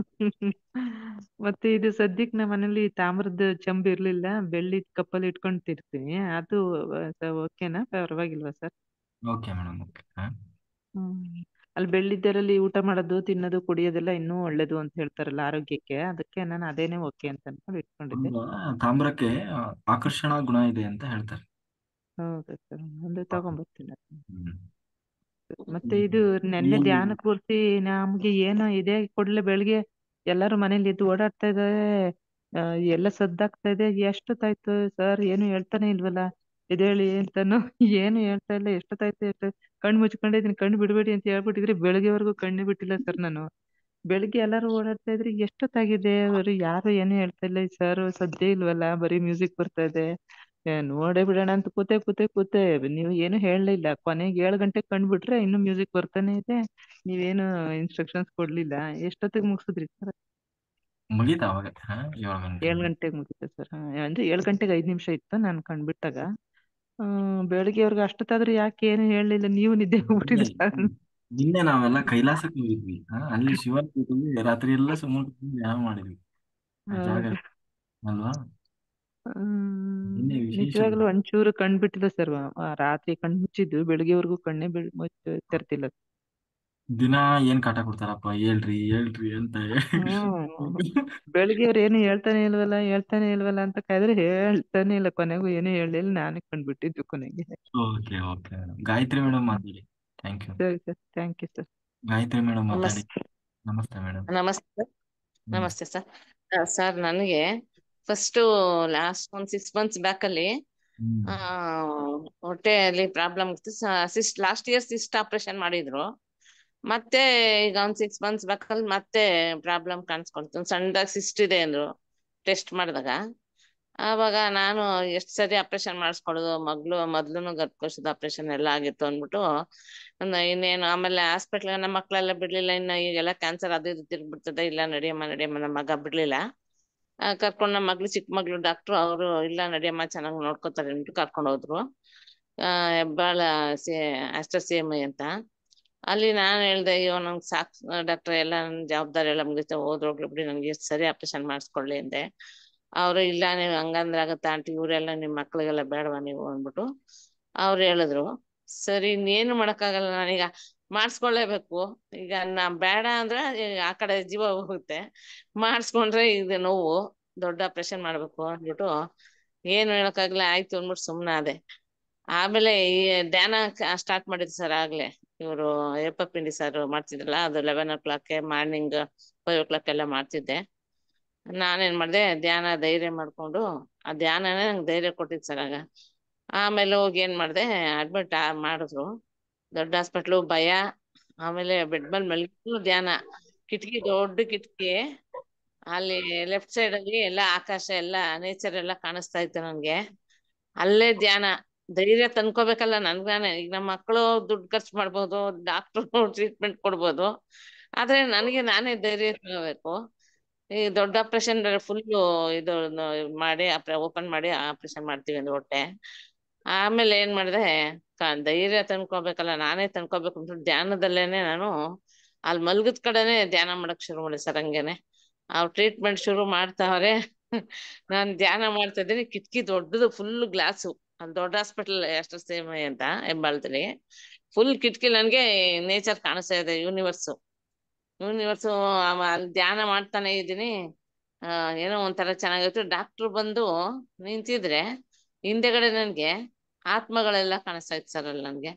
Speaker 5: ಮತ್ತೆ ಇದು ಸದ್ಯಕ್ ನಮ್ಮ ಮನೇಲಿ ತಾಮ್ರದ ಚೆಂಬು ಇರ್ಲಿಲ್ಲ, ಬೆಳ್ಳಿ ಕಪ್ಪಲ್ಲಿ ಇಟ್ಕೊಂತಿರ್ತೀನಿ, ಅದು ಓಕೆನಾ, ಪರವಾಗಿಲ್ವಾ ಸರ್?
Speaker 1: Okay madam, okay.
Speaker 5: ಅಲ್ಲಿ ಬೆಳ್ಳಿದ್ದರಲ್ಲಿ ಊಟ ಮಾಡೋದು, ತಿನ್ನೋದು, ಕುಡಿಯೋದೆಲ್ಲ ಇನ್ನೂ ಒಳ್ಳೇದು ಅಂತ ಹೇಳ್ತಾರಲ್ಲ ಆರೋಗ್ಯಕ್ಕೆ, ಅದಕ್ಕೆ ನಾನು ಅದೇನೆ ಓಕೆ ಅಂತ ಅನ್ಕೊಂಡು ಇಟ್ಕೊಂಡಿದ್ದೆ.
Speaker 1: ತಾಮ್ರಕ್ಕೆ ಆಕರ್ಷಣಾ ಗುಣ ಇದೆ ಅಂತ ಹೇಳ್ತಾರೆ.
Speaker 5: ಹೌದಾ ಸರ್? ಅಂದ್ರೆ ತಗೊಂಡ್ಬರ್ತೀನಿ.
Speaker 1: ಹ್ಮ್.
Speaker 5: ಮತ್ತೆ ಇದು ನೆನ್ನೆ ಧ್ಯಾನ ಕೂರ್ಸಿ ನಮ್ಗೆ ಏನೋ ಇದೆ ಕೊಡ್ಲೆ ಬೆಳಿಗ್ಗೆ ಎಲ್ಲಾರು ಮನೇಲಿ ಎದ್ದು ಓಡಾಡ್ತಾ ಇದಾರೆ, ಎಲ್ಲ ಸದ್ದಾಗ್ತಾ ಇದೆ, ಎಷ್ಟೊತ್ತಾಯ್ತು ಸರ್ ಏನು ಹೇಳ್ತಾನೆ ಇಲ್ವಲ್ಲ, ಎದ್ದೇಳಿ ಅಂತಾನು ಏನು ಹೇಳ್ತಾ ಇಲ್ಲ, ಎಷ್ಟೊತ್ತಾಯ್ತು ಕಣ್ಣು ಮುಚ್ಕೊಂಡಿದ್ದೀನಿ, ಕಣ್ಣು ಬಿಡ್ಬೇಡಿ ಅಂತ ಹೇಳ್ಬಿಟ್ಟಿದ್ರೆ ಬೆಳಗ್ಗೆವರೆಗೂ ಕಣ್ಣು ಬಿಟ್ಟಿಲ್ಲ ಸರ್ ನಾನು. ಬೆಳಿಗ್ಗೆ ಎಲ್ಲಾರು ಓಡಾಡ್ತಾ ಇದ್ರಿ, ಎಷ್ಟೊತ್ತಾಗಿದೆ, ಅವರು ಯಾರು ಏನು ಹೇಳ್ತಾ ಇಲ್ಲ, ಸರ್ ಸದ್ದೇ ಇಲ್ವಲ್ಲ, ಬರೀ ಮ್ಯೂಸಿಕ್ ಬರ್ತಾ ಇದೆ, ನೋಡೇ ಬಿಡೋಣ ಅಂತ ಕೂತೆ ನೀವು ಏನು ಹೇಳಲಿಲ್ಲ. ಕೊನೆಗೆ 7 ಗಂಟೆಗೆ ಕಂಡ್ಬಿಟ್ರೆ ಇನ್ನು ಮ್ಯೂಸಿಕ್ ಬರ್ತಾನೆ ಇದೆ. ನೀವೇನು ಇನ್ಸ್ಟ್ರಕ್ಷನ್ಸ್ ಕೊಡ್ಲಿಲ್ಲ. ಎಷ್ಟೊತ್ತಿಗೆ ಮುಗಿಸಿದ್ರಿ ಸರ್?
Speaker 1: ಮುಗೀತಾ ಅವಾಗ 7 ಗಂಟೆ?
Speaker 5: 7 ಗಂಟೆಗೆ ಮುಗೀತಾ ಸರ್? ಅಂದ್ರೆ 7 ಗಂಟೆಗೆ 5 ನಿಮಿಷ ಇತ್ತು ನಾನು ಕಂಡ್ಬಿಟ್ಟಾಗ. ಬೆಳಿಗ್ಗೆ ಅವ್ರಿಗೆ ಅಷ್ಟೊತ್ತಾದ್ರೂ ಯಾಕೆ ಏನು ಹೇಳಲಿಲ್ಲ? ನೀವು ನಿದ್ದೆ
Speaker 1: ನಿನ್ನೆ
Speaker 5: ಹೋಗ್ಬಿಟ್ಟಿದ್ರಿ ಸರ್.
Speaker 1: ನಿನ್ನೆ ನಾವೆಲ್ಲ ಕೈಲಾಸಕ್ಕೆ ಹೋಗಿದ್ವಿ. ಅಲ್ಲಿ ಶಿವನ್ ಕೂತಿದ್ವಿ, ರಾತ್ರಿ ಎಲ್ಲ ಸುಮ್ಮನೆ ಧ್ಯಾನ ಮಾಡಿದ್ವಿ ಆ ಜಾಗ
Speaker 5: ಹೌದು.
Speaker 1: ಅಲ್ವಾ. ನಿನ್ನೆ ವಿಶೇಷ ದಿನ.
Speaker 5: ನಿಜವಾಗ್ಲೂ ಒಂಚೂರು ಕಂಡ್ಬಿಟ್ಟಿಲ್ಲ ಸರ್. ರಾತ್ರಿ ಕಣ್ ಮುಚ್ಚಿದ್ದು ಬೆಳಿಗ್ಗೆವರೆಗೂ ಕಣ್ಣೇ ಮುಚ್ಚಿರ್ತಿಲ್ಲ.
Speaker 1: ದಿನ ಏನ್ ಕಾಟ ಕೊಡ್ತಾರಪ್ಪ, ಹೇಳ್ರಿ ಹೇಳ್ರಿ ಅಂತ
Speaker 5: ಬೆಳಿಗ್ಗೆ ಅವ್ರು ಏನು ಹೇಳ್ತಾನೆ ಇಲ್ವಲ್ಲ ಅಂತ ಕಾಯ್ದ್ರೆ ಹೇಳ್ತಾನೆ ಇಲ್ಲ. ಕೊನೆಗೂ ಏನು ಹೇಳಲಿಲ್ಲ, ನಾನೇ ಕಂಡ್ಬಿಟ್ಟಿದ್ದು ಕೊನೆಗೆ.
Speaker 1: Okay okay. ಗಾಯತ್ರಿ ಮೇಡಮ್ ಮಾತಾಡಿ. Thank you.
Speaker 5: ಸರಿ sir, thank you sir.
Speaker 1: Gayatri madam ಮಾತಾಡಿ.
Speaker 6: ನಮಸ್ತೆ.
Speaker 1: ನಮಸ್ತೆ ಮೇಡಮ್.
Speaker 6: ನಮಸ್ತೆ. ನಮಸ್ತೆ ಸರ್. ಸರ್ ನನಗೆ ಫಸ್ಟ್ ಲಾಸ್ಟ್ ಒಂದು 6 months ಬ್ಯಾಕ್ ಅಲ್ಲಿ ಆ ಹೊಟ್ಟೆಯಲ್ಲಿ ಪ್ರಾಬ್ಲಮ್ ಇತ್ತು. ಲಾಸ್ಟ್ ಇಯರ್ ಸಿಸ್ಟ್ ಆಪರೇಷನ್ ಮಾಡಿದ್ರು. ಮತ್ತೆ ಈಗ ಒಂದು 6 months ಬ್ಯಾಕ್ ಅಲ್ಲಿ ಮತ್ತೆ ಪ್ರಾಬ್ಲಮ್ ಕಾಣಿಸ್ಕೊಳ್ತು. ಸಣ್ಣದಾಗಿ ಸಿಸ್ಟ್ ಇದೆ ಅಂದ್ರು ಟೆಸ್ಟ್ ಮಾಡಿದಾಗ. ಆವಾಗ ನಾನು ಎಷ್ಟು ಸರಿ ಆಪರೇಷನ್ ಮಾಡಿಸ್ಕೊಳ್ಳೋದು, ಮೊದ್ಲು ಗರ್ಭಕೋಶದ ಆಪರೇಷನ್ ಎಲ್ಲ ಆಗಿತ್ತು ಅಂದ್ಬಿಟ್ಟು ಇನ್ನೇನು ಆಮೇಲೆ ಹಾಸ್ಪಿಟ್ಲ್ ನಮ್ಮ ಮಕ್ಳೆಲ್ಲ ಬಿಡ್ಲಿಲ್ಲ. ಇನ್ನು ಈಗೆಲ್ಲ ಕ್ಯಾನ್ಸರ್ ಅದು ಇದು ತಿರ್ಗ್ಬಿಡ್ತದೆ, ಇಲ್ಲ ನಡಿಯಮ್ಮ ನಮ್ಮ ಮಗ ಬಿಡ್ಲಿಲ್ಲ. ಕರ್ಕೊಂಡು ನಮ್ಮ ಮಗ್ಳು ಚಿಕ್ಕ ಮಗ್ಳು ಡಾಕ್ಟ್ರು ಅವರು ಇಲ್ಲ ನಡಿಯಮ್ಮ ಚೆನ್ನಾಗಿ ನೋಡ್ಕೋತಾರೆ ಅಂದ್ಬಿಟ್ಟು ಕರ್ಕೊಂಡು ಹೋದ್ರು. ಹೆಬ್ಬಾಳ CMI ಅಂತ. ಅಲ್ಲಿ ನಾನು ಹೇಳ್ದೆ, ಅಯ್ಯೋ ನಂಗೆ ಸಾಕು ಡಾಕ್ಟ್ರೆ, ಎಲ್ಲ ನನ್ನ ಜವಾಬ್ದಾರಿ ಎಲ್ಲ ಮುಗಿತ, ಹೋಗ್ಲಿ ಬಿಡಿ, ನಂಗೆ ಎಷ್ಟು ಸರಿ ಆಪರೇಷನ್ ಮಾಡಿಸ್ಕೊಳ್ಳಿ ಅಂದೆ. ಅವರು ಇಲ್ಲ ನೀವು ಹಂಗಂದ್ರೆ ಆಗತ್ತ ಆಂಟಿ, ಇವರೆಲ್ಲ ನಿಮ್ಮ ಮಕ್ಳಿಗೆಲ್ಲ ಬೇಡವಾ ನೀವು ಅಂದ್ಬಿಟ್ಟು ಅವ್ರು ಹೇಳಿದ್ರು. ಸರಿ ಇನ್ನೇನು ಮಾಡಕ್ಕಾಗಲ್ಲ, ನಾನೀಗ ಮಾಡಿಸ್ಕೊಳ್ಳೇಬೇಕು. ಈಗ ನಾ ಬೇಡ ಅಂದ್ರೆ ಆ ಕಡೆ ಜೀವ ಹೋಗುತ್ತೆ, ಮಾಡಿಸ್ಕೊಂಡ್ರೆ ಇದು ನೋವು, ದೊಡ್ಡ ಆಪರೇಷನ್ ಮಾಡ್ಬೇಕು ಅಂದ್ಬಿಟ್ಟು ಏನು ಹೇಳಕ್ಕಾಗ್ಲ ಆಯ್ತು ಅಂದ್ಬಿಟ್ಟು ಸುಮ್ನೆ ಅದೇ. ಆಮೇಲೆ ಈ ಧ್ಯಾನ ಸ್ಟಾರ್ಟ್ ಮಾಡಿದ್ರು ಸರ್. ಆಗ್ಲೇ ಇವರು ಅಯ್ಯಪ್ಪ ಪಿಂಡಿ ಸರ್ ಮಾಡ್ತಿದ್ರಲ್ಲ, ಅದು 11 o'clock ಮಾರ್ನಿಂಗ್ 5 o'clock ಎಲ್ಲ ಮಾಡ್ತಿದ್ದೆ. ನಾನೇನ್ ಮಾಡ್ದೆ, ಧ್ಯಾನ ಧೈರ್ಯ ಮಾಡ್ಕೊಂಡು ಆ ಧ್ಯಾನನೇ ನಂಗೆ ಧೈರ್ಯ ಕೊಟ್ಟಿದ್ ಸರ್. ಆಗ ಆಮೇಲೆ ಹೋಗಿ ಏನ್ ಮಾಡ್ದೆ, ಅಡ್ಮಿಟ್ ಮಾಡಿದ್ರು ದೊಡ್ಡ ಹಾಸ್ಪಿಟ್ಲು. ಭಯ. ಆಮೇಲೆ ಬೆಡ್ ಮೇಲೆ ಮಲಗಿದ್ರು ಧ್ಯಾನ. ದೊಡ್ಡ ಕಿಟಕಿ, ಅಲ್ಲಿ ಲೆಫ್ಟ್ ಸೈಡ್ ಅಲ್ಲಿ ಎಲ್ಲ ಆಕಾಶ ಎಲ್ಲ ನೇಚರ್ ಎಲ್ಲ ಕಾಣಿಸ್ತಾ ಇತ್ತು ನನ್ಗೆ. ಅಲ್ಲೇ ಧ್ಯಾನ. ಧೈರ್ಯ ತಂದ್ಕೋಬೇಕಲ್ಲ ನನ್ಗಾನೆ. ಈಗ ನಮ್ಮ ಮಕ್ಕಳು ದುಡ್ಡು ಖರ್ಚು ಮಾಡ್ಬೋದು, ಡಾಕ್ಟರ್ ಟ್ರೀಟ್ಮೆಂಟ್ ಕೊಡ್ಬೋದು, ಆದ್ರೆ ನನಗೆ ನಾನೇ ಧೈರ್ಯ ತಗೋಬೇಕು. ಈ ದೊಡ್ಡ ಆಪರೇಷನ್ ಫುಲ್ ಇದು ಮಾಡಿ ಓಪನ್ ಮಾಡಿ ಆಪರೇಷನ್ ಮಾಡ್ತೀವಿ ಅಂದ್ರೆ ಹೊಟ್ಟೆ. ಆಮೇಲೆ ಏನ್ ಮಾಡಿದೆ, ಧೈರ್ಯ ತಂದ್ಕೋಬೇಕಲ್ಲ, ನಾನೇ ತಂದ್ಕೋಬೇಕು ಅಂತ ಧ್ಯಾನದಲ್ಲೇನೆ ನಾನು ಅಲ್ಲಿ ಮಲ್ಗದ್ ಕಡೆನೆ ಧ್ಯಾನ ಮಾಡಕ್ ಶುರು ಮಾಡಿ ಸರ್. ಹಂಗೇನೆ ಅವ್ರು ಟ್ರೀಟ್ಮೆಂಟ್ ಶುರು ಮಾಡ್ತಾವ್ರೆ, ನಾನ್ ಧ್ಯಾನ ಮಾಡ್ತಾ ಇದ್ದೀನಿ. ಕಿಟಕಿ ದೊಡ್ಡದು, ಫುಲ್ ಗ್ಲಾಸು. ಅಲ್ಲಿ ದೊಡ್ಡ ಹಾಸ್ಪಿಟಲ್ CMI ಅಂತ ಹೆಬ್ಬಾಳದಲ್ಲಿ. ಫುಲ್ ಕಿಟಕಿ ನನ್ಗೆ ನೇಚರ್ ಕಾಣಿಸ್ತಾ ಇದೆ, ಯೂನಿವರ್ಸು. ಅಲ್ಲಿ ಧ್ಯಾನ ಮಾಡ್ತಾನೆ ಇದ್ದೀನಿ. ಏನೋ ಒಂಥರ ಚೆನ್ನಾಗಿತ್ತು. ಡಾಕ್ಟ್ರು ಬಂದು ನಿಂತಿದ್ರೆ ಹಿಂದೆಗಡೆ ನನ್ಗೆ ಆತ್ಮಗಳೆಲ್ಲ ಕಾಣಿಸ್ತಾ ಇತ್ತು ಸರ್ ಅಲ್ಲಿ ನನ್ಗೆ.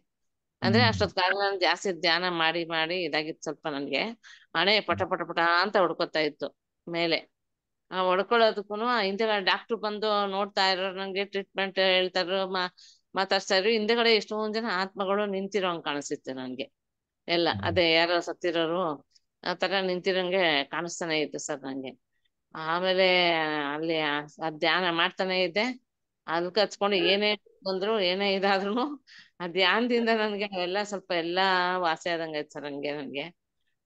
Speaker 6: ಅಂದ್ರೆ ಅಷ್ಟೊತ್ ಕಾಲ ನಾನು ಜಾಸ್ತಿ ಧ್ಯಾನ ಮಾಡಿ ಮಾಡಿ ಇದಾಗಿತ್ತು ಸ್ವಲ್ಪ ನನ್ಗೆ. ಹಣೆ ಪಟ ಪಟ ಪಟ ಅಂತ ಹೊಡ್ಕೊತಾ ಇತ್ತು ಮೇಲೆ. ಹೊಡ್ಕೊಳ್ಳೋದಕ್ಕೂ ಹಿಂದೆಗಡೆ ಡಾಕ್ಟ್ರು ಬಂದು ನೋಡ್ತಾ ಇರೋ, ನಂಗೆ ಟ್ರೀಟ್ಮೆಂಟ್ ಹೇಳ್ತಾರು, ಮಾತಾಡ್ತಾ ಇದ್ರು. ಹಿಂದೆಗಡೆ ಎಷ್ಟೊಂದ್ ಜನ ಆತ್ಮಗಳು ನಿಂತಿರೋ ಹಂಗ್ ಕಾಣಿಸ್ತಿತ್ತು ನನ್ಗೆ ಎಲ್ಲ. ಅದೇ ಯಾರೋ ಸತ್ತಿರೋರು ಆ ತರ ನಿಂತಿರಂಗೆ ಕಾಣಿಸ್ತಾನೆ ಇತ್ತು ಸರ್ ನಂಗೆ. ಆಮೇಲೆ ಅಲ್ಲಿ ಧ್ಯಾನ ಮಾಡ್ತಾನೆ ಇದ್ದೆ. ಅದಕ್ಕೆ ಹಚ್ಕೊಂಡು ಏನೇ ಬಂದ್ರು ಏನೇ ಇದಾದ್ರು ಆ ಧ್ಯಾನದಿಂದ ನನ್ಗೆ ಎಲ್ಲ ಸ್ವಲ್ಪ ಎಲ್ಲಾ ವಾಸಿ ಆದಂಗ ಆಯ್ತು ಸರ್ ನನ್ಗೆ.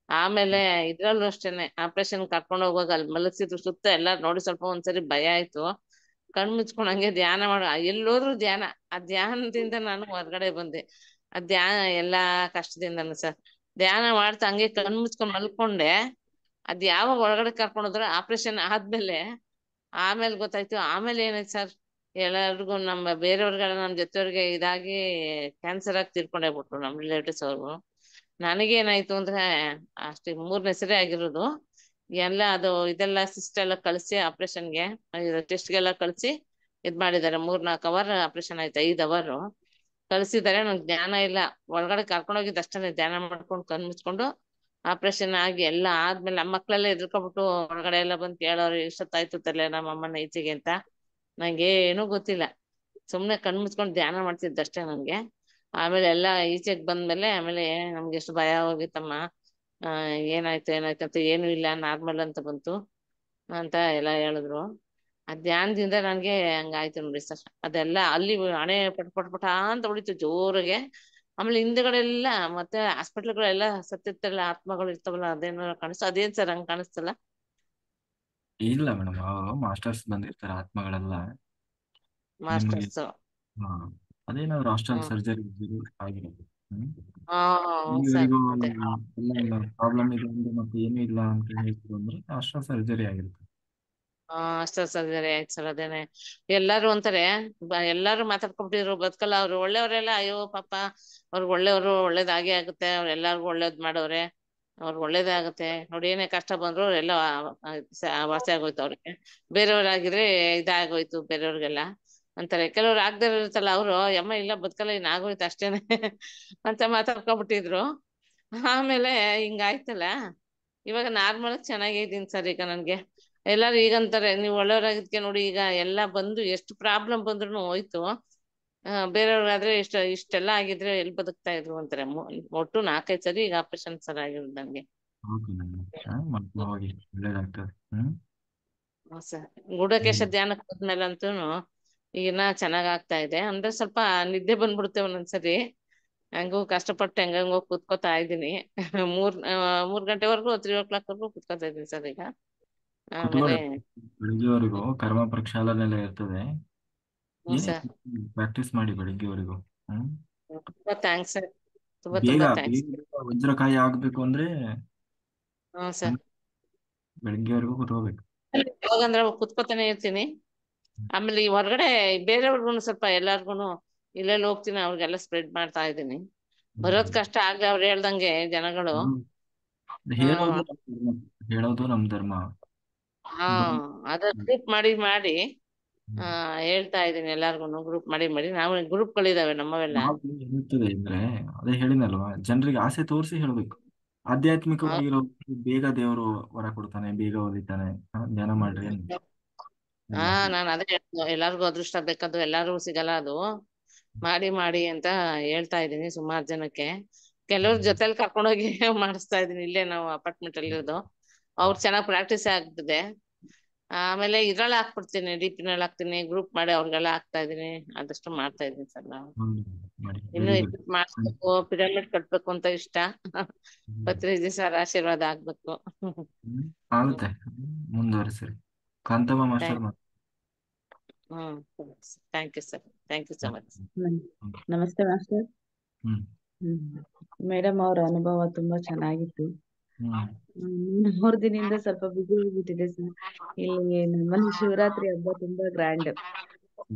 Speaker 6: ಆಮೇಲೆ ಇದ್ರಲ್ಲೂ ಅಷ್ಟೇನೆ, ಆಪರೇಷನ್ ಕರ್ಕೊಂಡು ಹೋಗುವಾಗ ಅಲ್ಲಿ ಮಲಗಿಸಿದ್ರು ಸುತ್ತ ಎಲ್ಲ ನೋಡಿ ಸ್ವಲ್ಪ ಒಂದ್ಸರಿ ಭಯ ಆಯ್ತು. ಕಣ್ ಮುಚ್ಕೊಂಡ್ ಹಂಗೆ ಧ್ಯಾನ ಎಲ್ಲೋದ್ರು ಧ್ಯಾನ. ಆ ಧ್ಯಾನದಿಂದ ನಾನು ಹೊರಗಡೆ ಬಂದೆ. ಆ ಧ್ಯಾನ ಎಲ್ಲಾ ಕಷ್ಟದಿಂದನು ಸರ್. ಧ್ಯಾನ ಮಾಡ್ತಾ ಹಂಗೆ ಕಣ್ ಮುಚ್ಕೊಂಡ್ ಮಲ್ಕೊಂಡೆ. ಅದ್ ಯಾವಾಗ ಒಳಗಡೆ ಕರ್ಕೊಂಡೋದ್ರ ಆಪರೇಷನ್ ಆದ್ಮೇಲೆ ಆಮೇಲೆ ಗೊತ್ತಾಯ್ತು. ಆಮೇಲೆ ಏನಾಯ್ತು ಸರ್, ಎಲ್ಲರಿಗೂ ನಮ್ಮ ಬೇರೆಯವ್ರಿಗೆಲ್ಲ ನಮ್ಮ ಜೊತೆಯವ್ರಿಗೆ ಇದಾಗಿ ಕ್ಯಾನ್ಸರ್ ಆಗಿ ತೀರ್ಕೊಂಡೇ ಬಿಟ್ರು ನಮ್ ರಿಲೇಟಿವ್ಸ್ ಅವ್ರು. ನನಗೇನಾಯ್ತು ಅಂದ್ರೆ ಅಷ್ಟೇ 3ನೇ ಸರಿ ಆಗಿರೋದು. ಎಲ್ಲ ಅದು ಇದೆಲ್ಲ ಸಿಸ್ಟ್ ಎಲ್ಲ ಕಳ್ಸಿ ಆಪರೇಷನ್ಗೆ ಟೆಸ್ಟ್ಗೆಲ್ಲ ಕಳ್ಸಿ ಇದ್ ಮಾಡಿದ್ದಾರೆ. 3-4 hour ಆಪರೇಷನ್ ಆಯ್ತು, 5 hour ಕಳ್ಸಿದ್ದಾರೆ. ನಂಗೆ ಜ್ಞಾನ ಇಲ್ಲ. ಒಳಗಡೆ ಕರ್ಕೊಂಡೋಗಿದ್ದು ಅಷ್ಟೇ, ಧ್ಯಾನ ಮಾಡ್ಕೊಂಡು ಕಣ್ ಮುಚ್ಕೊಂಡು ಆಪರೇಷನ್ ಆಗಿ ಎಲ್ಲ ಆದ್ಮೇಲೆ ನಮ್ಮ ಮಕ್ಳೆಲ್ಲ ಎದ್ರಕೊಬಿಟ್ಟು ಒಳಗಡೆ ಎಲ್ಲ ಬಂದು ಕೇಳೋರು, ಎಷ್ಟೊತ್ತಾಯ್ತು ತಲೆ ನಮ್ಮ ಅಮ್ಮನ ಈಚೆಗೆ ಅಂತ. ನಂಗೆ ಏನೂ ಗೊತ್ತಿಲ್ಲ, ಸುಮ್ನೆ ಕಣ್ ಮುಚ್ಕೊಂಡು ಧ್ಯಾನ ಮಾಡ್ತಿದ್ದಷ್ಟೇ ನನ್ಗೆ. ಆಮೇಲೆ ಎಲ್ಲ ಈಚೆಗೆ ಬಂದ್ಮೇಲೆ ಆಮೇಲೆ ನಮ್ಗೆ ಎಷ್ಟು ಭಯ ಹೋಗಿತ್ತಮ್ಮ. ಏನಾಯ್ತು ಅಂತ. ಏನು ಇಲ್ಲ, ನಾರ್ಮಲ್ ಅಂತ ಬಂತು ಅಂತ ಎಲ್ಲ ಹೇಳಿದ್ರು. ಆ ಧ್ಯಾನದಿಂದ ನನ್ಗೆ ಹಂಗಾಯ್ತು ನೋಡಿ ಸರ್. ಅದೆಲ್ಲ ಅಲ್ಲಿ ಹಣೆ ಪಟ್ ಪಟ್ ಪಟ ಅಂತ ಹೊಡಿತು ಜೋರಾಗೆ. ಆಮೇಲೆ ಹಿಂದ್ಗಡೆ ಎಲ್ಲ ಮತ್ತೆ ಹಾಸ್ಪಿಟ್ಲ್ಗಳೆಲ್ಲ ಸತ್ತಿರ್ತಾರಲ್ಲ ಆತ್ಮಗಳು ಇರ್ತಾವಲ್ಲ ಅದೇನೋ ಕಾಣಿಸ್ತು. ಅದೇನ್ ಸರ್ ಹಂಗ್ ಕಾಣಿಸ್ತಲ್ಲ?
Speaker 1: ಇಲ್ಲ ಮೇಡಮ್, ಅವರು ಮಾಸ್ಟರ್ಸ್ ಬಂದಿರ್ತಾರೆ ಆತ್ಮಗಳೆಲ್ಲ ನಿಮಗೆ.
Speaker 6: ಮಾಸ್ಟರ್ಸ್.
Speaker 1: ಹಾ, ಅದೇನಾದ್ರು ಹಾಸ್ಟೆಲ್
Speaker 6: ಹ್ಮ್.
Speaker 1: ಸರ್ಜರಿ ಆಗಿರೋದು.
Speaker 6: ಹಾ ಸರ್
Speaker 1: ಇಲ್ಲಿವರೆಗೂ
Speaker 6: ಅದೇ.
Speaker 1: ಎಲ್ಲ ಪ್ರಾಬ್ಲಮ್ ಇದೆ ಅಂದ್ರೆ ಮತ್ತೆ ಏನೂ ಇಲ್ಲ ಅಂತ ಹೇಳ್ತೀವಿ ಅಂದ್ರೆ ಹಾಸ್ಟೆಲ್ ಸರ್ಜರಿ ಆಗಿರುತ್ತೆ.
Speaker 6: ಅಷ್ಟೇ ಸರ್ಜರಿ ಆಯ್ತು ಸರ್. ಅದೇನೆ ಎಲ್ಲಾರು ಅಂತಾರೆ, ಎಲ್ಲಾರು ಮಾತಾಡ್ಕೊಂಡ್ಬಿಟ್ಟಿದ್ರು ಬದುಕಲ್ಲ ಅವ್ರು ಒಳ್ಳೆಯವರೆಲ್ಲ. ಅಯ್ಯೋ ಪಾಪ ಅವ್ರಿಗೆ ಒಳ್ಳೆಯವರು, ಒಳ್ಳೇದಾಗೆ ಆಗುತ್ತೆ, ಅವ್ರು ಎಲ್ಲಾರ್ಗು ಒಳ್ಳೇದ್ ಮಾಡೋರೆ, ಅವ್ರಿಗೆ ಒಳ್ಳೇದೇ ಆಗುತ್ತೆ ನೋಡಿ. ಏನೇ ಕಷ್ಟ ಬಂದ್ರು ಎಲ್ಲ ವಾಸಿ ಆಗೋಯ್ತು ಅವ್ರಿಗೆ. ಬೇರೆಯವ್ರಾಗಿದ್ರೆ ಇದಾಗೋಯ್ತು ಬೇರೆಯವ್ರಿಗೆಲ್ಲ ಅಂತಾರೆ. ಕೆಲವ್ರು ಆಗದೆ ಇರುತ್ತಲ್ಲ ಅವರು ಯಮ್ಮ ಇಲ್ಲ ಬದುಕಲ್ಲ ಇನ್ ಆಗೋಯ್ತು ಅಷ್ಟೇನೆ ಅಂತ ಮಾತಾಡ್ಕೊಂಡ್ಬಿಟ್ಟಿದ್ರು. ಆಮೇಲೆ ಹಿಂಗಾಯ್ತಲ್ಲ, ಇವಾಗ ನಾರ್ಮಲ್ ಚೆನ್ನಾಗೇ ಇದೀನಿ ಸರ್. ಈಗ ನನ್ಗೆ ಎಲ್ಲಾರು ಈಗಂತಾರೆ ನೀವು ಒಳ್ಳೆಯವ್ರಾಗಿದ್ಕೆ ನೋಡಿ ಈಗ ಎಲ್ಲ ಬಂದು ಎಷ್ಟು ಪ್ರಾಬ್ಲಮ್ ಬಂದ್ರು ಹೋಯ್ತು. ಬೇರೆಯವ್ರಾದ್ರೆ ಇಷ್ಟೆಲ್ಲ ಆಗಿದ್ರೆ ಎಲ್ಲಿ ಬದುಕ್ತಾ ಇದ್ರು ಅಂತಾರೆ. ಒಟ್ಟು 4-5 ಸರಿ ಈಗ ಆಪರೇಷನ್ ಸರ್ ಆಗಿರೋದು ನಂಗೆ.
Speaker 1: ಓಕೆ ಮೇಡಮ್, ಮತ್ತೆ ಹೋಗಿ ಒಳ್ಳೇದಾಗ್ತದೆ.
Speaker 6: ಸರ್ ಗೂಢಕೇಶ
Speaker 1: ಹ್ಮ್
Speaker 6: ಧ್ಯಾನಕ್ಕೆ ಹೋದ್ಮೇಲಂತೂ ಈಗಿನ ಚೆನ್ನಾಗ್ ಆಗ್ತಾ ಇದೆ. ಅಂದ್ರೆ ಸ್ವಲ್ಪ ನಿದ್ದೆ ಬಂದ್ಬಿಡುತ್ತೆ ಒಂದೊಂದ್ಸರಿ. ಹಂಗೂ ಕಷ್ಟಪಟ್ಟು ಹೆಂಗಂಗೋ ಕೂತ್ಕೋತಾ ಇದ್ದೀನಿ. 3 ಗಂಟೆವರೆಗೂ 3 o'clock ವರ್ಗೂ ಕೂತ್ಕೋತಾ ಇದ್ದೀನಿ ಸರ್ ಈಗ. ಆಮೇಲೆ
Speaker 1: ಕುತ್ಕೊಳ್ಳಿ, ಬೆಳಿಗ್ಗೆವರೆಗೂ ಕರ್ಮ ಪ್ರಕ್ಷಾಳನೆಲ್ಲ ಇರ್ತದೆ.
Speaker 6: ಹ್ಞೂ
Speaker 1: ಏನೇ
Speaker 6: ಸರ್.
Speaker 1: ಪ್ರಾಕ್ಟೀಸ್ ಮಾಡಿ ಬೆಳಿಗ್ಗೆವರೆಗೂ.
Speaker 6: ತುಂಬಾ ಥ್ಯಾಂಕ್ಸ್ ಸರ್. ತುಂಬಾ
Speaker 1: ಬೇಗ
Speaker 6: ತುಂಬಾ
Speaker 1: ಬೇಗ
Speaker 6: ಥ್ಯಾಂಕ್ಸ್.
Speaker 1: ವಜ್ರಕಾಯಿ ಆಗ್ಬೇಕು ಅಂದ್ರೆ
Speaker 6: ಹ್ಞೂ ಸರ್.
Speaker 1: ಬೆಳಿಗ್ಗೆವರೆಗೂ ಕೂತ್ಕೋಬೇಕು.
Speaker 6: ಯಾವಾಗಂದ್ರೆ ಕೂತ್ಕೋತಾನೆ ಇರ್ತೀನಿ. ಆಮೇಲೆ ಈ ಹೊರಗಡೆ ಬೇರೆಯವ್ರಿಗೂ ಸ್ವಲ್ಪ ಎಲ್ಲಾರ್ಗುನು ಇಲ್ಲೆಲ್ಲ ಹೋಗ್ತೀನಿ ಅವ್ರಿಗೆಲ್ಲ ಸ್ಪ್ರೆಡ್ ಮಾಡ್ತಾ ಇದ್ದೀನಿ. ಬರೋದ್ ಕಷ್ಟ ಆಗ ಅವ್ರು ಹೇಳ್ದಂಗೆ ಜನಗಳು.
Speaker 1: ಹೇಳೋದು
Speaker 6: ಹ್ಮ್
Speaker 1: ನಮ್ ಧರ್ಮ. ಹೇಳೋದು ನಮ್ ಧರ್ಮ.
Speaker 6: ಹಾ ಅದ ಗ್ರೂಪ್ ಮಾಡಿ ಮಾಡಿ ಹೇಳ್ತಾ ಇದ್ದೀನಿ ಎಲ್ಲಾರ್ಗುನು. ಗ್ರೂಪ್ ಮಾಡಿ ಮಾಡಿ ನಾವು ಗ್ರೂಪ್ಗಳಿದಾವೆ ನಮ್ಮವೆಲ್ಲ.
Speaker 1: ನಾವು ಏನಿರ್ತದೆ ಅಂದ್ರೆ ಅದೇ ಹೇಳಿನಲ್ವಾ, ಜನರಿಗೆ ಆಸೆ ತೋರಿಸಿ ಹೇಳ್ಬೇಕು. ಆಧ್ಯಾತ್ಮಿಕವಾಗಿರೋ ಬೇಗ ದೇವರು ವರ ಕೊಡ್ತಾನೆ, ಬೇಗ ಒಲಿತಾನೆ. ಧ್ಯಾನ ಮಾಡ್ರಿ ಅಂತ
Speaker 6: ಹಾ
Speaker 1: ಅಲ್ವಾ?
Speaker 6: ನಾನು ಅದೇ ಎಲ್ಲಾರ್ಗು ಅದೃಷ್ಟ ಬೇಕದು ಎಲ್ಲಾರ್ಗು ಸಿಗಲ್ಲ ಅದು. ಮಾಡಿ ಮಾಡಿ ಅಂತ ಹೇಳ್ತಾ ಇದ್ದೀನಿ ಸುಮಾರು ಜನಕ್ಕೆ. ಕೆಲವ್ರ ಜೊತೆಲಿ ಕರ್ಕೊಂಡೋಗಿ ಮಾಡಿಸ್ತಾ ಇದೀನಿ. ಇಲ್ಲೇ ನಾವು ಅಪಾರ್ಟ್ಮೆಂಟ್ ಅಲ್ಲಿ ಇರೋದು. ಅವ್ರು ಚೆನ್ನಾಗ್ ಪ್ರಾಕ್ಟೀಸ್ ಆಗ್ತದೆ. ಆಮೇಲೆ ಇದ್ರಲ್ಲಿ ಹಾಕ್ಬಿಡ್ತೀನಿ, ಡಿಪಿನಲ್ಲಿ ಹಾಕ್ತೀನಿ, ಗ್ರೂಪ್ ಮಾಡಿ ಅವ್ರಿಗೆಲ್ಲ ಹಾಕ್ತಾ ಇದೀನಿ. ಆದಷ್ಟು ಮಾಡ್ತಾ ಇದೀನಿ ಸರ್ ನಾವು.
Speaker 1: ಮಾಡಿ
Speaker 6: ಇನ್ನು
Speaker 1: ವೆರಿ ಗುಡ್.
Speaker 6: ಇದಕ್ ಮಾಡಿಸ್ಬೇಕು, ಪಿರಮಿಡ್ ಕಟ್ಬೇಕು ಅಂತ ಇಷ್ಟ. ಪತ್ರಿಜಿ ಸರ್ ಆಶೀರ್ವಾದ ಆಗ್ಬೇಕು.
Speaker 1: ಆಗುತ್ತೆ, ಮುಂದುವರಿಸಿರಿ. Kantamma master
Speaker 6: hmm thank you sir. Thank you so much.
Speaker 5: ನಮಸ್ತೆ ಮಾಸ್ಟರ್.
Speaker 1: ಹ್ಮ್
Speaker 5: ಮೇಡಮ್ ಅವ್ರ ಅನುಭವ ತುಂಬಾ ಚೆನ್ನಾಗಿತ್ತು. 3 ದಿನದಿಂದ ಸ್ವಲ್ಪ ಬಿಸಿ ಆಗಿಬಿಟ್ಟಿದೆ ಸರ್. ಇಲ್ಲಿ ನಮ್ಮಲ್ಲಿ ಶಿವರಾತ್ರಿ ಹಬ್ಬ ತುಂಬಾ ಗ್ರ್ಯಾಂಡ್.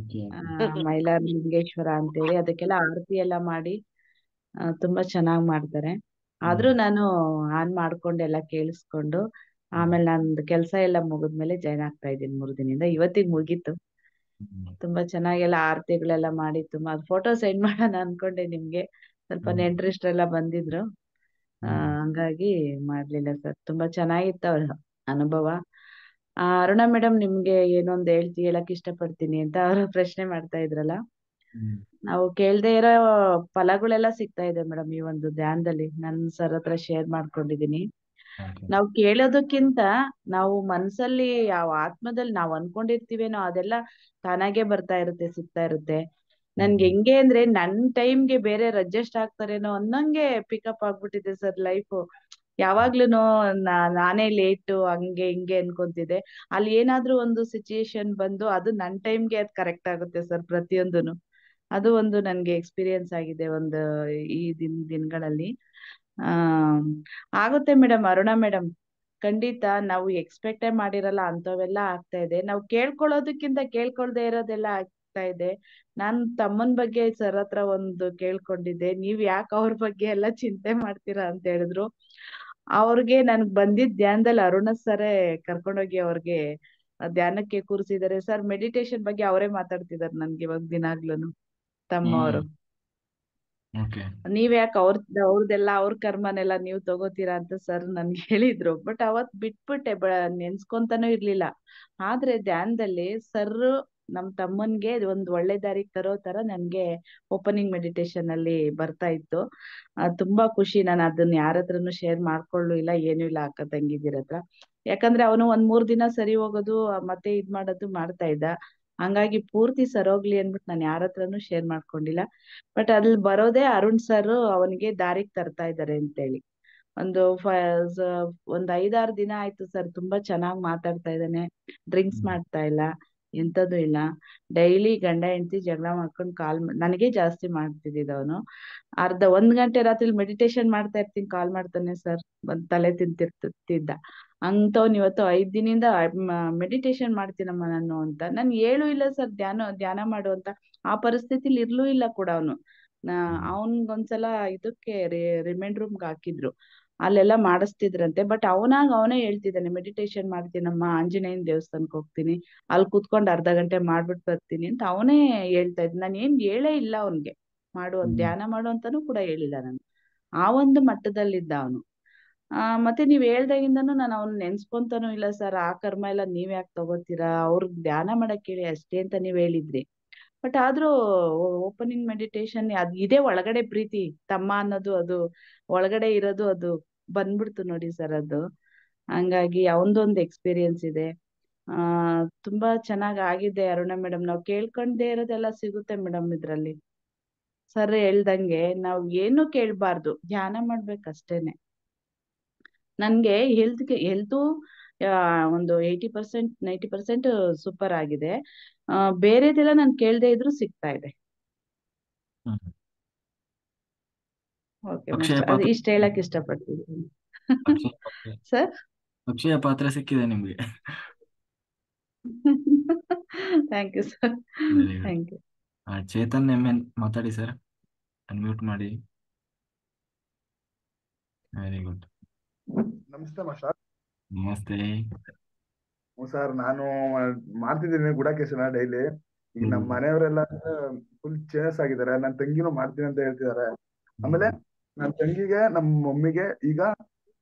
Speaker 5: ಮೈಲಾರಲಿಂಗೇಶ್ವರ ಅಂತೇಳಿ ಅದಕ್ಕೆಲ್ಲ ಆರತಿ ಎಲ್ಲ ಮಾಡಿ ತುಂಬಾ ಚೆನ್ನಾಗ್ ಮಾಡ್ತಾರೆ. ಆದ್ರೂ ನಾನು ಆನ್ ಮಾಡ್ಕೊಂಡು ಎಲ್ಲ ಕೇಳಿಸ್ಕೊಂಡು ಆಮೇಲೆ ನಂದು ಕೆಲಸ ಎಲ್ಲ ಮುಗಿದ್ಮೇಲೆ ಜಾಯ್ನ್ ಆಗ್ತಾ ಇದ್ದೀನಿ 3 ದಿನದಿಂದ. ಇವತ್ತಿಗೆ ಮುಗೀತು. ತುಂಬಾ ಚೆನ್ನಾಗೆಲ್ಲ ಆರತಿಗಳೆಲ್ಲ ಮಾಡಿ ತುಂಬಾ ಫೋಟೋ ಸೆಂಡ್ ಮಾಡೋಣ ಅನ್ಕೊಂಡೆ ನಿಮ್ಗೆ. ಸ್ವಲ್ಪ ನೆಂಟ್ರಿಷ್ಟ್ರೆಲ್ಲ ಬಂದಿದ್ರು. ಹಂಗಾಗಿ ಮಾಡ್ಲಿಲ್ಲ ಸರ್. ತುಂಬಾ ಚೆನ್ನಾಗಿತ್ತು ಅವ್ರ ಅನುಭವ. ಅರುಣಾ ಮೇಡಮ್ ನಿಮ್ಗೆ ಏನೊಂದ್ ಹೇಳಕ್ ಇಷ್ಟಪಡ್ತೀನಿ ಅಂತ ಅವರು ಪ್ರಶ್ನೆ ಮಾಡ್ತಾ ಇದ್ರಲ್ಲ. ನಾವು ಕೇಳ್ದೆ ಇರೋ ಫಲಗಳೆಲ್ಲ ಸಿಗ್ತಾ ಇದೆ ಮೇಡಮ್ ಈ ಒಂದು ಧ್ಯಾನದಲ್ಲಿ. ನನ್ ಸರ್ ಹತ್ರ ಶೇರ್ ಮಾಡ್ಕೊಂಡಿದೀನಿ. ನಾವು ಕೇಳೋದಕ್ಕಿಂತ ನಾವು ಮನ್ಸಲ್ಲಿ ಯಾವ ಆತ್ಮದಲ್ಲಿ ನಾವ್ ಅನ್ಕೊಂಡಿರ್ತೀವೇನೋ ಅದೆಲ್ಲ ತಾನಾಗೆ ಬರ್ತಾ ಇರುತ್ತೆ, ಸಿಗ್ತಾ ಇರುತ್ತೆ. ನನ್ಗೆ ಹೆಂಗೆ ಅಂದ್ರೆ ನನ್ ಟೈಮ್ಗೆ ಬೇರೆ ಅಡ್ಜಸ್ಟ್ ಆಗ್ತಾರೇನೋ ಅನ್ನಂಗೆ ಪಿಕಪ್ ಆಗ್ಬಿಟ್ಟಿದೆ ಸರ್ ಲೈಫ್. ಯಾವಾಗ್ಲೂನು ನಾನೇ ಲೇಟು ಹಂಗೆ ಹಿಂಗೆ ಅನ್ಕೊಂತಿದ್ದೆ. ಅಲ್ಲಿ ಏನಾದ್ರೂ ಒಂದು ಸಿಚುಯೇಷನ್ ಬಂದು ಅದು ನನ್ ಟೈಮ್ಗೆ ಅದ್ ಕರೆಕ್ಟ್ ಆಗುತ್ತೆ ಸರ್ ಪ್ರತಿಯೊಂದುನು. ಅದು ಒಂದು ನನ್ಗೆ ಎಕ್ಸ್ಪೀರಿಯನ್ಸ್ ಆಗಿದೆ ಒಂದು ಈ ದಿನಗಳಲ್ಲಿ. ಆಗುತ್ತೆ ಮೇಡಮ್. ಅರುಣಾ ಮೇಡಮ್ ಖಂಡಿತ ನಾವು ಎಕ್ಸ್ಪೆಕ್ಟೇ ಮಾಡಿರಲ್ಲ ಅಂತವೆಲ್ಲ ಆಗ್ತಾ ಇದೆ. ನಾವು ಕೇಳ್ಕೊಳ್ಳೋದಕ್ಕಿಂತ ಕೇಳ್ಕೊಳ್ದೆ ಇರೋದೆಲ್ಲ ಆಗ್ತಾ ಇದೆ. ನಾನ್ ತಮ್ಮನ್ ಬಗ್ಗೆ ಸರ್ ಹತ್ರ ಒಂದು ಕೇಳ್ಕೊಂಡಿದ್ದೆ, ನೀವ್ ಯಾಕೆ ಅವ್ರ ಬಗ್ಗೆ ಎಲ್ಲ ಚಿಂತೆ ಮಾಡ್ತೀರಾ ಅಂತ ಹೇಳಿದ್ರು. ಅವ್ರಿಗೆ ನನ್ಗ್ ಬಂದಿದ್ ಧ್ಯಾನದಲ್ಲಿ ಅರುಣ ಸರೇ ಕರ್ಕೊಂಡೋಗಿ ಅವ್ರಿಗೆ ಧ್ಯಾನಕ್ಕೆ ಕೂರಿಸಿದ್ದಾರೆ ಸರ್. ಮೆಡಿಟೇಷನ್ ಬಗ್ಗೆ ಅವರೇ ಮಾತಾಡ್ತಿದಾರೆ ನನ್ಗೆ ಇವಾಗ ದಿನಾಗ್ಲೂನು ತಮ್ಮವರು. ನೀವ್ ಯಾಕೆ ಅವ್ರದ್ದೆಲ್ಲ ಅವ್ರ ಕರ್ಮನೆಲ್ಲ ನೀವ್ ತಗೋತೀರಾ ಅಂತ ಸರ್ ನನ್ಗೆ ಹೇಳಿದ್ರು. ಬಟ್ ಅವತ್ ಬಿಟ್ಬಿಟ್ಟೆ, ನೆನ್ಸ್ಕೊಂತಾನೂ ಇರ್ಲಿಲ್ಲ. ಆದ್ರೆ ಧ್ಯಾನದಲ್ಲಿ ಸರ್
Speaker 7: ನಮ್ ತಮ್ಮನ್ಗೆ ಒಂದ್ ಒಳ್ಳೆ ದಾರಿಗೆ ತರೋ ತರ ನನ್ಗೆ ಓಪನಿಂಗ್ ಮೆಡಿಟೇಷನ್ ಅಲ್ಲಿ ಬರ್ತಾ ಇತ್ತು. ತುಂಬಾ ಖುಷಿ. ನಾನು ಅದನ್ನ ಯಾರ ಹತ್ರನು ಶೇರ್ ಮಾಡ್ಕೊಳ್ಳು ಇಲ್ಲ ಏನು ಇಲ್ಲ ಅಕ್ಕ ತಂಗಿದಿರ ಹತ್ರ. ಯಾಕಂದ್ರೆ ಅವನು ಒಂದ್ 3 ದಿನ ಸರಿ ಹೋಗೋದು ಮತ್ತೆ ಇದ್ ಮಾಡೋದು ಮಾಡ್ತಾ ಇದ್ದ. ಹಂಗಾಗಿ ಪೂರ್ತಿ ಸರೋಗ್ಲಿ ಅನ್ಬಿಟ್ಟು ನಾನು ಯಾರ ಹತ್ರನು ಶೇರ್ ಮಾಡ್ಕೊಂಡಿಲ್ಲ. ಬಟ್ ಅಲ್ಲಿ ಬರೋದೇ ಅರುಣ್ ಸರ್ ಅವನಿಗೆ ದಾರಿಗೆ ತರ್ತಾ ಇದ್ದಾರೆ ಅಂತೇಳಿ. ಒಂದು ಒಂದ್ 5-6 ದಿನ ಆಯ್ತು ಸರ್. ತುಂಬಾ ಚೆನ್ನಾಗ್ ಮಾತಾಡ್ತಾ ಇದ್ದಾನೆ. ಡ್ರಿಂಕ್ಸ್ ಮಾಡ್ತಾ ಇಲ್ಲ, ಎಂತದೂ ಇಲ್ಲ. ಡೈಲಿ ಗಂಡ ಹೆಂಡತಿ ಜಗಳ ಮಾಡ್ಕೊಂಡು ನನಗೆ ಜಾಸ್ತಿ ಮಾಡ್ತಿದ್ದ. ಅರ್ಧ 1 ಗಂಟೆ ರಾತ್ರಿ ಮೆಡಿಟೇಷನ್ ಮಾಡ್ತಾ ಇರ್ತೀನಿ, ಕಾಲ್ ಮಾಡ್ತಾನೆ ಸರ್. ಬಂದ್ ತಲೆ ತಿಂತಿರ್ತಿದ್ದ. ಅಂತವ್ನು ಇವತ್ತು 5 ದಿನದಿಂದ ಮೆಡಿಟೇಷನ್ ಮಾಡ್ತೀನಮ್ಮ ನಾನು ಅಂತ. ನನ್ ಹೇಳು ಇಲ್ಲ ಸರ್ ಧ್ಯಾನ ಮಾಡು ಅಂತ. ಆ ಪರಿಸ್ಥಿತಿಲಿ ಇರ್ಲೂ ಇಲ್ಲ ಕೂಡ ಅವನು. ಅವನ್ಗೊಂದ್ಸಲ ಇದಕ್ಕೆ ರಿಮೈಂಡ್ ರೂಮ್ಗೆ ಹಾಕಿದ್ರು, ಅಲ್ಲೆಲ್ಲ ಮಾಡಿಸ್ತಿದ್ರಂತೆ. ಬಟ್ ಅವನೇ ಹೇಳ್ತಿದ್ದಾನೆ, ಮೆಡಿಟೇಷನ್ ಮಾಡ್ತೀನಮ್ಮ, ಆಂಜನೇಯನ್ ದೇವಸ್ಥಾನಕ್ಕೆ ಹೋಗ್ತೀನಿ, ಅಲ್ಲಿ ಕೂತ್ಕೊಂಡು ಅರ್ಧ ಗಂಟೆ ಮಾಡ್ಬಿಟ್ಟು ಬರ್ತೀನಿ ಅಂತ ಅವನೇ ಹೇಳ್ತಾ ಇದ್ದ. ನಾನು ಏನ್ ಹೇಳೇ ಇಲ್ಲ ಅವನ್ಗೆ ಧ್ಯಾನ ಮಾಡು ಅಂತಾನೂ ಕೂಡ ಹೇಳಿಲ್ಲ ನಾನು. ಆ ಒಂದು ಮಟ್ಟದಲ್ಲಿದ್ದ ಅವನು. ಮತ್ತೆ ನೀವ್ ಹೇಳ್ದಾಗಿಂದನು ನಾನು ಅವ್ನ ನೆನ್ಸ್ಕೊಂತಾನೂ ಇಲ್ಲ ಸರ್. ಆ ಕರ್ಮ ಎಲ್ಲ ನೀವ್ ಯಾಕೆ ತಗೋತೀರಾ, ಅವ್ರಿಗೆ ಧ್ಯಾನ ಮಾಡಕ್ ಹೇಳಿ ಅಷ್ಟೇ ಅಂತ ನೀವ್ ಹೇಳಿದ್ರಿ. ಬಟ್ ಆದ್ರೂ ಓಪನಿಂಗ್ ಮೆಡಿಟೇಷನ್ ಇದೇ ಒಳಗಡೆ ಪ್ರೀತಿ ತಮ್ಮ ಅನ್ನೋದು, ಅದು ಒಳಗಡೆ ಇರೋದು, ಅದು ಬಂದ್ಬಿಡ್ತು ನೋಡಿ ಸರ್ ಅದು. ಹಂಗಾಗಿ ಅವನದೊಂದು ಎಕ್ಸ್ಪೀರಿಯನ್ಸ್ ಇದೆ. ತುಂಬಾ ಚೆನ್ನಾಗ್ ಆಗಿದೆ ಅರುಣ ಮೇಡಮ್. ನಾವ್ ಕೇಳ್ಕೊಂಡೇ ಇರೋದೆಲ್ಲ ಸಿಗುತ್ತೆ ಮೇಡಮ್ ಇದ್ರಲ್ಲಿ. ಸರ್ ಹೇಳ್ದಂಗೆ ನಾವ್ ಏನು ಕೇಳ್ಬಾರ್ದು, ಧ್ಯಾನ ಮಾಡ್ಬೇಕಷ್ಟೇನೆ. ನನ್ಗೆ ಹೆಲ್ತ್ ಒಂದು 80% 90% ಸೂಪರ್ ಆಗಿದೆ. ಬೇರೆದೆಲ್ಲ ನಾನು ಕೇಳ್ದೆ ಇದ್ರು ಸಿಗ್ತಾ ಇದೆ. ಓಕೆ
Speaker 1: ಅಕ್ಷಯ
Speaker 7: ಮಾಸ್ಟರ್, ಅದು
Speaker 1: ಪಾತ್ರೆ
Speaker 7: ಇಷ್ಟ ಹೇಳಕ್ ಇಷ್ಟಪಡ್ತಿದ್ದೀನಿ
Speaker 1: ಅಕ್ಷಯ ಪಾತ್ರೆ
Speaker 7: ಸರ್.
Speaker 1: ಅಕ್ಷಯ ಪಾತ್ರೆ ಸಿಕ್ಕಿದೆ ನಿಮ್ಗೆ.
Speaker 7: Thank you sir,
Speaker 1: very good.
Speaker 7: Thank you.
Speaker 1: Chetan MN ಮಾತಾಡಿ ಸರ್, ಅನ್ಮ್ಯೂಟ್ ಮಾಡಿ. Very good.
Speaker 8: ನಮಸ್ತೆ ಮಾಸ್ಟರ್.
Speaker 1: ನಮಸ್ತೆ.
Speaker 8: ಸರ್ ನಾನು ಮಾಡ್ತಿದ್ದೀನಿ ಗುಡಾಕೇಶನ ಡೈಲಿ. ಈಗ ನಮ್ಮ ಮನೆಯವರೆಲ್ಲ ಫುಲ್ ಚೇಂಜಸ್ ಆಗಿದ್ದಾರೆ. ನನ್ನ ತಂಗಿನೂ ಮಾಡ್ತೀನಿ ಅಂತ ಹೇಳ್ತಿದ್ದಾರೆ. ಆಮೇಲೆ ನನ್ನ ತಂಗಿಗೆ ನಮ್ಮ ಮಮ್ಮಿಗೆ ಈಗ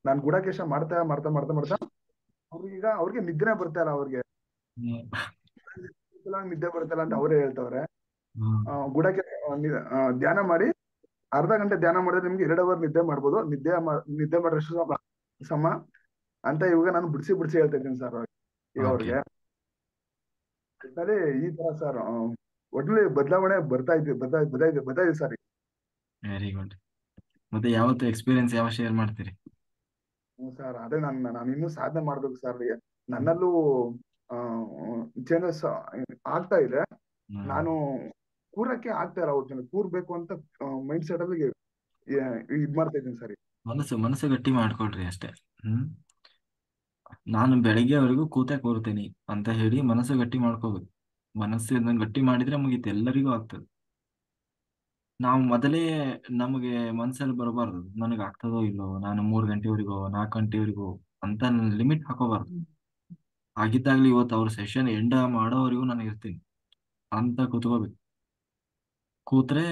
Speaker 8: ನಾನು ಗುಡಾಕೇಶ ಮಾಡ್ತಾ ಮಾಡ್ತಾ ಮಾಡ್ತಾ ಮಾಡ್ತಾ ಅವ್ರಿಗೆ ನಿದ್ದೆ ಬರ್ತಾ ಇಲ್ಲ. ಅವ್ರಿಗೆ ನಿದ್ದೆ ಬರ್ತಾ ಇಲ್ಲ ಅಂತ ಅವರೇ ಹೇಳ್ತವ್ರೆ. ಗುಡಾಕೇಶ ಧ್ಯಾನ ಮಾಡಿ ಅರ್ಧ ಗಂಟೆ ಧ್ಯಾನ ಮಾಡಿದ್ರೆ ನಿಮ್ಗೆ 2 ಅವರ್ ನಿದ್ದೆ ಮಾಡ್ಬೋದು. ನಿದ್ದೆ ಮಾಡೋಷ್ಟು ಸಮ ಅಂತ ಇವಾಗ ನಾನು ಬಿಡಿಸಿ ಹೇಳ್ತಾ ಇದ್ದೀನಿ ಸರ್ ಈಗ ಅವ್ರಿಗೆ. ಈ ತರ ಸರ್ ಒಟ್ಲಿ ಬದಲಾವಣೆ ಬರ್ತಾ ಇದೆ ಸರ್.
Speaker 1: Very good. ಮತ್ತೆ ಯಾವತ್ತು ಎಕ್ಸ್ಪೀರಿಯನ್ಸ್ ಯಾವ ಶೇರ್ ಮಾಡ್ತೀರಿ?
Speaker 8: ಸರ್ ಅದೇ ನಾನು ಇನ್ನೂ ಸಾಧನೆ ಮಾಡ್ಬೇಕು ಸರ್. ನನ್ನಲ್ಲೂ ಚೇಂಜಸ್ ಆಗ್ತಾ ಇದೆ. ನಾನು ಕೂರಕ್ಕೆ ಆಗ್ತಾ ಇಲ್ಲ. ಅವ್ರ ಜನ ಕೂರ್ಬೇಕು ಅಂತ ಮೈಂಡ್ ಸೆಟ್ ಅಲ್ಲಿ ಇದ್ ಮಾಡ್ತಾ ಇದ್ದೀನಿ ಸರ್.
Speaker 1: ಮನಸ್ಸು ಗಟ್ಟಿ ಮಾಡ್ಕೊಳ್ರಿ ಅಷ್ಟೇ. ನಾನು ಬೆಳಿಗ್ಗೆವರೆಗೂ ಕೂರ್ತೀನಿ ಅಂತ ಹೇಳಿ ಮನಸ್ಸು ಗಟ್ಟಿ ಮಾಡ್ಕೋಬೇಕು. ಮನಸ್ಸು ಗಟ್ಟಿ ಮಾಡಿದ್ರೆ ಮುಗೀತು, ಎಲ್ಲರಿಗೂ ಆಗ್ತದೆ. ನಾವು ಮೊದಲೇ ನಮಗೆ ಮನಸ್ಸಲ್ಲಿ ಬರಬಾರ್ದು, ನನಗೆ ಆಗ್ತದೋ ಇಲ್ಲೋ, ನಾನು 3 ಗಂಟೆವರೆಗೋ 4 ಗಂಟೆವರೆಗೋ ಅಂತ ಲಿಮಿಟ್ ಹಾಕೋಬಾರ್ದು. ಆಗಿದ್ದಾಗ್ಲಿ ಇವತ್ತು ಅವ್ರ ಸೆಷನ್ ಎಂಡ ಮಾಡೋವರೆಗೂ ನಾನು ಇರ್ತೀನಿ ಅಂತ ಕೂತ್ಕೋಬೇಕು. ಕೂತ್ರೆ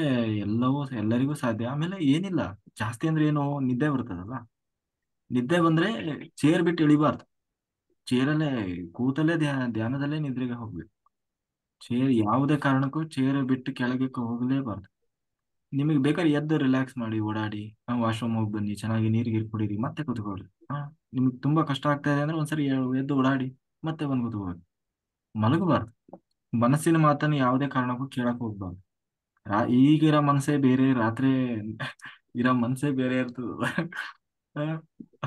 Speaker 1: ಎಲ್ಲರಿಗೂ ಸಾಧ್ಯ. ಆಮೇಲೆ ಏನಿಲ್ಲ ಜಾಸ್ತಿ ಅಂದ್ರೆ ಏನು, ನಿದ್ದೆ ಬರ್ತದಲ್ಲ. ನಿದ್ದೆ ಬಂದ್ರೆ ಚೇರ್ ಬಿಟ್ಟು ಇಳಿಬಾರ್ದು. ಚೇರಲ್ಲೇ ಕೂತಲ್ಲೇ ಧ್ಯಾನದಲ್ಲೇ ನಿದ್ರೆಗೆ ಹೋಗ್ಬೇಕು. ಯಾವುದೇ ಕಾರಣಕ್ಕೂ ಚೇರ್ ಬಿಟ್ಟು ಕೆಳಗೆ ಹೋಗಲೇಬಾರ್ದು. ನಿಮಗೆ ಬೇಕಾದ್ರೆ ಎದ್ದು ರಿಲ್ಯಾಕ್ಸ್ ಮಾಡಿ, ಓಡಾಡಿ, ವಾಶ್ರೂಮ್ ಹೋಗಿ ಬನ್ನಿ, ಚೆನ್ನಾಗಿ ನೀರಿಗೆ ಕುಡೀರಿ, ಮತ್ತೆ ಕೂತ್ಕೊಳ್ಳಿ. ನಿಮ್ಗೆ ತುಂಬಾ ಕಷ್ಟ ಆಗ್ತಾ ಇದೆ ಅಂದ್ರೆ ಒಂದ್ಸರಿ ಎದ್ದು ಓಡಾಡಿ ಮತ್ತೆ ಬಂದು ಕೂತ್ಕೋಬೇಕು. ಮಲಗಬಾರ್ದು. ಮನಸ್ಸಿನ ಮಾತನ್ನು ಯಾವುದೇ ಕಾರಣಕ್ಕೂ ಕೇಳಕ್ ಹೋಗ್ಬಾರ್ದು. ಈಗಿರೋ ಮನಸ್ಸೇ ಬೇರೆ, ರಾತ್ರಿ ಇರೋ ಮನಸ್ಸೇ ಬೇರೆ ಇರ್ತದ.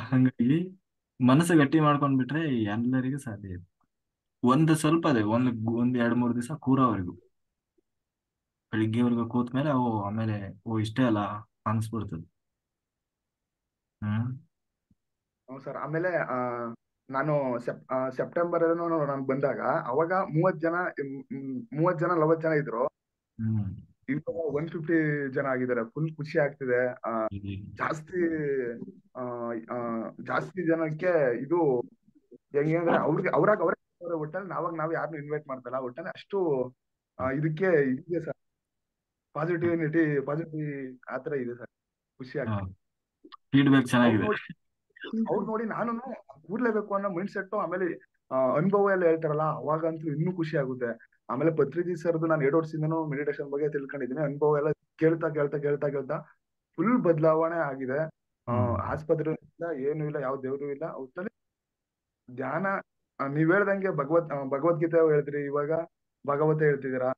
Speaker 1: ಹಂಗಾಗಿ ಮನಸ್ಸು ಗಟ್ಟಿ ಮಾಡ್ಕೊಂಡ್ಬಿಟ್ರೆ ಎಲ್ಲರಿಗೂ ಸಾಧ್ಯ ಇದೆ. ಸ್ವಲ್ಪ ಅದೇ ಒಂದ್ 2-3 ದಿವಸ ಕೂರೋವರೆಗೂ, ಬೆಳಿಗ್ಗೆವರೆಗೂ ಕೂತ್ ಮೇಲೆ ಆಮೇಲೆ ಇಷ್ಟೇ ಅಲ್ಲ ಅನ್ಸ್ಬಿಡ್ತದೆ.
Speaker 8: ಸರ್ ಆಮೇಲೆ ನಾನು ಸೆಪ್ಟೆಂಬರ್ ನಾನು ಬಂದಾಗ ಅವಾಗ 30 ಜನ 40 ಜನ ಇದ್ರು. ಇವಾಗ 150 ಜನ ಆಗಿದ್ದಾರೆ. ಫುಲ್ ಖುಷಿ ಆಗ್ತಿದೆ. ಜಾಸ್ತಿ ಜನಕ್ಕೆ ಇದು ಹೆಂಗೆ ಅಂದ್ರೆ ಅವ್ರಾಗ ಒಟ್ಟಲ್ಲಿ ನಾವ್ ಯಾರನ್ನು ಇನ್ವೈಟ್ ಮಾಡ್ತಲ್ಲ. ಒಟ್ಟಲ್ಲಿ ಅಷ್ಟು ಇದಕ್ಕೆ ಇದೆ ಸರ್. ಪಾಸಿಟಿವ್ ಆತರ ಇದೆ ಸರ್. ಖುಷಿ ಆಗ್ತದೆ.
Speaker 1: ಫೀಡ್ಬ್ಯಾಕ್ ಚೆನ್ನಾಗಿದೆ.
Speaker 8: ಅವ್ರು ನೋಡಿ ನಾನು ಕೂರ್ಲೇಬೇಕು ಅನ್ನೋ ಮೈಂಡ್ ಸೆಟ್, ಆಮೇಲೆ ಅನುಭವ ಎಲ್ಲ ಹೇಳ್ತಾರಲ್ಲ, ಅವಾಗಂತೂ ಇನ್ನೂ ಖುಷಿ ಆಗುತ್ತೆ. ಆಮೇಲೆ ಪತ್ರಿಜಿ ಸರ್ದು ನಾನು 2 ವರ್ಷದಿಂದನೂ ಮೆಡಿಟೇಷನ್ ಬಗ್ಗೆ ತಿಳ್ಕೊಂಡಿದ್ದೀನಿ. ಅನುಭವ ಎಲ್ಲ ಕೇಳ್ತಾ ಕೇಳ್ತಾ ಕೇಳ್ತಾ ಕೇಳ್ತಾ ಫುಲ್ ಬದಲಾವಣೆ ಆಗಿದೆ. ಆಸ್ಪತ್ರೆಯಿಂದ ಏನು ಇಲ್ಲ, ಯಾವ ದೇವರು ಇಲ್ಲ, ಒಟ್ಟಲ್ಲಿ ಧ್ಯಾನ. ನೀವ್ ಹೇಳ್ದಂಗೆ ಭಗವದ್ಗೀತೆ ಹೇಳಿದ್ರಿ, ಇವಾಗ ಭಾಗವತ ಹೇಳ್ತಿದ್ದೀರಾ.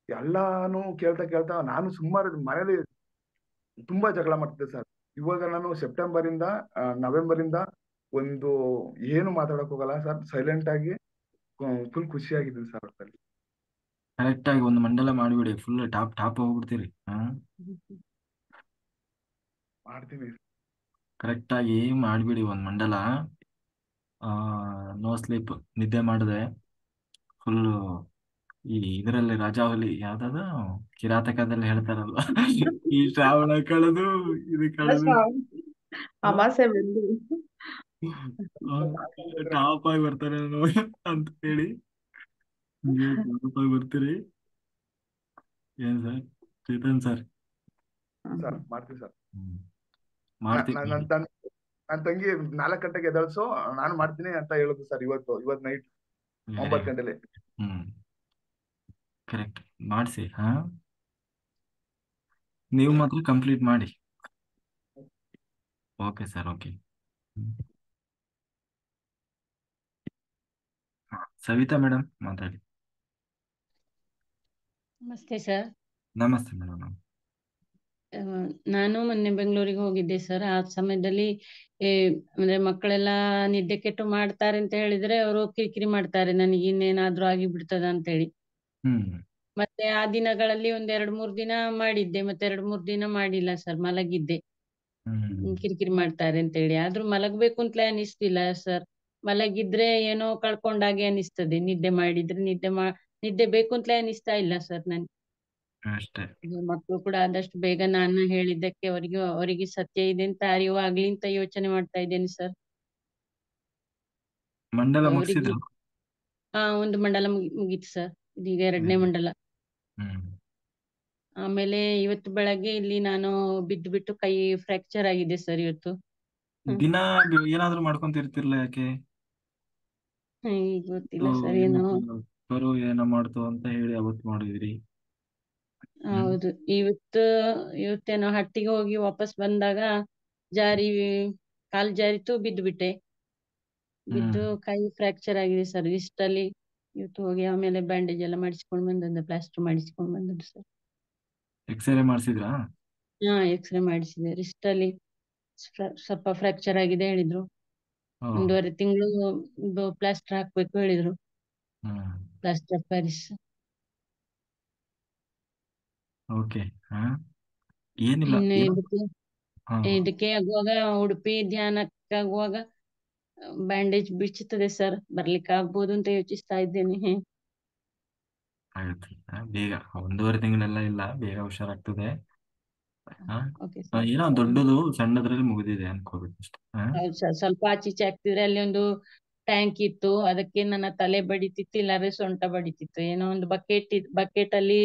Speaker 8: ಎಲ್ಲಾನು ಕೇಳ್ತಾ ಕೇಳ್ತಾ ನಾನು ಸುಮಾರು ಮನೇಲಿ ತುಂಬಾ ಜಗಳ ಮಾಡ್ತಿದ್ದೆ ಸರ್. ಇವಾಗ ನಾನು ಸೆಪ್ಟೆಂಬರ್ ಇಂದ ನವೆಂಬರ್ ಇಂದ ಒಂದು ಏನು ಮಾತಾಡಕ್ ಹೋಗಲ್ಲ ಸರ್, ಸೈಲೆಂಟ್ ಆಗಿ ಫುಲ್ ಖುಷಿಯಾಗಿದ್ದೀನಿ ಸರ್. ಒಟ್ಟಲ್ಲಿ
Speaker 1: ಕರೆಕ್ಟ್ ಆಗಿ ಒಂದು ಮಂಡಲ ಮಾಡಿಬಿಡಿ, ಫುಲ್ ಟಾಪ್ ಟಾಪ್ ಹೋಗ್ಬಿಡ್ತೀರಿ.
Speaker 8: ಮಾಡ್ತೀನಿ.
Speaker 1: ಕರೆಕ್ಟ್ ಆಗಿ ಮಾಡಿಬಿಡಿ ಒಂದು ಮಂಡಲ. ನೋ ಸ್ಲೀಪ್, ನಿದ್ದೆ ಮಾಡದೆ ಫುಲ್ಲು ಈ ಇದರಲ್ಲಿ ರಾಜಾವಲಿ ಯಾವ್ದಾದ್ರು ಕಿರಾತಕದಲ್ಲಿ ಹೇಳ್ತಾರಲ್ಲ, ಈ ಶ್ರಾವಣ ಕಳೆದು ಇದು ಕಳೆದು
Speaker 7: ಅಮಾಸೆ ಬಂದು
Speaker 1: ಟಾಪ್ ಆಗಿ ಬರ್ತಾರೆ ಅಂತ ಹೇಳಿ ಟಾಪ್ ಆಗಿ ಬರ್ತೀರಿ. ಏನ್ ಸರ್ ಚೇತನ್ ಸರ್?
Speaker 8: ಸರ್ ಮಾಡ್ತೀನಿ ಸರ್.
Speaker 1: ಮಾಡ್ತೀನಿ.
Speaker 8: ನನ್ನ ತಂಗಿ 4 ಗಂಟೆಗೆ ಎದಳ್ಸು, ನಾನು ಮಾಡ್ತೀನಿ ಅಂತ ಹೇಳುದು ಸರ್. ಇವತ್ತು ನೈಟ್ 9 ಗಂಟೆಲಿ.
Speaker 1: ಕರೆಕ್ಟ್ ಮಾಡಿಸಿ. ನೀವು ಮಾತ್ರ ಕಂಪ್ಲೀಟ್ ಮಾಡಿ. Okay sir, okay. Savita madam ಮಾತಾಡಿ.
Speaker 9: ನಮಸ್ತೆ ಸರ್.
Speaker 1: ನಮಸ್ತೆ ಮೇಡಮ್.
Speaker 9: ನಾನು ಮೊನ್ನೆ ಬೆಂಗಳೂರಿಗೆ ಹೋಗಿದ್ದೆ ಸರ್. ಆ ಸಮಯದಲ್ಲಿ ಅಂದ್ರೆ ಮಕ್ಕಳೆಲ್ಲ ನಿದ್ದೆ ಕೆಟ್ಟು ಮಾಡ್ತಾರೆ ಅಂತ ಹೇಳಿದ್ರೆ ಅವರು ಕಿರಿಕಿರಿ ಮಾಡ್ತಾರೆ, ನನಗೆ ಇನ್ನೇನಾದ್ರೂ ಆಗಿ ಬಿಡ್ತದ ಅಂತ ಹೇಳಿ. ಮತ್ತೆ ಆ ದಿನಗಳಲ್ಲಿ 1-2-3 ದಿನ ಮಾಡಿದ್ದೆ, ಮತ್ತೆ 2-3 ದಿನ ಮಾಡಿಲ್ಲ ಸರ್, ಮಲಗಿದ್ದೆ. ಕಿರಿಕಿರಿ ಮಾಡ್ತಾರೆ ಅಂತ ಹೇಳಿ. ಆದ್ರೂ ಮಲಗ್ಬೇಕು ಅಂತಲೇ ಅನಿಸ್ತಿಲ್ಲ ಸರ್. ಮಲಗಿದ್ರೆ ಏನೋ ಕಳ್ಕೊಂಡಾಗೆ ಅನಿಸ್ತದೆ, ನಿದ್ದೆ ಮಾಡಿದ್ರೆ ನಿದ್ದೆ ಬೇಕು ಅಂತಲೇ ಅನಿಸ್ತಾ ಇಲ್ಲ ಸರ್ ನನ್ಗೆ.
Speaker 1: ಅಷ್ಟೇ.
Speaker 9: ಮಕ್ಕಳು ಕೂಡ ಆದಷ್ಟು ಬೇಗ ನಾನು ಹೇಳಿದ್ದಕ್ಕೆ ಅವರಿಗೆ ಸತ್ಯ ಇದೆ ಅಂತ ಅರಿವಾಗ್ಲಿ ಅಂತ ಯೋಚನೆ ಮಾಡ್ತಾ ಇದ್ದೇನೆ ಸರ್.
Speaker 1: ಮಂಡಲ
Speaker 9: ಅವರಿಗೆ
Speaker 1: ಮುಗಿಸಿದ್ರು?
Speaker 9: ಒಂದು ಮಂಡಲ ಮುಗೀತು ಸರ್, ಇದೀಗ 2ನೇ ಮಂಡಲ. ಆಮೇಲೆ ಇವತ್ತು ಬೆಳಗ್ಗೆ ಇಲ್ಲಿ ನಾನು ಬಿದ್ದು ಕೈ ಫ್ರಾಕ್ಚರ್ ಆಗಿದೆ ಸರ್ ಇವತ್ತು.
Speaker 1: ದಿನ ಏನಾದ್ರು ಮಾಡ್ಕೊಂತಿರ್ತಿರ್ಲ, ಯಾಕೆ?
Speaker 9: ಗೊತ್ತಿಲ್ಲ ಸರ್, ಏನೋ
Speaker 1: ಬರು ಏನೋ ಮಾಡ್ತು ಅಂತ ಹೇಳಿ ಅವತ್ತು ಮಾಡಿದ್ರಿ.
Speaker 9: ಹೌದು. ಇವತ್ತೇನೋ ಹಟ್ಟಿಗೆ ಹೋಗಿ ವಾಪಸ್ ಬಂದಾಗ ಕಾಲ್ ಜಾರಿತು, ಬಿದ್ದು ಕೈ ಫ್ರಾಕ್ಚರ್ ಆಗಿದೆ ಸರ್ ರಿಸ್ಟ್ ಅಲ್ಲಿ. ಇವತ್ತು ಹೋಗಿ ಆಮೇಲೆ ಬ್ಯಾಂಡೇಜ್ ಎಲ್ಲ ಮಾಡಿಸ್ಕೊಂಡು ಬಂದದ್ದು, ಪ್ಲಾಸ್ಟರ್ ಮಾಡಿಸ್ಕೊಂಡು ಬಂದದ್ದು ಸರ್.
Speaker 1: ಎಕ್ಸ್ರೇ ಮಾಡಿಸಿದ್ರಾ?
Speaker 9: ಎಕ್ಸ್ರೇ ಮಾಡಿಸಿದೆ. ರಿಸ್ಟ್ ಅಲ್ಲಿ ಸ್ವಲ್ಪ ಫ್ರಾಕ್ಚರ್ ಆಗಿದೆ ಹೇಳಿದ್ರು. 1.5 ತಿಂಗಳು ಪ್ಲಾಸ್ಟರ್ ಹಾಕ್ಬೇಕು ಹೇಳಿದ್ರು, ಪ್ಲಾಸ್ಟರ್ ಆಫ್ ಪ್ಯಾರಿಸ್.
Speaker 1: ಓಕೆ. ಏನಿಲ್ಲ,
Speaker 9: ಇದಕ್ಕೆ ಆಗುವಾಗ ಉಡುಪಿ ಧ್ಯಾನಕ್ಕಾಗುವಾಗ ಬ್ಯಾಂಡೇಜ್ ಬಿಚ್ಚುತ್ತದೆ ಸರ್, ಬರ್ಲಿಕ್ಕೆ ಆಗ್ಬೋದು ಅಂತ ಯೋಚಿಸ್ತಾ ಇದ್ದೇನೆ.
Speaker 1: ಆಗುತ್ತೆ ಬೇಗ, 1.5 ತಿಂಗಳೆಲ್ಲ ಇಲ್ಲ, ಬೇಗ ಹುಷಾರಾಗ್ತದೆ. ಏನೋ ದೊಡ್ಡದು ಸಣ್ಣದ್ರಲ್ಲಿ ಮುಗಿದಿದೆ ಅನ್ಕೋಬೇಕು ಅಷ್ಟೇ.
Speaker 9: ಹೌದು ಸರ್, ಸ್ವಲ್ಪ ಆಚೀಚೆ ಆಗ್ತಿದ್ರೆ ಅಲ್ಲಿ ಒಂದು ಟ್ಯಾಂಕ್ ಇತ್ತು, ಅದಕ್ಕೆ ನನ್ನ ತಲೆ ಬಡಿತಿತ್ತು, ಇಲ್ಲಾದ್ರೆ ಸೊಂಟ ಬಡಿತಿತ್ತು. ಏನೋ ಒಂದು ಬಕೆಟ್ ಅಲ್ಲಿ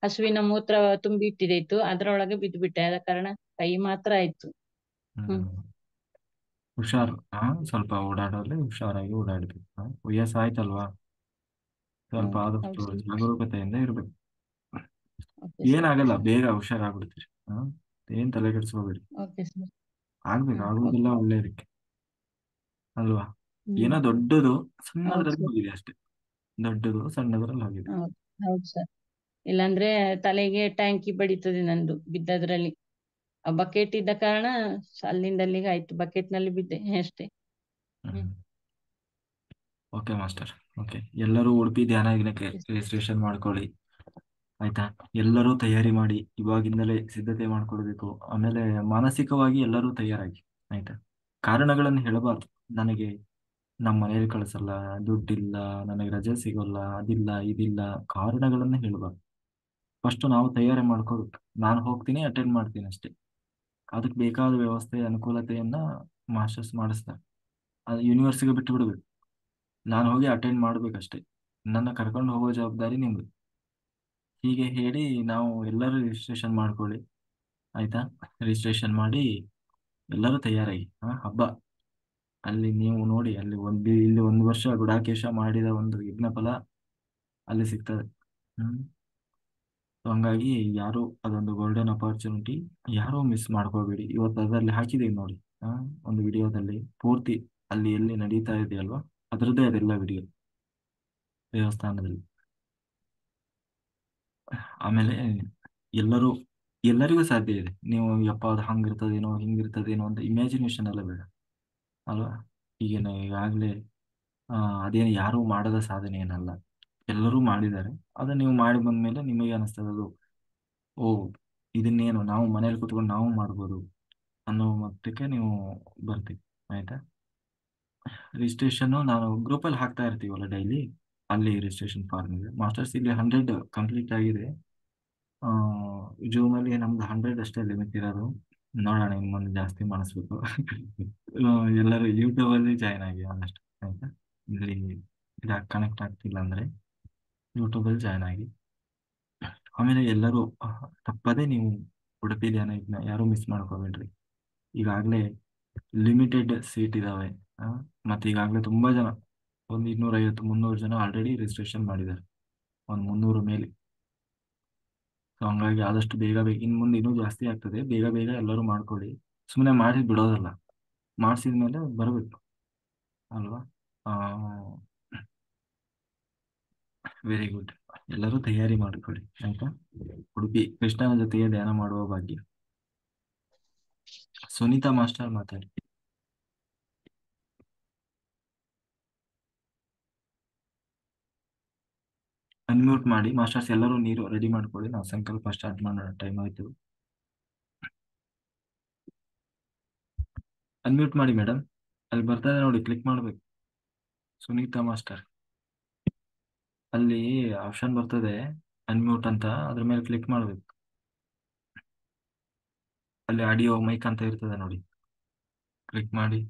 Speaker 9: ಹಸುವಿನ ಮೂತ್ರ ತುಂಬಿ ಇಟ್ಟಿದ್ದು, ಅದ್ರೊಳಗೆ ಬಿದ್ದುಬಿಟ್ಟೆ. ಆದ ಕಾರಣ ಕೈ ಮಾತ್ರ ಆಯ್ತು.
Speaker 1: ಹುಷಾರು. ಸ್ವಲ್ಪ ಓಡಾಡೋಲ್ಲಿ ಹುಷಾರಾಗಿ ಓಡಾಡ್ಬೇಕು. ವಯಸ್ಸಾಯ್ತಲ್ವಾ, ಸ್ವಲ್ಪ ಆದಷ್ಟು ಜಾಗರೂಕತೆಯಿಂದ ಇರ್ಬೇಕು. ಏನಾಗಲ್ಲ, ಬೇಗ ಹುಷಾರಾಗ್ಬಿಡ್ತೀರಿ. ಏನ್ ತಲೆ ಕೆಡ್ಸ್ಕೋಬೇಡಿ. ಆಗೋದಿಲ್ಲ ಒಳ್ಳೇದಕ್ಕೆ ಅಲ್ವಾ. ಏನೋ ದೊಡ್ಡದು ಸಣ್ಣದ್ರಲ್ಲಿ ಹೋಗಿದೆ ಅಷ್ಟೇ, ದೊಡ್ಡದು ಸಣ್ಣದ್ರಲ್ಲಿ ಹೋಗಿದೆ.
Speaker 9: ಹೌದು ಸರ್, ಇಲ್ಲಾಂದ್ರೆ ತಲೆಗೆ ಟ್ಯಾಂಕಿ ಬಡಿತದೆ ನಂದು ಬಿದ್ದದ್ರಲ್ಲಿ. ಆ ಬಕೆಟ್ ಇದ್ದ ಕಾರಣ ಅಲ್ಲಿಂದ ಅಲ್ಲಿಗೆ ಆಯ್ತು, ಬಕೆಟ್ ನಲ್ಲಿ ಬಿದ್ದೆ ಅಷ್ಟೇ.
Speaker 1: Okay master, okay. ಎಲ್ಲರೂ ಉಡುಪಿ ಧ್ಯಾನ ಯಜ್ಞಕ್ಕೆ ರಿಜಿಸ್ಟ್ರೇಷನ್ ಮಾಡ್ಕೊಳ್ಳಿ, ಆಯ್ತಾ? ಎಲ್ಲರೂ ತಯಾರಿ ಮಾಡಿ, ಇವಾಗಿಂದಲೇ ಸಿದ್ಧತೆ ಮಾಡ್ಕೊಳ್ಬೇಕು. ಆಮೇಲೆ ಮಾನಸಿಕವಾಗಿ ಎಲ್ಲರೂ ತಯಾರಾಗಿ, ಆಯ್ತಾ? ಕಾರಣಗಳನ್ನು ಹೇಳಬಾರ್ದು. ನನಗೆ ನಮ್ಮ ಮನೇಲಿ ಕಳಿಸಲ್ಲ, ದುಡ್ಡಿಲ್ಲ, ನನಗೆ ರಜೆ ಸಿಗೋಲ್ಲ, ಅದಿಲ್ಲ ಇದಿಲ್ಲ, ಕಾರಣಗಳನ್ನ ಹೇಳಬಾರ್ದು. ಫಸ್ಟ್ ನಾವು ತಯಾರಿ ಮಾಡ್ಕೋಬೇಕು. ನಾನು ಹೋಗ್ತೀನಿ, ಅಟೆಂಡ್ ಮಾಡ್ತೀನಿ ಅಷ್ಟೇ. ಅದಕ್ಕೆ ಬೇಕಾದ ವ್ಯವಸ್ಥೆ ಅನುಕೂಲತೆಯನ್ನ ಮಾಸ್ಟರ್ಸ್ ಮಾಡಿಸ್ತಾರೆ. ಅದು ಯೂನಿವರ್ಸಿಟಿಗೆ ಬಿಟ್ಟು ಬಿಡ್ಬೇಕು. ನಾನು ಹೋಗಿ ಅಟೆಂಡ್ ಮಾಡ್ಬೇಕಷ್ಟೇ. ನನ್ನ ಕರ್ಕೊಂಡು ಹೋಗೋ ಜವಾಬ್ದಾರಿ ನಿಮ್ದು. ಹೀಗೆ ಹೇಳಿ ನಾವು ಎಲ್ಲರೂ ರಿಜಿಸ್ಟ್ರೇಷನ್ ಮಾಡ್ಕೊಳ್ಳಿ, ಆಯ್ತಾ? ರಿಜಿಸ್ಟ್ರೇಷನ್ ಮಾಡಿ ಎಲ್ಲರೂ ತಯಾರಾಗಿ. ಹಬ್ಬ ಅಲ್ಲಿ ನೀವು ನೋಡಿ, ಇಲ್ಲಿ 1 ವರ್ಷ ಗುಡಾಕೇಶ ಮಾಡಿದ ಒಂದು ಯಜ್ಞ ಫಲ ಅಲ್ಲಿ ಸಿಗ್ತದೆ. ಸೊ ಹಂಗಾಗಿ ಯಾರು ಅದೊಂದು ಗೋಲ್ಡನ್ ಅಪರ್ಚುನಿಟಿ ಯಾರೂ ಮಿಸ್ ಮಾಡ್ಕೋಬೇಡಿ. ಇವತ್ತು ಅದರಲ್ಲಿ ಹಾಕಿದೀವಿ ನೋಡಿ, ಒಂದು ವಿಡಿಯೋದಲ್ಲಿ ಪೂರ್ತಿ ಅಲ್ಲಿ ಎಲ್ಲಿ ನಡೀತಾ ಇದೆಯಲ್ವಾ ಅದರದ್ದೇ ಅದೆಲ್ಲ ವಿಡಿಯೋ ದೇವಸ್ಥಾನದಲ್ಲಿ. ಆಮೇಲೆ ಎಲ್ಲರಿಗೂ ಸಾಧ್ಯ ಇದೆ. ನೀವು ಯಪ್ಪ ಅದು ಹಂಗಿರ್ತದೇನೋ ಹಿಂಗಿರ್ತದೇನೋ ಅಂತ ಇಮ್ಯಾಜಿನೇಷನ್ ಎಲ್ಲ ಬೇಡ ಅಲ್ವಾ. ಈಗಾಗಲೇ ಅದೇನು ಯಾರೂ ಮಾಡದ ಸಾಧನೆ ಏನಲ್ಲ, ಎಲ್ಲರೂ ಮಾಡಿದ್ದಾರೆ. ಅದನ್ನ ನೀವು ಮಾಡಿ ಬಂದ್ಮೇಲೆ ನಿಮಗೆ ಅನಿಸ್ತದೆ ಅದು ಓ ಇದನ್ನೇನು ನಾವು ಮನೇಲಿ ಕೂತ್ಕೊಂಡು ನಾವು ಮಾಡ್ಬೋದು ಅನ್ನೋ ಮಟ್ಟಕ್ಕೆ ನೀವು ಬರ್ತೀವಿ. ಆಯ್ತಾ? ರಿಜಿಸ್ಟ್ರೇಷನ್ ನಾನು ಗ್ರೂಪಲ್ಲಿ ಹಾಕ್ತಾ ಇರ್ತೀವಲ್ಲ ಡೈಲಿ, ಅಲ್ಲಿ ರಿಜಿಸ್ಟ್ರೇಷನ್ ಫಾರ್ಮ್ ಇದೆ. ಮಾಸ್ಟರ್ಸ್ ಇಲ್ಲಿ 100 ಕಂಪ್ಲೀಟ್ ಆಗಿದೆ. ಜೂಮಲ್ಲಿ ನಮ್ದು 100 ಅಷ್ಟೇ ಲಿಮಿಟ್ ಇರೋದು. ನೋಡೋಣ ಇನ್ನು ಮುಂದೆ ಜಾಸ್ತಿ ಮಾಡಿಸ್ಬೇಕು. ಎಲ್ಲರೂ ಯೂಟ್ಯೂಬಲ್ಲಿ ಜಾಯ್ನ್ ಆಗಿ ಆದಷ್ಟು. ಆಯ್ತಾ? ಇಲ್ಲಿ ಕನೆಕ್ಟ್ ಆಗ್ತಿಲ್ಲ ಅಂದರೆ ಯೂಟ್ಯೂಬಲ್ಲಿ ಜಾಯ್ನ್ ಆಗಿ. ಆಮೇಲೆ ಎಲ್ಲರೂ ತಪ್ಪದೇ ನೀವು ಉಡುಪಿ ಧ್ಯಾನ ಇದನ್ನ ಯಾರೂ ಮಿಸ್ ಮಾಡ್ಕೋಬೇಡ್ರಿ. ಈಗಾಗಲೇ ಲಿಮಿಟೆಡ್ ಸೀಟ್ ಇದ್ದಾವೆ. ಮತ್ತು ಈಗಾಗಲೇ ತುಂಬ ಜನ, ಒಂದು 250-300 ಜನ ಆಲ್ರೆಡಿ ರಿಜಿಸ್ಟ್ರೇಷನ್ ಮಾಡಿದ್ದಾರೆ, ಒಂದು 300 ಮೇಲೆ. ಸೊ ಹಂಗಾಗಿ ಆದಷ್ಟು ಬೇಗ ಇನ್ನು ಮುಂದೆ ಇನ್ನೂ ಜಾಸ್ತಿ ಆಗ್ತದೆ. ಬೇಗ ಬೇಗ ಎಲ್ಲರೂ ಮಾಡ್ಕೊಳ್ಳಿ. ಸುಮ್ಮನೆ ಮಾಡಿ ಬಿಡೋದಲ್ಲ, ಮಾಡಿಸಿದ ಮೇಲೆ ಬರಬೇಕು ಅಲ್ವಾ. Very good. ಎಲ್ಲರೂ ತಯಾರಿ ಮಾಡಿಕೊಳ್ಳಿ. ಆಯ್ತಾ? ಉಡುಪಿ ಕೃಷ್ಣನ ಜೊತೆಗೆ ಧ್ಯಾನ ಮಾಡುವ ಭಾಗ್ಯ. ಸುನೀತಾ ಮಾಸ್ಟರ್ ಮಾತಾಡಿ. ಅನ್ಮ್ಯೂಟ್ ಮಾಡಿ ಮಾಸ್ಟರ್ಸ್. ಎಲ್ಲರೂ ನೀರು ರೆಡಿ ಮಾಡ್ಕೊಳ್ಳಿ, ನಾವು ಸಂಕಲ್ಪ ಸ್ಟಾರ್ಟ್ ಮಾಡೋಣ. ಟೈಮ್ ಆಯ್ತು. ಅನ್ಮ್ಯೂಟ್ ಮಾಡಿ ಮೇಡಮ್. ಅಲ್ಲಿ ಬರ್ತಾ ಇದೆ ನೋಡಿ, ಕ್ಲಿಕ್ ಮಾಡ್ಬೇಕು. ಸುನೀತಾ ಮಾಸ್ಟರ್ ಅಲ್ಲಿ ಆಪ್ಷನ್ ಬರ್ತದೆ ಅನ್ಮ್ಯೂಟ್ ಅಂತ, ಅದ್ರ ಮೇಲೆ ಕ್ಲಿಕ್ ಮಾಡ್ಬೇಕು. ಅಲ್ಲಿ ಆಡಿಯೋ ಮೈಕ್ ಅಂತ ಇರ್ತದೆ ನೋಡಿ, ಕ್ಲಿಕ್ ಮಾಡಿ.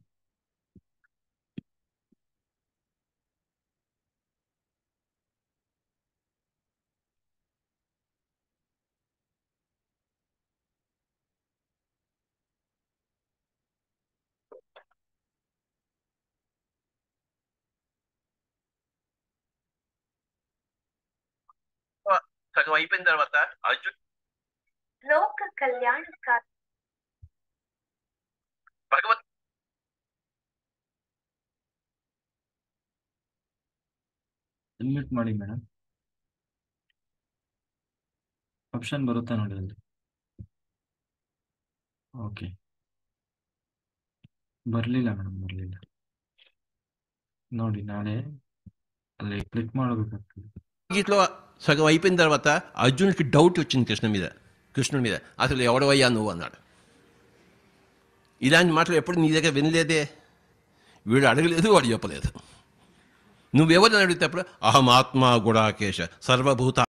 Speaker 10: సగం అయిపోయిన తర్వాత అర్జున్ లోక కళ్యాణ భగవత్
Speaker 1: ಅನ್ಮ್ಯೂಟ್ ಮಾಡಿ ಮೇಡಮ್. ಆಪ್ಷನ್ ಬರುತ್ತೆ ನೋಡಿ ಅಲ್ಲಿ. ಓಕೆ, ಬರಲಿಲ್ಲ ಮೇಡಮ್, ಬರಲಿಲ್ಲ ನೋಡಿ. ನಾಳೆ ಅಲ್ಲಿ క్లిక్ ಮಾಡಬೇಕಾಗ್ತದೆ.
Speaker 10: గీతలో సగం అయిపోయిన తర్వాత అర్జునుడికి డౌట్ వచ్చింది కృష్ణుడి మీద అసలు ఎవడవయ్యా నువ్వు అన్నాడు. ఇలాంటి మాటలు ఎప్పుడు నీ దగ్గర వినలేదే. వీడు అడగలేదు, వాడు చెప్పలేదు. నువ్వెవరిని అడిగితే అప్పుడు అహం ఆత్మ గుడాకేశ సర్వభూత